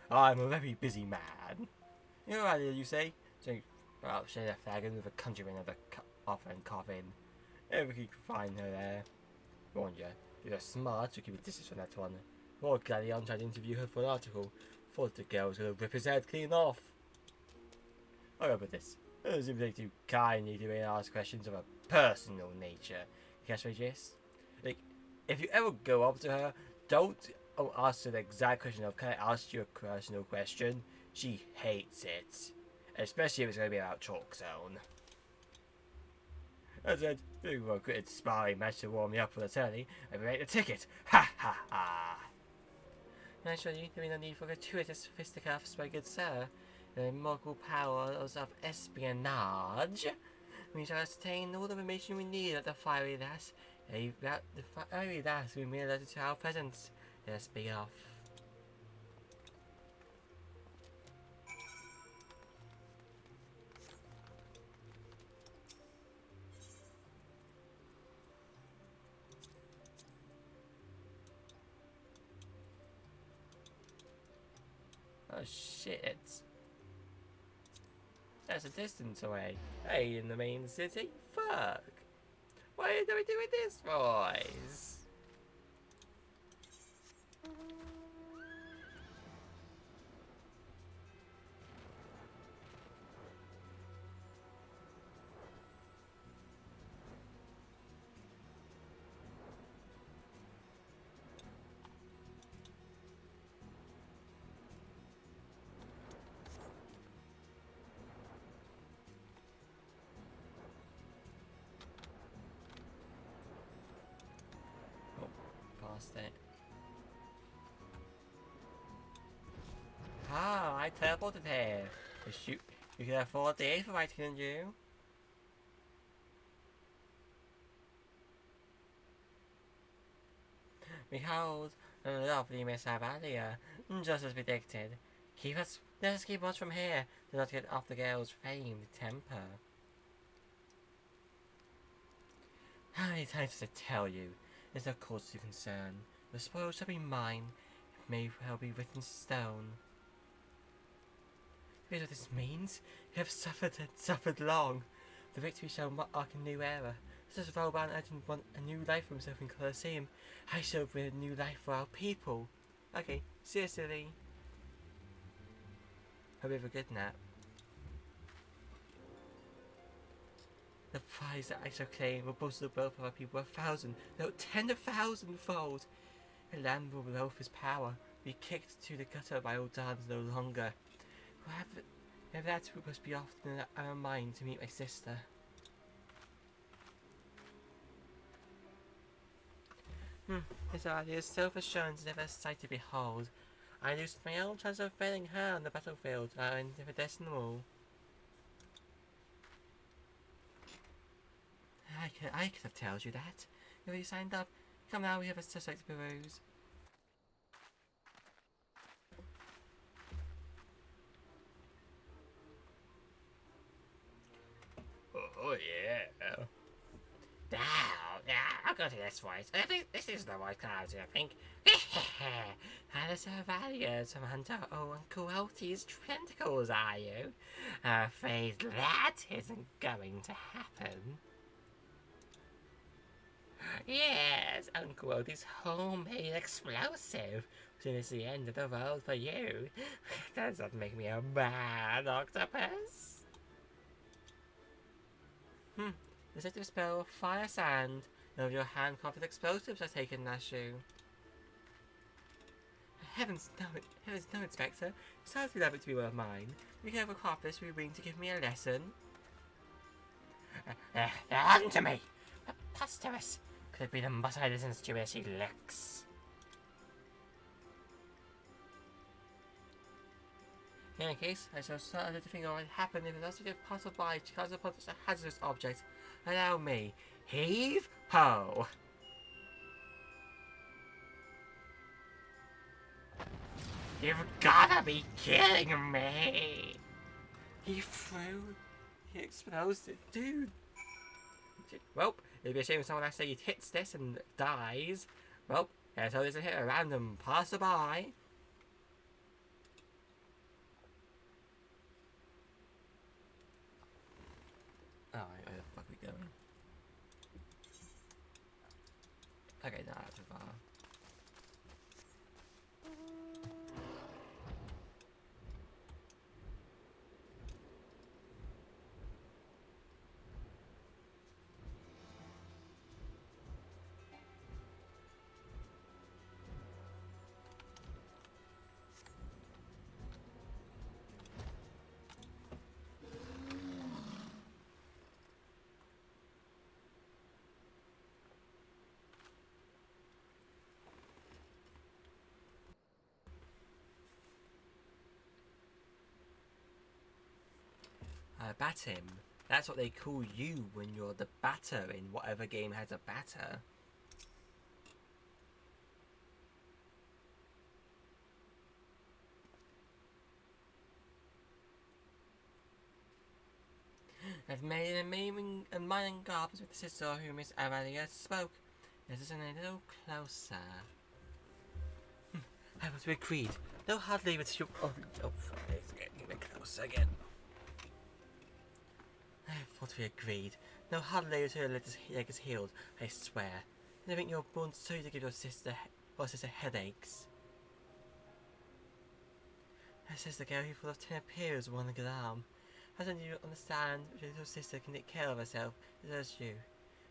I'm a very busy man. You know what you say? So, share a flagon with a countryman of the offer and coffin. If we can find her there. Warn you, you're smart to keep a distance from that one. Poor Galleon tried to interview her for an article. Thought the girl was going to rip his head clean off. I'll go with this. It doesn't take too kindly to ask questions of a personal nature. You catch my gist? Like, if you ever go up to her, don't ask her the exact question of, can I ask you a personal question? She hates it. Especially if it's going to be about Chalk Zone. As I said, doing a good sparring match to warm me up for the tourney, I made a ticket. Ha ha ha! Naturally, there is no need for gratuitous fisticuffs, my good sir. The immortal powers of espionage. We shall ascertain all the information we need at the fiery lass. The fiery lass we may let to our presence. Let's be off. Oh shit. That's a distance away. Hey, in the main city? Fuck. Why are we doing this, boys? Oh, past it. Ah, I teleported here. Shoot, you could afford the Aetherite, couldn't you? Behold, the lovely Miss Avalia, just as predicted. Let us keep watch from here, do not get off the girl's famed temper. How many times does it tell you? There's no cause to concern. The spoil shall be mine, it may well be written in stone. You know what this means? You have suffered and suffered long. The victory shall mark a new era. Just as Vauban didn't want a new life for himself in Colosseum, I shall bring a new life for our people. Okay, seriously. Hope you have a good nap. The prize that I shall claim will boost the wealth of our people 1,000, no 10,000-fold. The land will loaf his power, be kicked to the gutter by old dams no longer. If that we must be off in our mind to meet my sister. His idea is self-assurance never a sight to behold. I lost my own chance of failing her on the battlefield, infinitesimal. I could have told you that. Have you signed up? Come now, we have a suspect to peruse. Oh yeah. Now, I'll go to this voice. I think this is the voice clouds, I think. How does her value to hunter Uncle Oatie's tentacles, are you? I'm afraid that isn't going to happen. Yes, Uncle Oatie's homemade explosive. Soon as the end of the world for you. Does that make me a bad octopus? Deceptive spell of fire sand. None of your handcrafted explosives are taken, Nashu. Heavens no, Inspector. Besides, we love it to be one of mine. You can overcraft this, we're willing to give me a lesson. On to me! Preposterous! Could it be the must I listens to as she licks? In any case, I shall start to think what would happen if it has to get passed by to cause upon such a hazardous object. Allow me. Heave ho! You've gotta be kidding me! He exploded, dude. Well, it'd be a shame if someone actually hits this and dies. Well, so this is hit a random passerby. Oh, where the fuck are we going? Okay, no, that's too far. Bat him. That's what they call you when you're the batter in whatever game has a batter. I've made an amazing and mining gardens with the sister who Miss Avalia spoke. This is a little closer. I was agreed. No hard labor to you. Oh, it's getting a bit closer again. I thought we agreed. No hard labor to let his leg is healed, I swear. And I think you're born so to give your sister headaches. Her sister girl who full of 10 pills on one good arm. How don't you understand your little sister can take care of herself as well as you?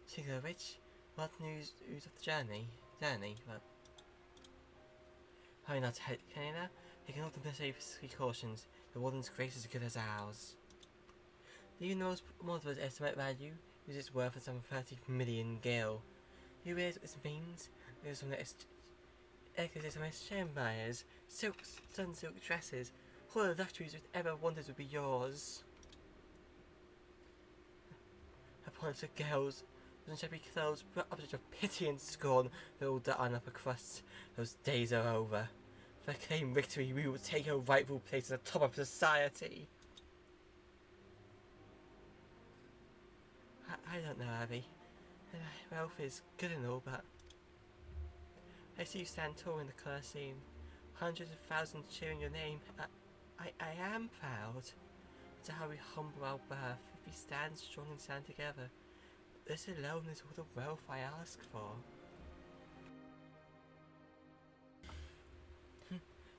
Speaking of which, what news of the journey? Well, probably not, can you now? Taking all the necessary precautions, the warden's grace is as good as ours. Do you know most of its estimate value? Is its worth of some 30 million gil? You realize what this means? There's some exchange buyers, silks, sun-silk dresses, all the luxuries you've ever wanted would be yours. Upon the girls, those shabby clothes, brought objects of pity and scorn, but all the upper crust, those days are over. For I claim victory, we will take our rightful place at the top of society. I don't know, Abby. Wealth is good and all, but I see you stand tall in the Colosseum. Hundreds of thousands cheering your name. I am proud. To how we humble our birth, if we stand strong and stand together. This alone is all the wealth I ask for.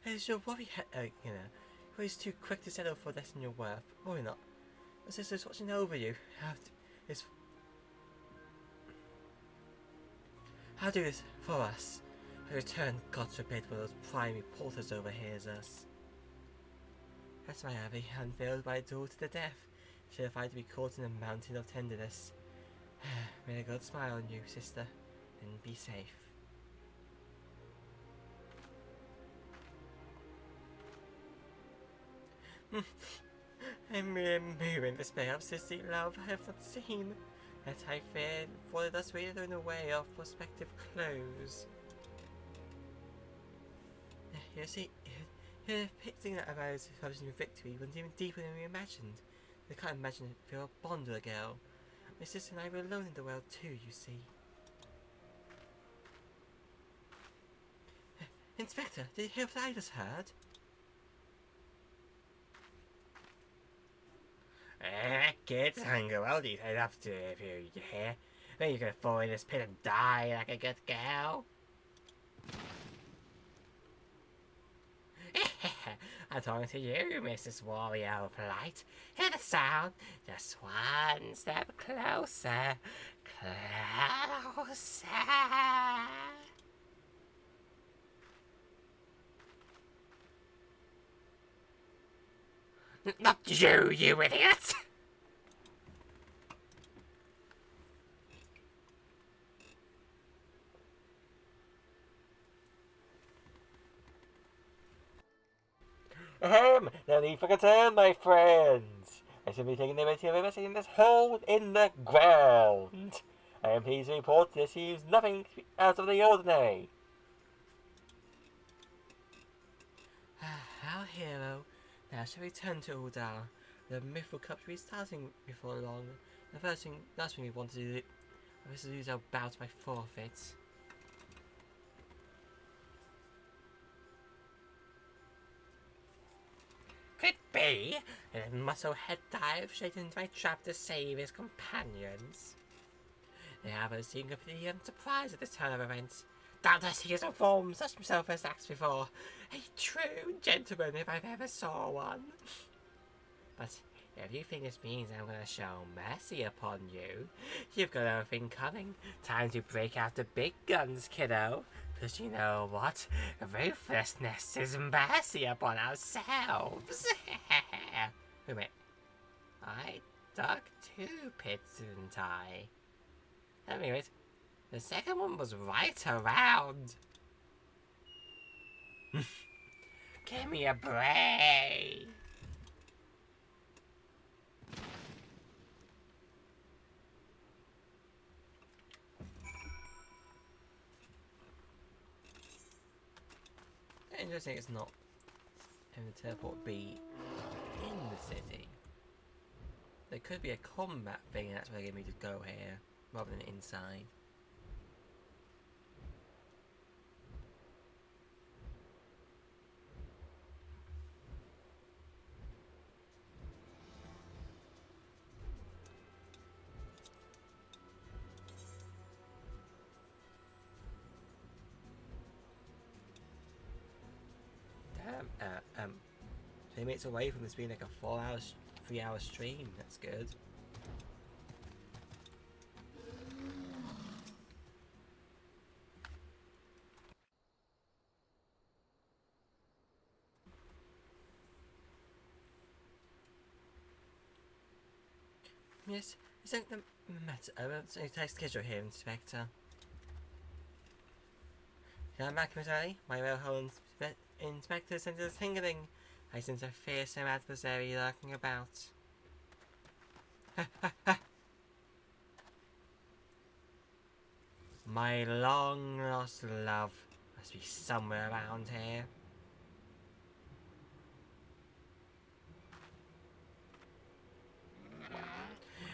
Is your worry, you're too quick to settle for less than your worth. Worry not. My sister's watching over you. I'll do this for us. I return, God forbid, when those prying reporters overhears us. That's my Abby, unveiled by a door to the deaf, terrified to be caught in a mountain of tenderness. May God smile on you, sister, and be safe. I'm really moving this pair of sissy love I have not seen, that I fear followed us rather in a way of prospective clothes. You see, the thing that allows publishing victory runs even deeper than we imagined. I can't imagine if you're a bond with a girl. My sister and I were alone in the world too, you see. Inspector, did you hear what I just heard? Kids, hunger, well, these I'd have to if you hear. Then you're gonna fall in this pit and die like a good girl. I'm talking to you, Mrs. Warrior of Light. Hear the sound? Just one step closer. Closer. Not you, you idiot! No need for concern, my friends. I shall be taking the liberty of investigating this hole in the ground. I am pleased to report this seems nothing out of the ordinary. Our hero now shall return to Uldar. The mythical cup will be starting before long. The last thing we want to do is to lose our bouts by forfeits. Could be that muscle-head dive straight into my trap to save his companions. The others seem completely unsurprised at this turn of events. Doubtless he has informed such himself as acts before. A true gentleman if I've ever saw one. But if you think this means I'm going to show mercy upon you, you've got everything coming. Time to break out the big guns, kiddo. Because you know what? Ruthlessness is mercy upon ourselves. Wait a minute. I dug 2 pits, didn't I? Anyways, the second one was right around. Give me a break. Interesting, it's not having the teleport be in the city. There could be a combat thing, and that's why they gave me to go here rather than inside. minutes away from this being like a 3-hour stream. That's good. Yes, isn't the matter? Text schedule here, Inspector. Yeah, Mademoiselle, my well-honed Inspector senses a tingling. I sense a fearsome adversary lurking about. My long-lost love must be somewhere around here.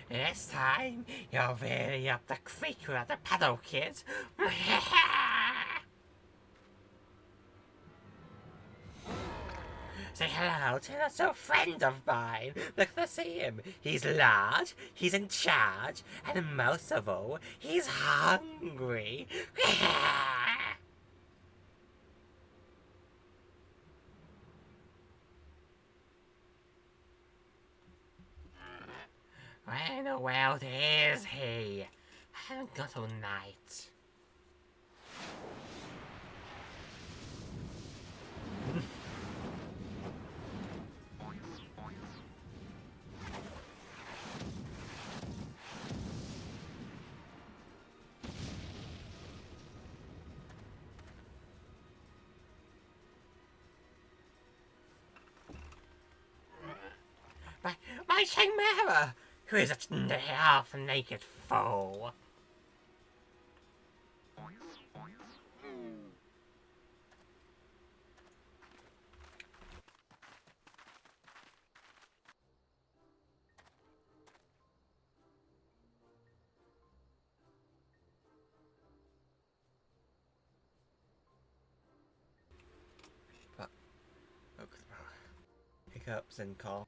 This time, you're really up the creek without the paddle, kid. Say hello to a little friend of mine. Look to see him. He's large, he's in charge, and most of all, he's hungry. Where in the world is he? I haven't got all night. My chimera! Who is such a half-naked fool? But, hiccups and cough.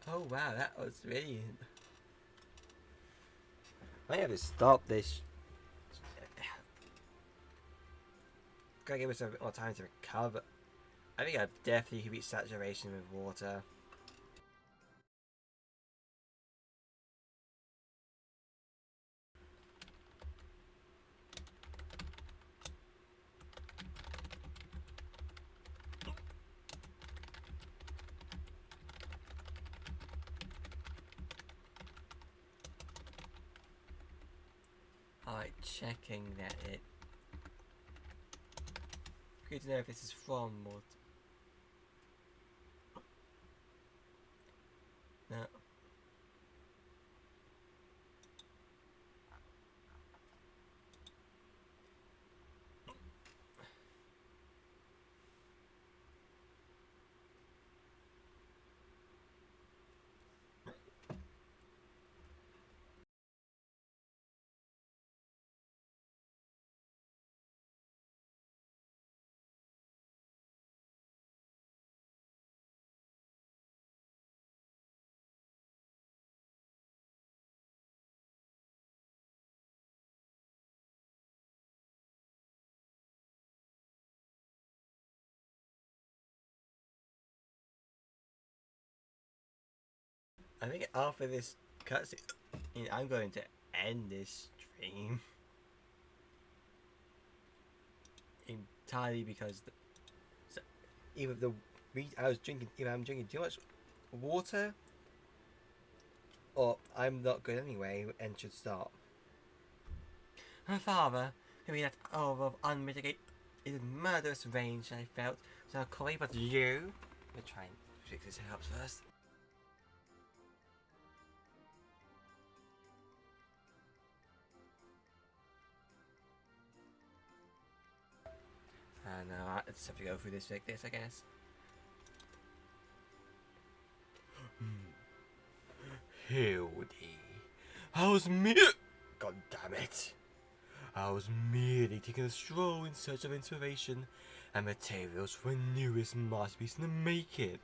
Oh wow, that was really... I have to stop this. Gotta give us a bit more time to recover. I think I've definitely reached saturation with water. Alright, checking that it... Good to know if this is from or... No. I think after this cutscene, I'm going to end this stream. Entirely because either I'm drinking too much water, or I'm not good anyway and should stop. My father, who be that aura of unmitigated murderous rage I felt, so Corey, but you... We're trying to fix this helps first. No, I just have to go through this like this, I guess. Hildy, how's me? God damn it! I was merely taking a stroll in search of inspiration and materials for a newest masterpiece in the making.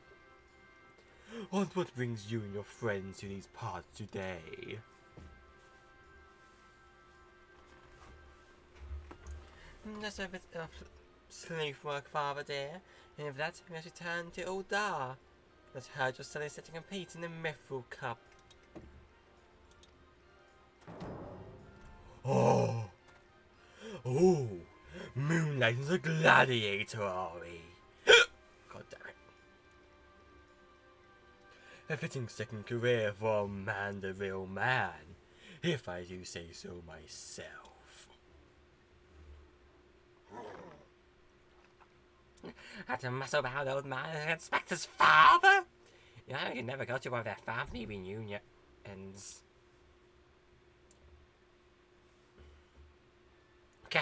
What brings you and your friends to these parts today? Just a bit of slave work, Father dear, and if that, we must return to Oldar. But heard your son is setting a plate in the Mithril Cup. Oh! Oh! Moonlight is a gladiator, are we? God damn it. A fitting second career for a man, the real man, if I do say so myself. That's a muscle-bound old man and Inspector's father? You know, you never go to one of their family reunions. Gah,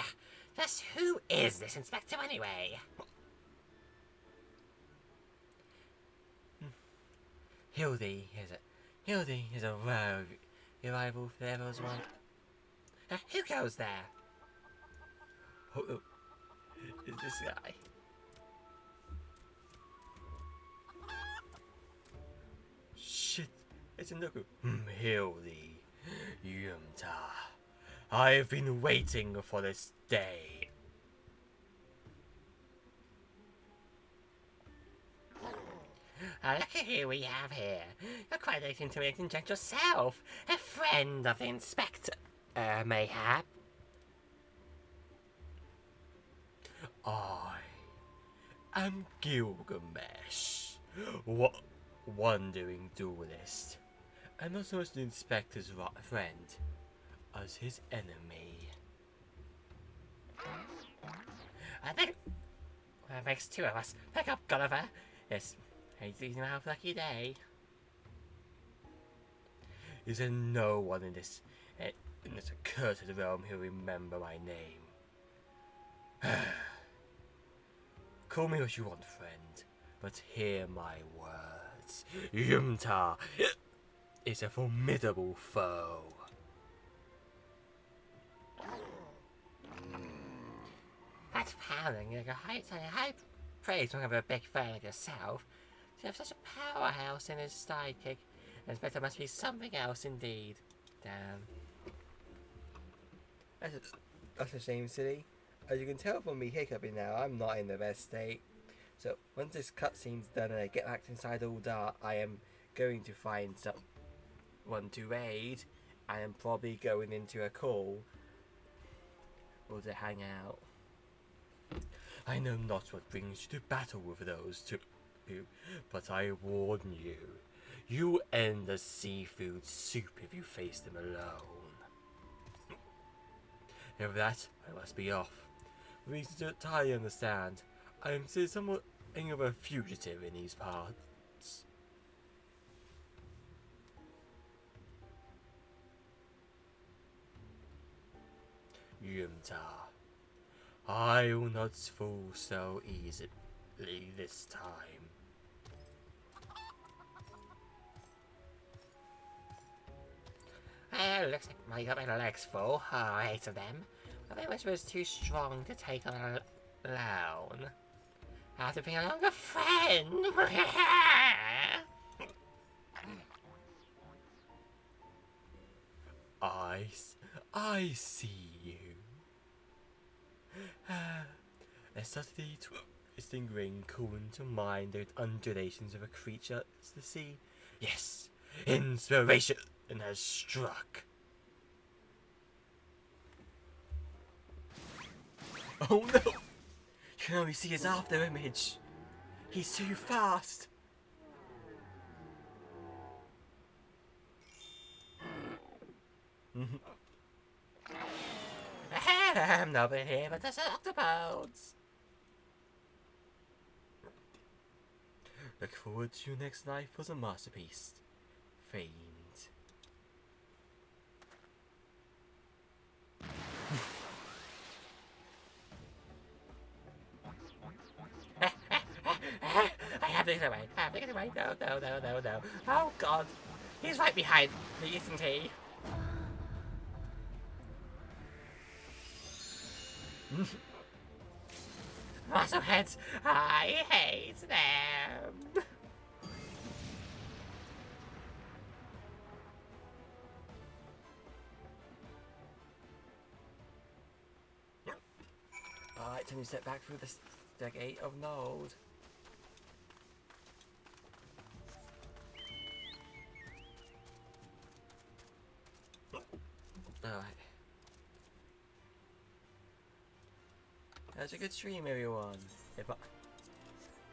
just who is this Inspector anyway? Hildy is a rare arrival for everyone. Who goes there? Oh, is this guy? Shit, it's a Nuku. Hildy, Yumta. I've been waiting for this day. Look at who we have here. You're quite late into it, inject yourself. A friend of the Inspector, mayhap. I am Gilgamesh, wandering duelist, and not so much the Inspector's friend as his enemy. I think that makes two of us. Pick up, Gulliver. Yes, you have a lucky day. Is there no one in this accursed realm who'll remember my name? Call me what you want, friend, but hear my words. Yumta is a formidable foe. That's pounding like a high praise from a big fan like yourself. You have such a powerhouse in his sidekick, and Inspector must be something else indeed. Damn. That's a shame, silly. As you can tell from me hiccuping now, I'm not in the best state. So once this cutscene's done and I get back inside Uldar, I am going to find someone to raid. I am probably going into a call or to hang out. I know not what brings you to battle with those two, but I warn you, you end the seafood soup if you face them alone. With that, I must be off. For reasons you don't entirely understand, I am still somewhat of a fugitive in these parts. Yumta, I will not fall so easily this time. Looks like I got my legs full. Oh, 8 of them. I think which was too strong to take on alone. I have to bring along a friend. I see you. A subtly twisting ring calling to mind the undulations of a creature as the sea. Yes, inspiration has struck. Oh no! You can only see his after image. He's too fast. I'm not in here, but there's an octopodes. Look forward to your next life as a masterpiece. Fiend. I have to get away. I have to get away. No. Oh God. He's right behind me, isn't he? Muscle heads, I hate them. Alright, time to step back through the gate of Node. Alright. That's a good stream, everyone.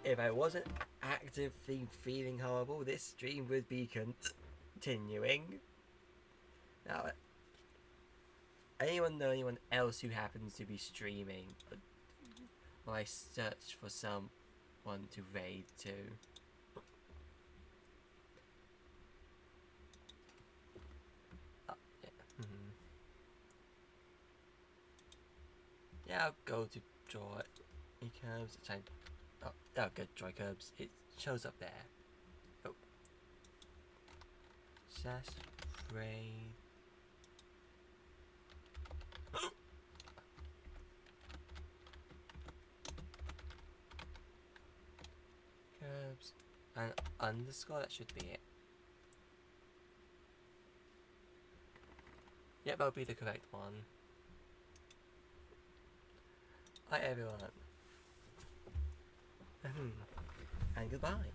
If I wasn't actively feeling horrible, this stream would be continuing. Now, anyone know anyone else who happens to be streaming? While I search for someone to raid to. Oh, yeah. Yeah, I'll go to draw curbs. Oh, good, draw curbs. It shows up there. Oh. Sash raid. Curbs and underscore, that should be it. Yep, that'll be the correct one. Hi everyone. And goodbye.